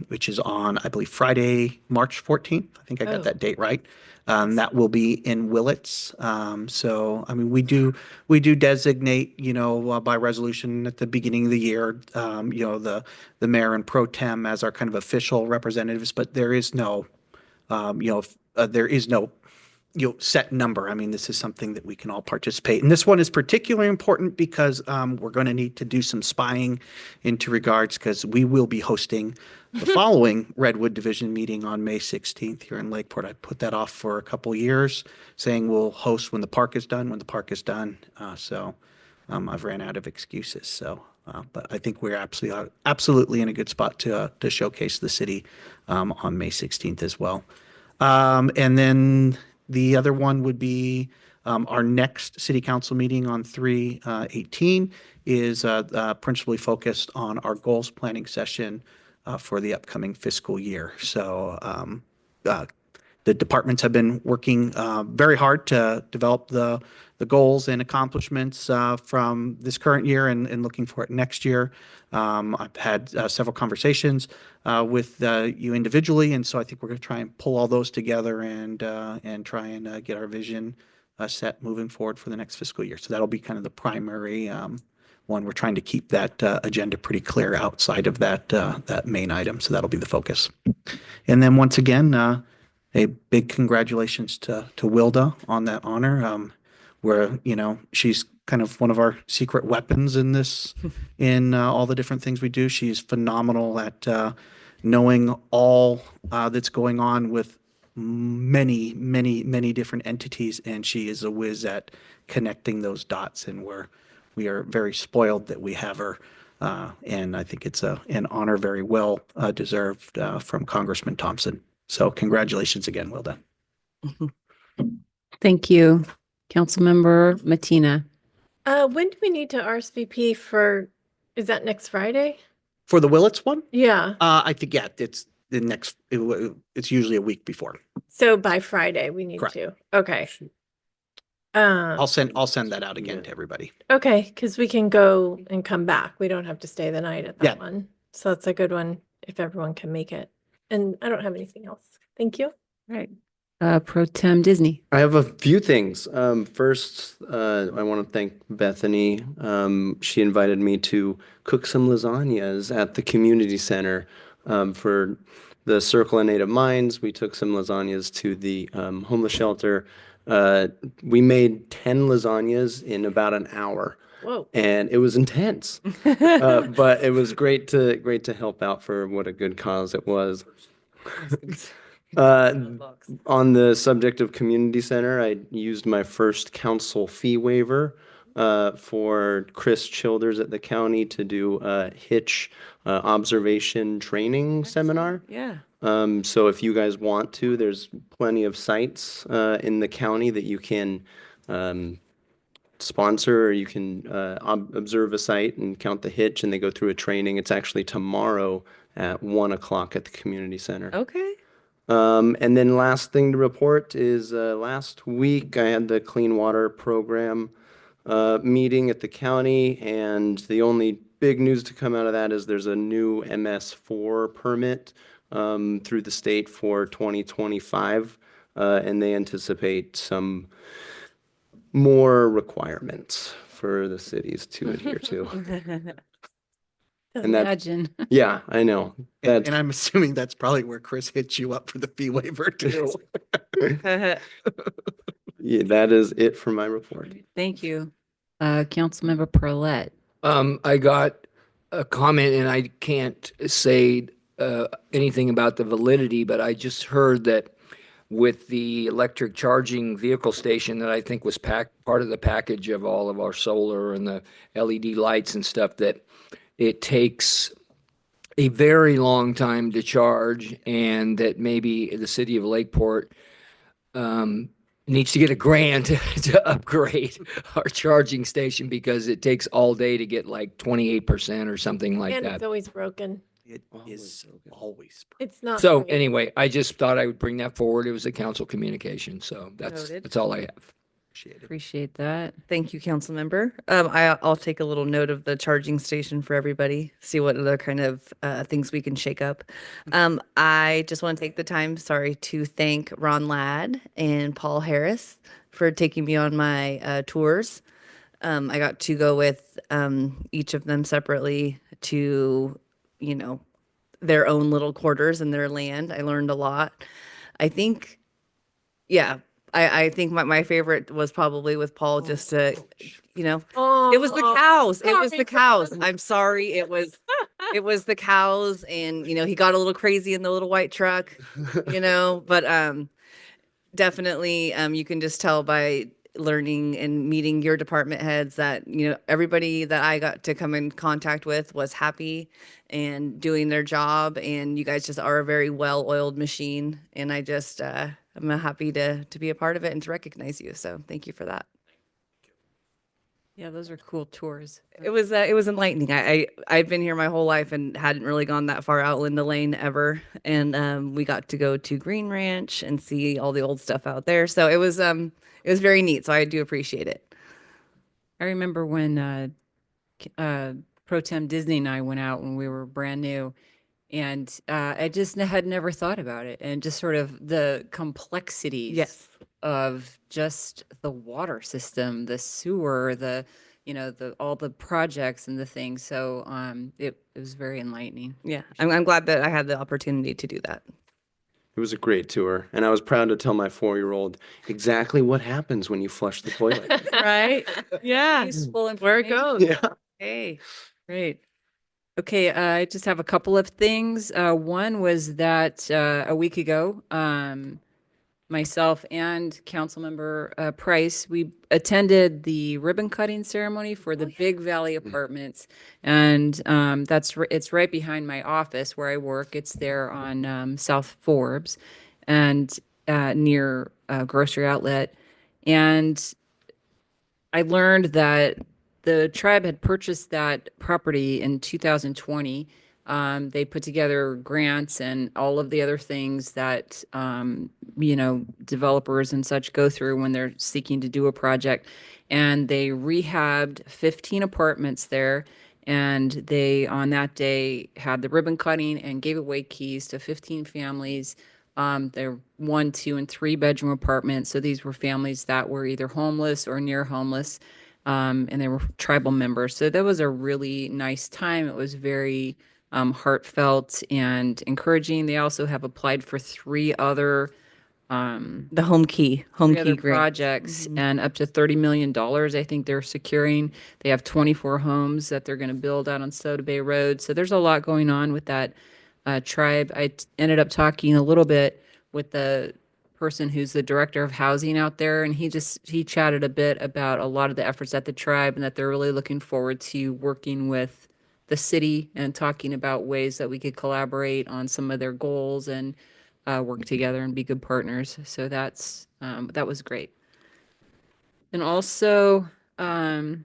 which is on, I believe, Friday, March 14th. I think I got Oh. that date right. That will be in Willits. So, I mean, we do designate, by resolution at the beginning of the year, the mayor and pro tem as our kind of official representatives, but there is no, there is no set number. I mean, this is something that we can all participate. And this one is particularly important because we're going to need to do some spying into regards because we will be hosting the following Redwood Division meeting on May 16th here in Lakeport. I put that off for a couple years, saying we'll host when the park is done, So I've ran out of excuses. So, but I think we're absolutely in a good spot to showcase the city on May 16th as well. And then the other one would be our next city council meeting on 3/18 is principally focused on our goals planning session for the upcoming fiscal year. So the departments have been working very hard to develop the goals and accomplishments from this current year and looking for it next year. I've had several conversations with you individually, and so I think we're going to try and pull all those together and try and get our vision set moving forward for the next fiscal year. So that'll be kind of the primary one. We're trying to keep that agenda pretty clear outside of that main item. So that'll be the focus. And then once again, a big congratulations to Wilda on that honor. Where, she's kind of one of our secret weapons in this, in all the different things we do. She's phenomenal at knowing all that's going on with many, many, many different entities. And she is a whiz at connecting those dots. And we are very spoiled that we have her. And I think it's an honor very well deserved from Congressman Thompson. So congratulations again, Wilda. Thank you. Councilmember Matina. When do we need to RSVP for, is that next Friday? For the Willits one? Yeah. I think, yeah, it's the next, it's usually a week before. So by Friday we need Correct. to. Okay. I'll send that out again to everybody. Okay, because we can go and come back. We don't have to stay the night at that one. So that's a good one if everyone can make it. And I don't have anything else. Thank you. Right. Pro Tem Disney. I have a few things. First, I want to thank Bethany. She invited me to cook some lasagnas at the community center for the Circle of Native Minds. We took some lasagnas to the homeless shelter. We made 10 lasagnas in about an hour. Whoa. And it was intense, but it was great to help out for what a good cause it was. On the subject of community center, I used my first council fee waiver for Chris Childers at the county to do a hitch observation training seminar. Yeah. So if you guys want to, there's plenty of sites in the county that you can sponsor, or you can observe a site and count the hitch, and they go through a training. It's actually tomorrow at 1:00 at the community center. Okay. And then last thing to report is last week I had the Clean Water Program meeting at the county, and the only big news to come out of that is there's a new MS4 permit through the state for 2025, and they anticipate some more requirements for the cities to adhere to. And that, Imagine. yeah, I know. And I'm assuming that's probably where Chris hits you up for the fee waiver too. Yeah, that is it for my report. Thank you. Councilmember Perlette. I got a comment, and I can't say anything about the validity, but I just heard that with the electric charging vehicle station that I think was part of the package of all of our solar and the LED lights and stuff, that it takes a very long time to charge, and that maybe the city of Lakeport needs to get a grant to upgrade our charging station because it takes all day to get like 28% or something like And that. it's always broken. It is always. It's not. So free. anyway, I just thought I would bring that forward. It was a council communication, so Noted. that's all I have. Appreciate that. Thank you, council member. I'll take a little note of the charging station for everybody, see what other kind of things we can shake up. I just want to take the time, sorry, to thank Ron Ladd and Paul Harris for taking me on my tours. I got to go with each of them separately to, their own little quarters and their land. I learned a lot. I think, yeah, I think my favorite was probably with Paul, just to, Oh, it was the cows. It was sorry, the cows. I'm sorry. It was the cows, and he got a little crazy in the little white truck, but definitely you can just tell by learning and meeting your department heads that everybody that I got to come in contact with was happy and doing their job, and you guys just are a very well-oiled machine, and I just I'm happy to be a part of it and to recognize you, so thank you for that. Yeah, those are cool tours. It was enlightening. I'd been here my whole life and hadn't really gone that far out Linda Lane ever, and we got to go to Green Ranch and see all the old stuff out there. So it was very neat. So I do appreciate it. I remember when Pro Tem Disney and I went out when we were brand new, and I just had never thought about it, and just sort of the complexities Yes. of just the water system, the sewer, the all the projects and the things. So it was very enlightening. Yeah, I'm glad that I had the opportunity to do that. It was a great tour, and I was proud to tell my 4-year-old exactly what happens when you flush the toilet. Right? Yeah. Useful Where it goes. Yeah. Hey, great. Okay, I just have a couple of things. One was that a week ago, myself and Councilmember Price, we attended the ribbon cutting ceremony for the Big Valley Apartments, and it's right behind my office where I work. It's there on South Forbes, and near Grocery Outlet, and I learned that the tribe had purchased that property in 2020. They put together grants and all of the other things that, developers and such go through when they're seeking to do a project. And they rehabbed 15 apartments there. And they, on that day, had the ribbon cutting and gave away keys to 15 families. They're 1, 2, and 3 bedroom apartments. So these were families that were either homeless or near homeless, and they were tribal members. So that was a really nice time. It was very heartfelt and encouraging. They also have applied for 3 other The home key grant. projects and up to $30 million. I think they're securing. They have 24 homes that they're going to build out on Soda Bay Road. So there's a lot going on with that tribe. I ended up talking a little bit with the person who's the director of housing out there, and he chatted a bit about a lot of the efforts at the tribe, and that they're really looking forward to working with the city and talking about ways that we could collaborate on some of their goals and work together and be good partners. So that was great. And also, I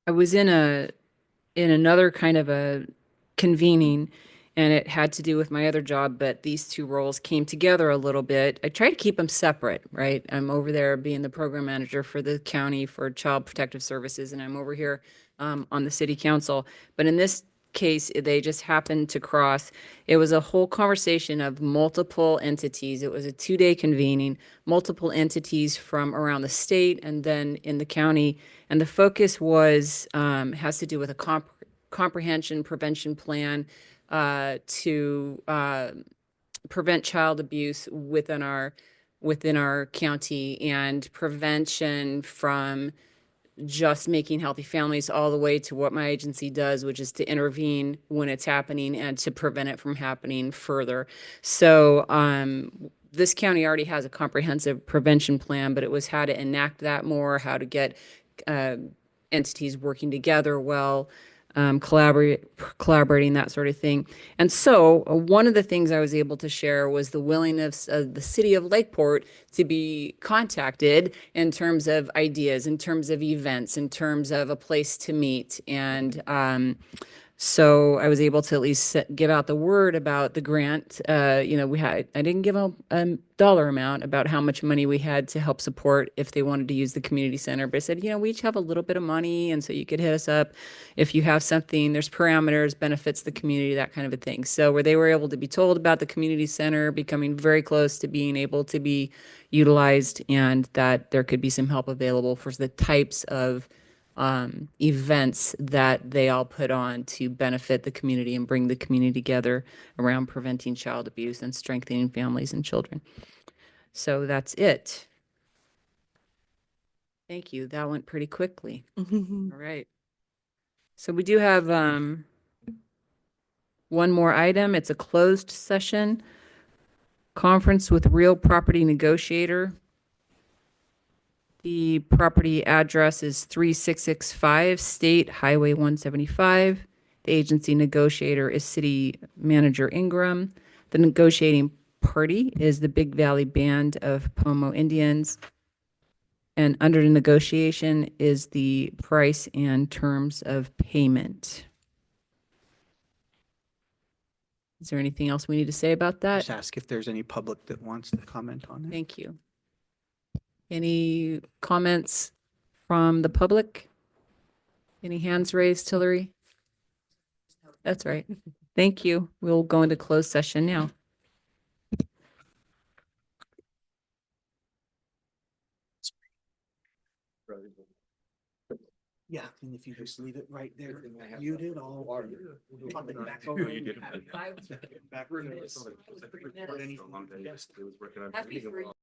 was in another kind of a convening, and it had to do with my other job, but these 2 roles came together a little bit. I try to keep them separate, right? I'm over there being the program manager for the county for Child Protective Services, and I'm over here on the city council. But in this case, they just happened to cross. It was a whole conversation of multiple entities. It was a 2-day convening, multiple entities from around the state and then in the county. And the focus was, has to do with a comprehension prevention plan to prevent child abuse within our county, and prevention from just making healthy families all the way to what my agency does, which is to intervene when it's happening and to prevent it from happening further. So this county already has a comprehensive prevention plan, but it was how to enact that more, how to get entities working together well, collaborating, that sort of thing. And so one of the things I was able to share was the willingness of the city of Lakeport to be contacted in terms of ideas, in terms of events, in terms of a place to meet. And So I was able to at least give out the word about the grant. I didn't give a dollar amount about how much money we had to help support if they wanted to use the community center. But I said, we each have a little bit of money. And so you could hit us up if you have something, there's parameters, benefits the community, that kind of a thing. So where they were able to be told about the community center becoming very close to being able to be utilized, and that there could be some help available for the types of events that they all put on to benefit the community and bring the community together around preventing child abuse and strengthening families and children. So that's it. Thank you. That went pretty quickly. All right. So we do have one more item. It's a closed session. Conference with real property negotiator. The property address is 3665 State Highway 175. The agency negotiator is City Manager Ingram. The negotiating party is the Big Valley Band of Pomo Indians. And under the negotiation is the price and terms of payment. Is there anything else we need to say about that? Just ask if there's any public that wants to comment on it. Thank you. Any comments from the public? Any hands raised, Hillary? That's right. Thank you. We'll go into closed session now. Yeah, and if you just leave it right there, muted, I'll pop it back over. You did. Back. Happy for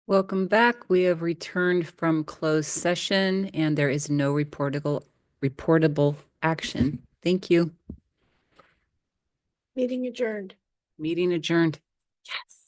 Welcome back. We have returned from closed session and there is no reportable action. Thank you. Meeting adjourned. Meeting adjourned. Yes.